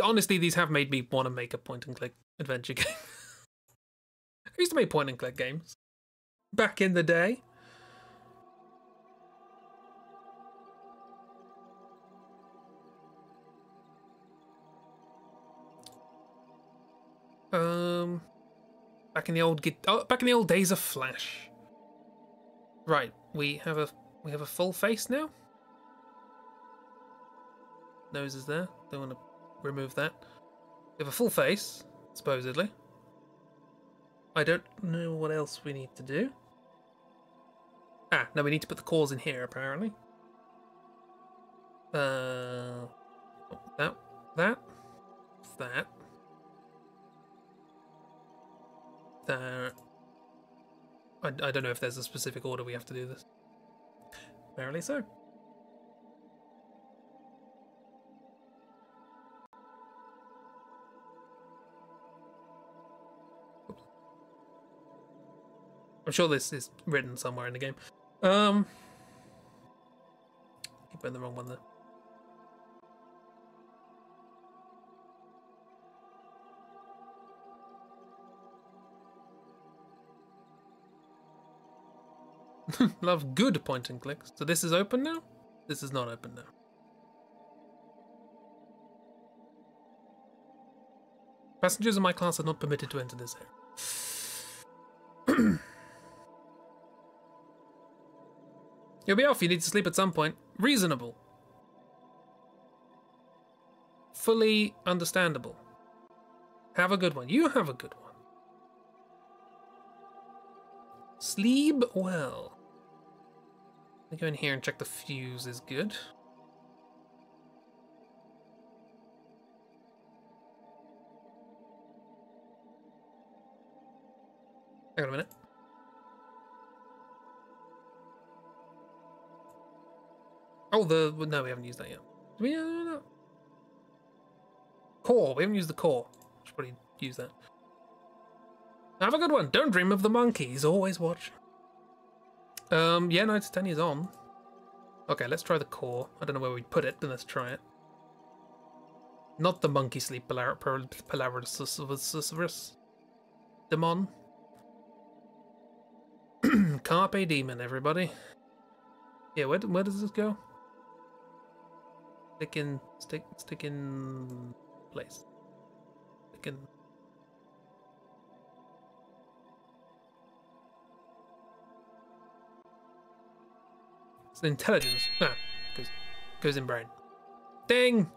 Honestly, these have made me want to make a point-and-click adventure game. I used to make point-and-click games back in the day. Back in the old days of Flash. Right, we have a full face now. Nose is there. Don't want to remove that. We have a full face, supposedly. I don't know what else we need to do. Ah, no, we need to put the cores in here, apparently. That. That. I don't know if there's a specific order we have to do this. Apparently so. I'm sure this is written somewhere in the game. Keep putting the wrong one there. Love good point and clicks. So this is open now? This is not open now. Passengers in my class are not permitted to enter this area. You'll be off. You need to sleep at some point. Reasonable. Fully understandable. Have a good one. You have a good one. Sleep well. Let me go in here and check the fuse is good. Hang on a minute. Oh, no, we haven't used that yet. Do we? No. Core. We haven't used the core. Should probably use that. Have a good one. Don't dream of the monkeys. Always watch. Yeah, no, Titania's on. Okay, let's try the core. I don't know where we'd put it, but let's try it. Not the monkey sleep Polaris Demon. Carpe Demon, everybody. Yeah, where does this go? Stick in place. Stick in. It's an intelligence. Ah, goes in brain. Ding!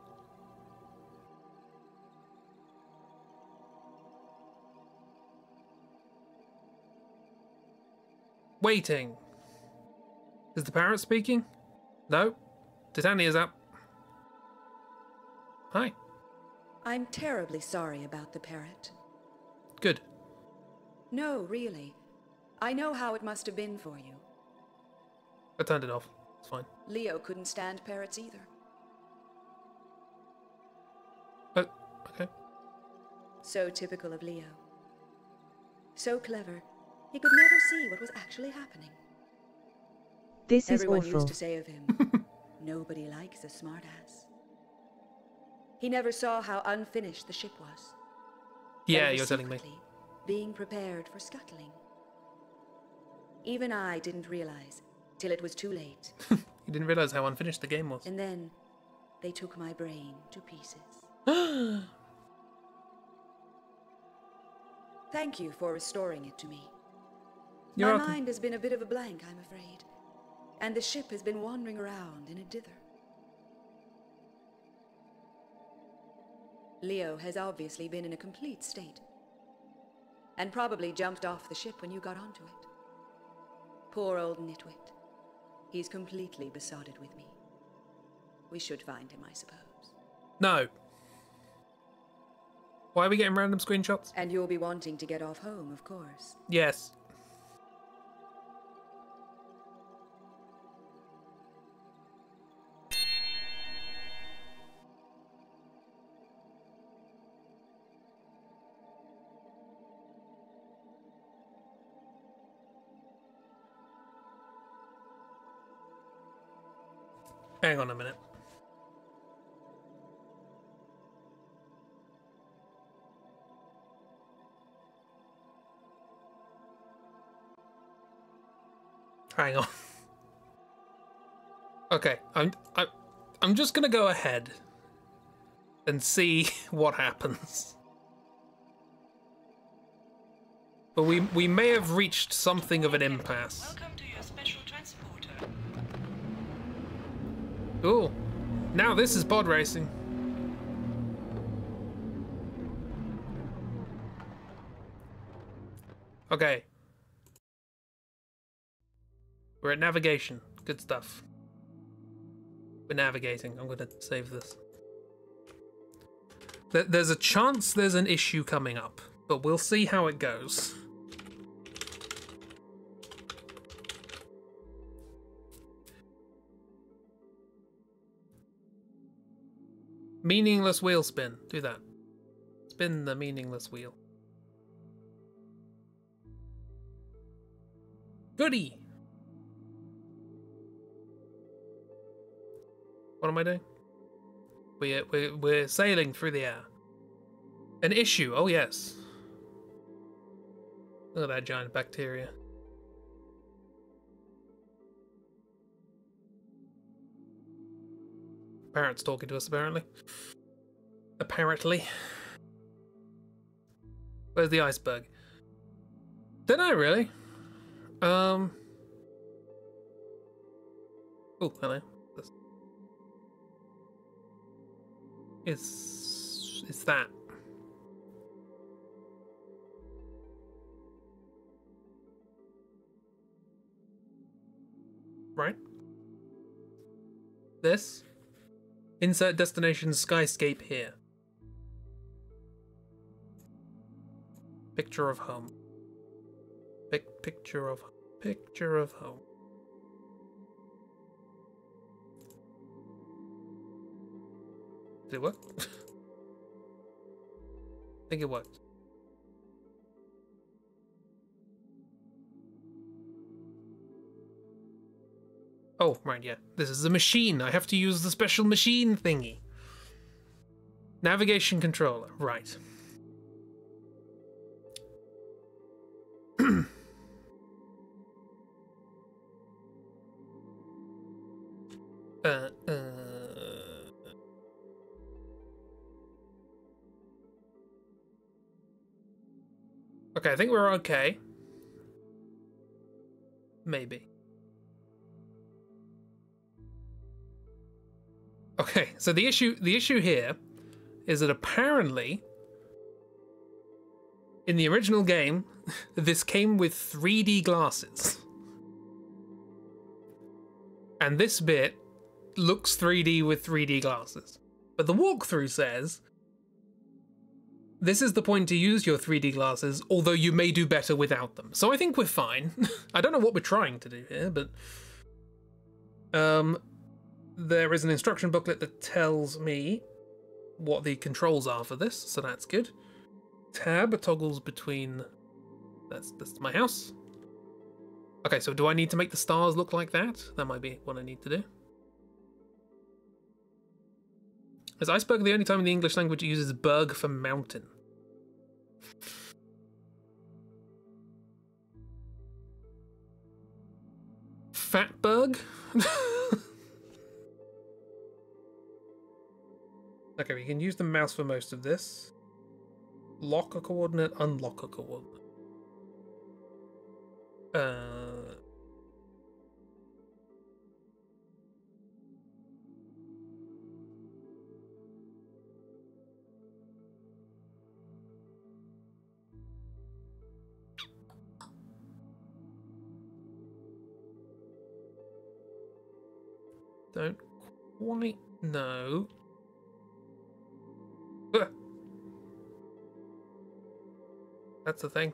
Waiting. Is the parrot speaking? No. Titania's up. Hi. I'm terribly sorry about the parrot. Good. No, really. I know how it must have been for you. I turned it off. It's fine. Leo couldn't stand parrots either. Oh, okay. So typical of Leo. So clever, he could never see what was actually happening. This is Everyone awful. used to say of him, nobody likes a smartass. He never saw how unfinished the ship was. Yeah, That it was you're telling me. secretly being prepared for scuttling. Even I didn't realize, till it was too late. You didn't realize how unfinished the game was. And then, they took my brain to pieces. Thank you for restoring it to me. You're My welcome. mind has been a bit of a blank, I'm afraid. And the ship has been wandering around in a dither. Leo has obviously been in a complete state. And probably jumped off the ship when you got onto it. Poor old nitwit. He's completely besotted with me. We should find him, I suppose. No. Why are we getting random screenshots? And you'll be wanting to get off home, of course. Yes. Hang on a minute. Hang on. Okay, I'm just gonna go ahead and see what happens. But we may have reached something of an impasse. Welcome to your special transporter. Ooh, now this is pod racing. Okay. We're at navigation. Good stuff. We're navigating. I'm gonna save this. There's a chance there's an issue coming up, but we'll see how it goes. Meaningless wheel spin. Do that. Spin the meaningless wheel. Goody! What am I doing? We're sailing through the air. An issue. Oh yes. Look at that giant bacteria. Parrot's talking to us, apparently. Apparently. Where's the iceberg? Don't know, really. Oh, hello. It's that. Right? This? Insert destination skyscape here. Picture of home. Picture of home. Did it work? I think it worked. Oh, right, yeah. This is a machine. I have to use the special machine thingy. Navigation controller. Right. Okay, I think we're okay. Maybe. Okay, so the issue here is that apparently in the original game this came with 3D glasses. And this bit looks 3D with 3D glasses. But the walkthrough says this is the point to use your 3D glasses, although you may do better without them. So I think we're fine. I don't know what we're trying to do here, but there is an instruction booklet that tells me what the controls are for this, so that's good. Tab toggles between... That's my house. Okay, so do I need to make the stars look like that? That might be what I need to do. Is iceberg the only time in the English language it uses berg for mountain? Fatberg? Okay, we can use the mouse for most of this. Lock a coordinate, unlock a coordinate. Don't quite know. That's the thing.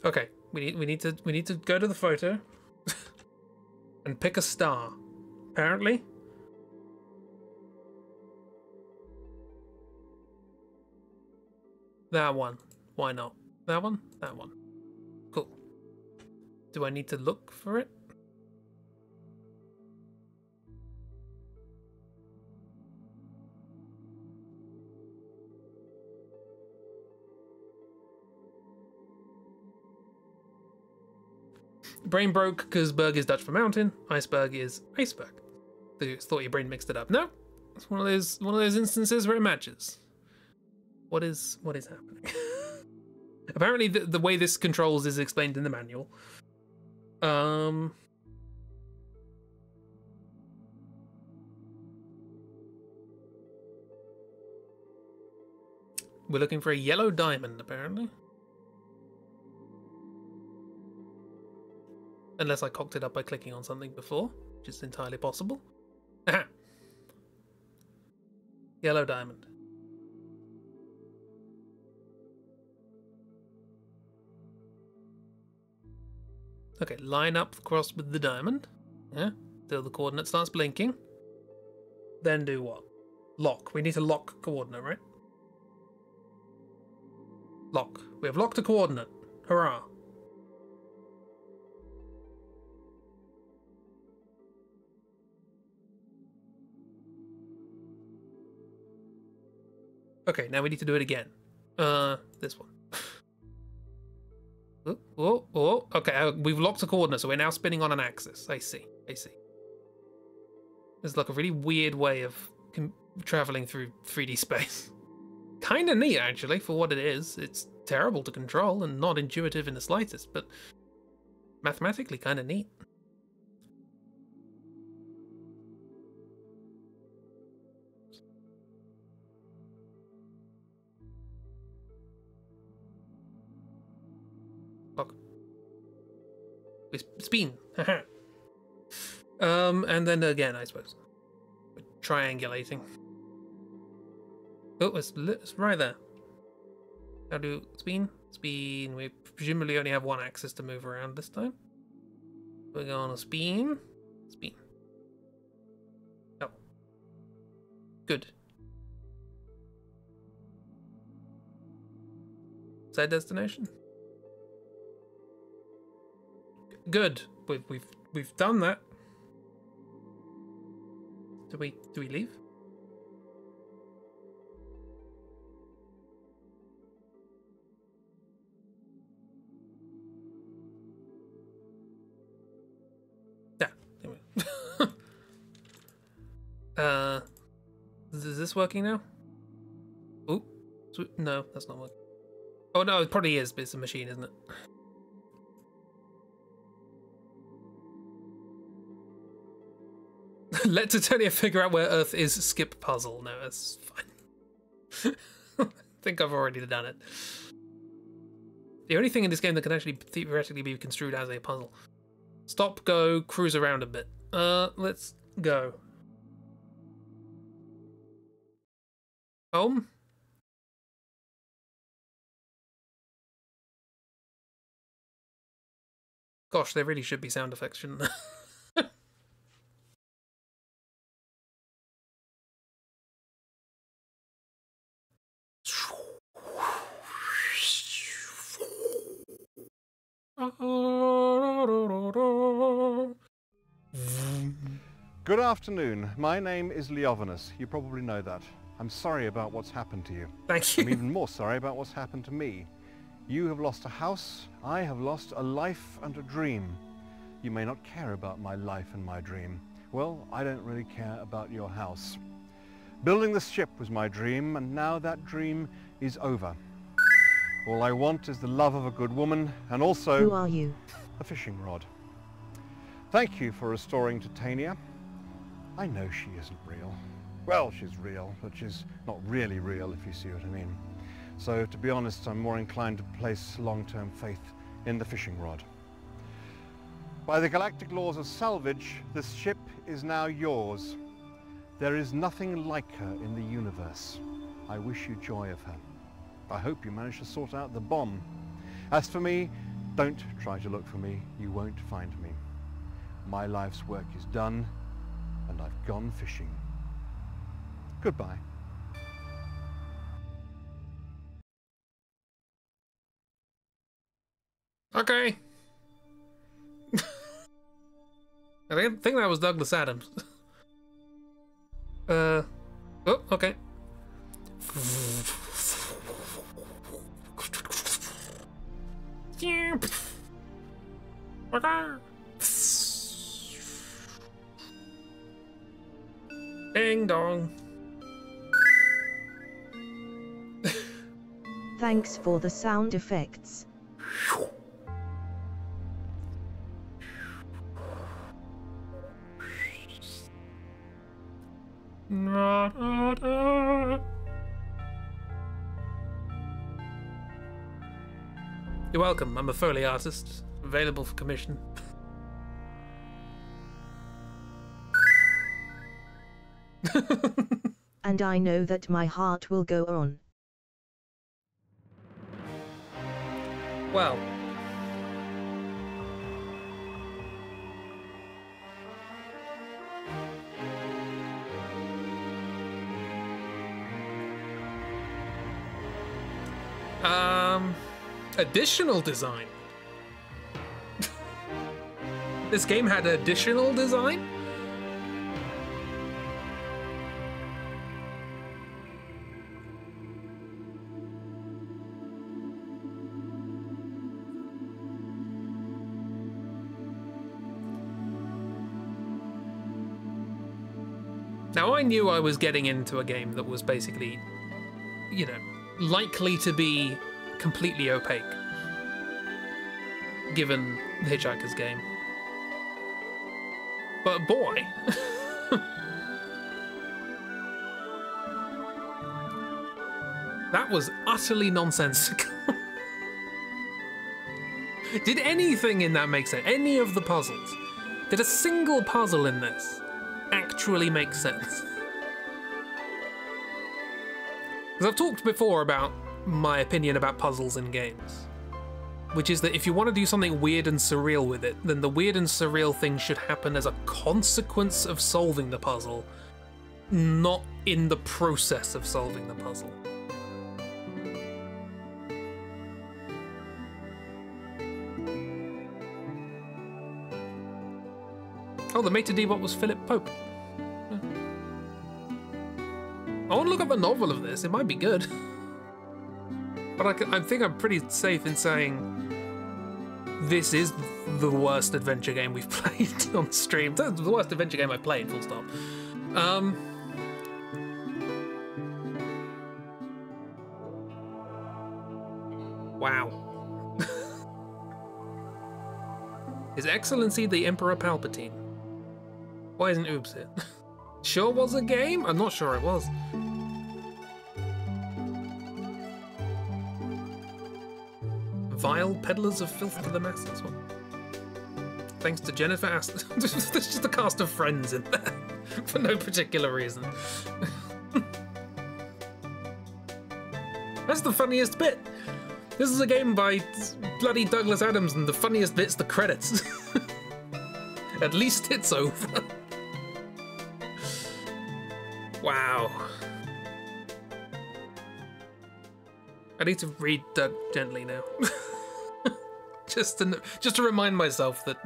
Okay, we need to go to the photo and pick a star. Apparently. That one. Why not? That one? That one. Cool. Do I need to look for it? Brain broke because berg is Dutch for mountain. Iceberg is iceberg. You thought your brain mixed it up. No, it's one of those instances where it matches. What is happening? Apparently, the way this controls is explained in the manual. We're looking for a yellow diamond, apparently. Unless I cocked it up by clicking on something before, which is entirely possible. Aha! Yellow diamond. Okay, line up across with the diamond. Yeah, till the coordinate starts blinking. Then do what? Lock. We need to lock coordinate, right? Lock. We have locked a coordinate. Hurrah. Okay, now we need to do it again. This one. Oh, okay, we've locked a coordinate, so we're now spinning on an axis. I see. It's like a really weird way of traveling through 3D space. Kinda neat, actually, for what it is. It's terrible to control and not intuitive in the slightest, but mathematically kinda neat. We spin. And then again, I suppose. triangulating. Oh, it's right there. Now do spin. Spin. We presumably only have one axis to move around this time. We're going to spin. Spin. Oh. Good. Is that destination? Good. We've done that. Do we leave? Yeah. Anyway. Is this working now? Oh, no, that's not working. Oh no, it probably is, but it's a machine, isn't it? Let Titania figure out where Earth is. Skip puzzle. No, that's fine. I think I've already done it. The only thing in this game that can actually theoretically be construed as a puzzle. Stop, go, cruise around a bit. Let's go. Home? Gosh, there really should be sound effects, shouldn't there? Good afternoon. My name is Leovanus. You probably know that. I'm sorry about what's happened to you. Thank you. I'm even more sorry about what's happened to me. You have lost a house. I have lost a life and a dream. You may not care about my life and my dream. Well, I don't really care about your house. Building this ship was my dream, and now that dream is over. All I want is the love of a good woman, and also... Who are you? A fishing rod. Thank you for restoring Titania. I know she isn't real. Well, she's real, but she's not really real, if you see what I mean. So, to be honest, I'm more inclined to place long-term faith in the fishing rod. By the galactic laws of salvage, this ship is now yours. There is nothing like her in the universe. I wish you joy of her. I hope you manage to sort out the bomb. As for me, don't try to look for me. You won't find me. My life's work is done, and I've gone fishing. Goodbye. Okay. I think that was Douglas Adams. Oh, okay. Ding dong. Thanks for the sound effects. You're welcome. I'm a Foley artist, available for commission. And I know that my heart will go on. Well. Additional design. This game had additional design? Now, I knew I was getting into a game that was basically, you know, likely to be completely opaque, given the Hitchhiker's game. But boy, that was utterly nonsensical. Did anything in that make sense? Any of the puzzles? Did a single puzzle in this actually make sense? Because I've talked before about my opinion about puzzles in games, which is that if you want to do something weird and surreal with it, then the weird and surreal thing should happen as a consequence of solving the puzzle, not in the process of solving the puzzle. Oh, the maitre d' was Philip Pope. I want to look up the novel of this. It might be good. But I think I'm pretty safe in saying this is the worst adventure game we've played on stream. That's the worst adventure game I've played, full stop. Wow. His Excellency the Emperor Palpatine. Why isn't Oops here? Sure was a game? I'm not sure it was. Vile peddlers of filth to the masses. What? Thanks to Jennifer Aston. There's just a cast of friends in there for no particular reason. That's the funniest bit. This is a game by bloody Douglas Adams, and the funniest bit's the credits. At least it's over. Wow. I need to read Doug gently now. just to remind myself that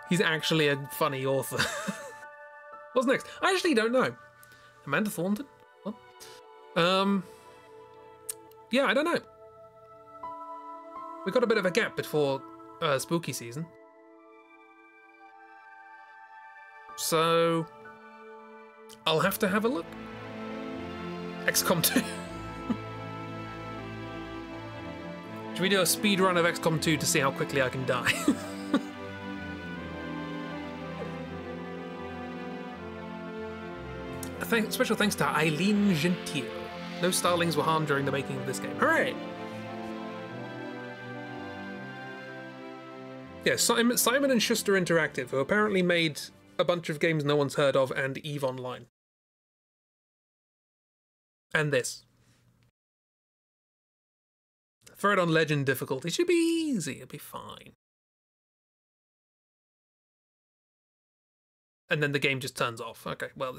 he's actually a funny author. What's next? I actually don't know. Amanda Thornton? What? Yeah, I don't know. We got a bit of a gap before spooky season. So I'll have to have a look. XCOM 2. Should we do a speed run of XCOM 2 to see how quickly I can die? Special thanks to Eileen Gentile. No starlings were harmed during the making of this game. Hooray! Yeah, Simon and Schuster Interactive, who apparently made a bunch of games no one's heard of and EVE Online. And this. Throw it on Legend difficulty. Should be easy. It'll be fine. And then the game just turns off. Okay, well.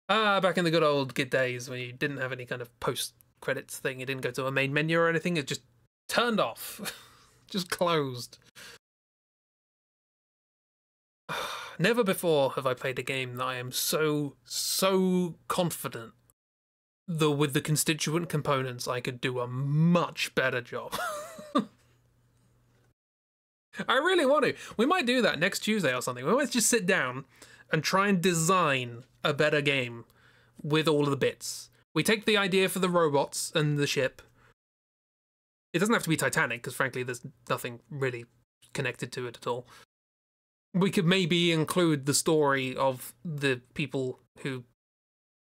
Back in the good old days when you didn't have any kind of post-credits thing. You didn't go to a main menu or anything. It just turned off. Just closed. Never before have I played a game that I am so confident that with the constituent components I could do a much better job. I really want to. We might do that next Tuesday or something. We might just sit down and try and design a better game with all of the bits. We take the idea for the robots and the ship. It doesn't have to be Titanic, because frankly there's nothing really connected to it at all. We could maybe include the story of the people who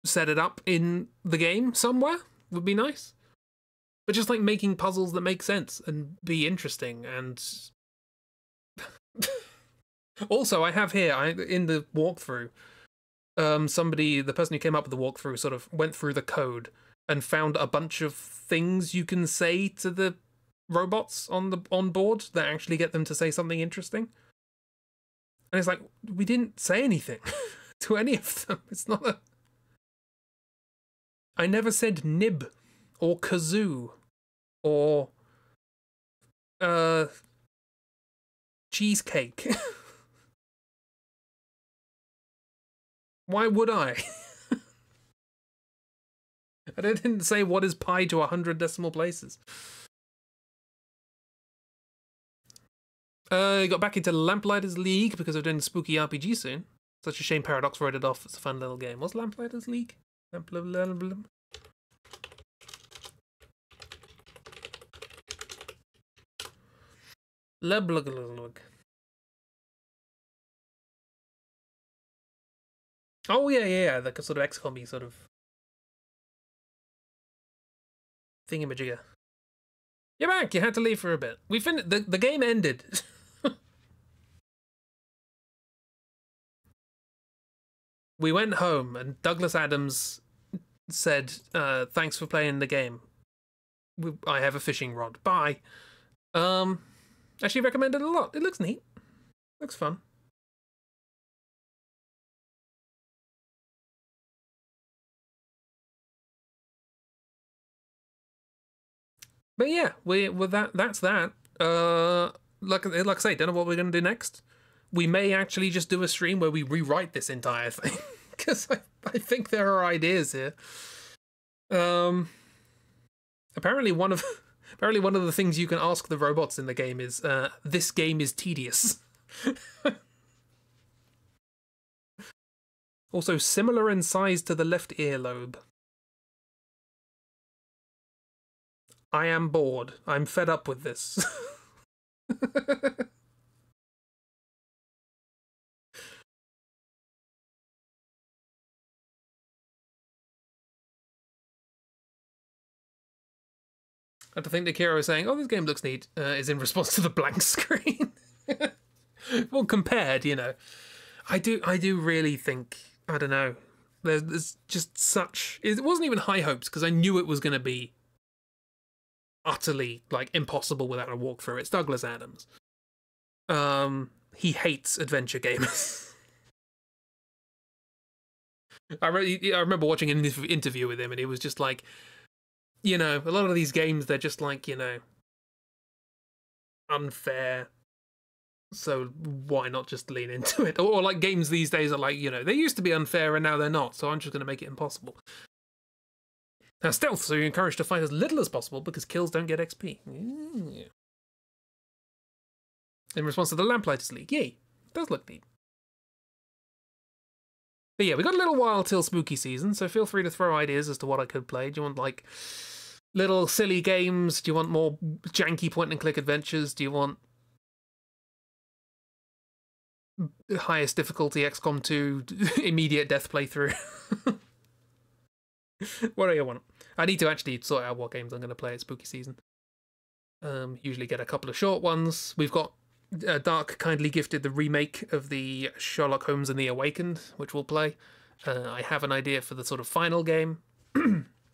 set it up in the game somewhere. Would be nice. But just like making puzzles that make sense and be interesting. And also I have here, in the walkthrough, the person who came up with the walkthrough sort of went through the code and found a bunch of things you can say to the robots on board that actually get them to say something interesting. And it's like, we didn't say anything to any of them. It's not a... I never said nib or kazoo or cheesecake. Why would I? I didn't say what is pi to 100 decimal places. Got back into Lamplighters League because of doing the spooky RPG soon. Such a shame Paradox wrote it off. It's a fun little game. What's Lamplighters League? Oh yeah, like a sort of XCOM-y sort of thingamajigger. You're back. You had to leave for a bit. We finished. The game ended. We went home, and Douglas Adams said, "Thanks for playing the game. I have a fishing rod. Bye." Actually recommended it a lot. It looks neat. Looks fun. But yeah, that's that. Like I say, don't know what we're gonna do next. We may actually just do a stream where we rewrite this entire thing, because I think there are ideas here. Apparently one of the things you can ask the robots in the game is, "This game is tedious." Also, similar in size to the left earlobe. I am bored. I'm fed up with this. I think that Kira is saying, "Oh, this game looks neat," is in response to the blank screen. Well, compared, you know, I do really think, I don't know. There's just such. It wasn't even high hopes, because I knew it was going to be utterly like impossible without a walkthrough. It's Douglas Adams. He hates adventure games. I remember watching an interview with him, and he was just like, you know, a lot of these games, they're just like, you know, unfair. So why not just lean into it? Or like games these days are like, you know, they used to be unfair and now they're not, so I'm just going to make it impossible. Now, stealth, so you're encouraged to fight as little as possible because kills don't get XP. In response to the Lamplighters League. Yay, does look neat. But yeah, we got a little while till spooky season, so feel free to throw ideas as to what I could play. Do you want, like, little silly games? Do you want more janky point-and-click adventures? Do you want highest difficulty XCOM 2 immediate death playthrough? What do you want? I need to actually sort out what games I'm going to play at spooky season. Usually get a couple of short ones. We've got Dark kindly gifted the remake of the Sherlock Holmes and the Awakened, which we'll play. I have an idea for the sort of final game,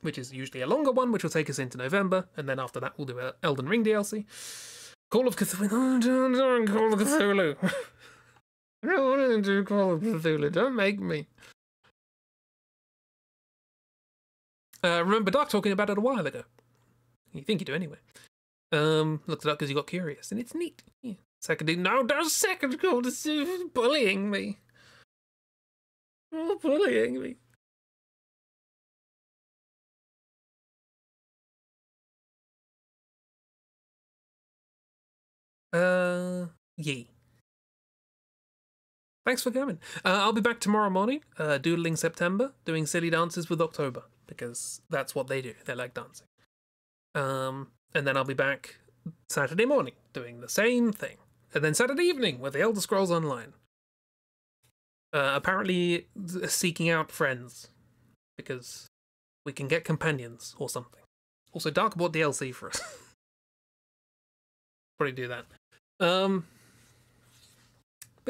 which is usually a longer one, which will take us into November, and then after that we'll do Elden Ring DLC. Call of Cthulhu. Call of Cthulhu. I don't want to do Call of Cthulhu. Don't make me. Remember Dark talking about it a while ago. You think you do anyway. Looked it up because you got curious, and it's neat. Yeah. Second, no, don't second Call of Cthulhu. Bullying me. Oh, bullying me. Yay. Thanks for coming. I'll be back tomorrow morning, doodling September, doing silly dances with October, because that's what they do. They like dancing. And then I'll be back Saturday morning, doing the same thing. And then Saturday evening with the Elder Scrolls Online. Apparently seeking out friends, because we can get companions or something. Also, Dark bought DLC for us. Probably do that. But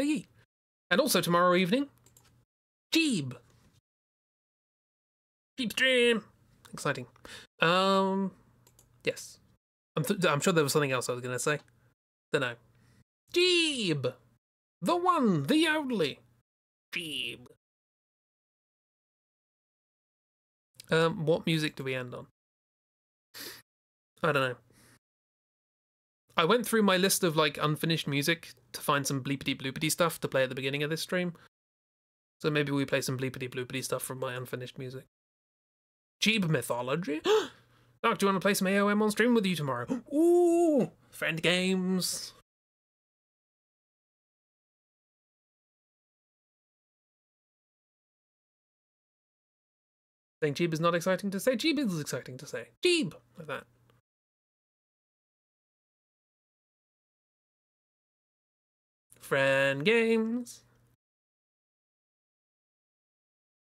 yeah. And also tomorrow evening, Jeeb stream. Exciting. Yes. I'm sure there was something else I was going to say. Don't know. Jeeb! The one, the only. Jeeb. What music do we end on? I don't know. I went through my list of, like, unfinished music to find some bleepity-bloopity stuff to play at the beginning of this stream. So maybe we play some bleepity-bloopity stuff from my unfinished music. Jeeb Mythology? Doc, do you want to play some AOM on stream with you tomorrow? Ooh! Friend games. Saying Jeeb is not exciting to say? Jeeb is exciting to say. Jeeb! Like that. Friend games.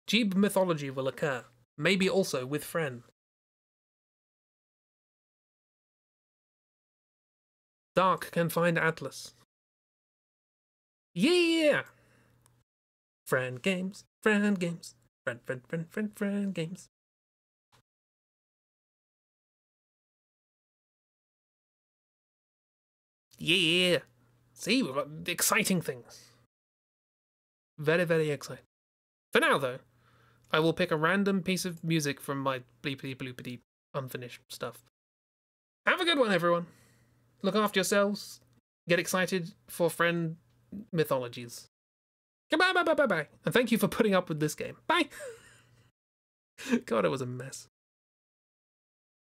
Jeeb mythology will occur. Maybe also with Friend. Dark can find Atlas. Yeah! Friend games, friend games, friend games. Yeah. See, we've got exciting things. Very, very exciting. For now, though, I will pick a random piece of music from my bleepity bloopity unfinished stuff. Have a good one, everyone. Look after yourselves. Get excited for friend mythologies. Goodbye, bye, bye, bye, bye. And thank you for putting up with this game. Bye. God, it was a mess.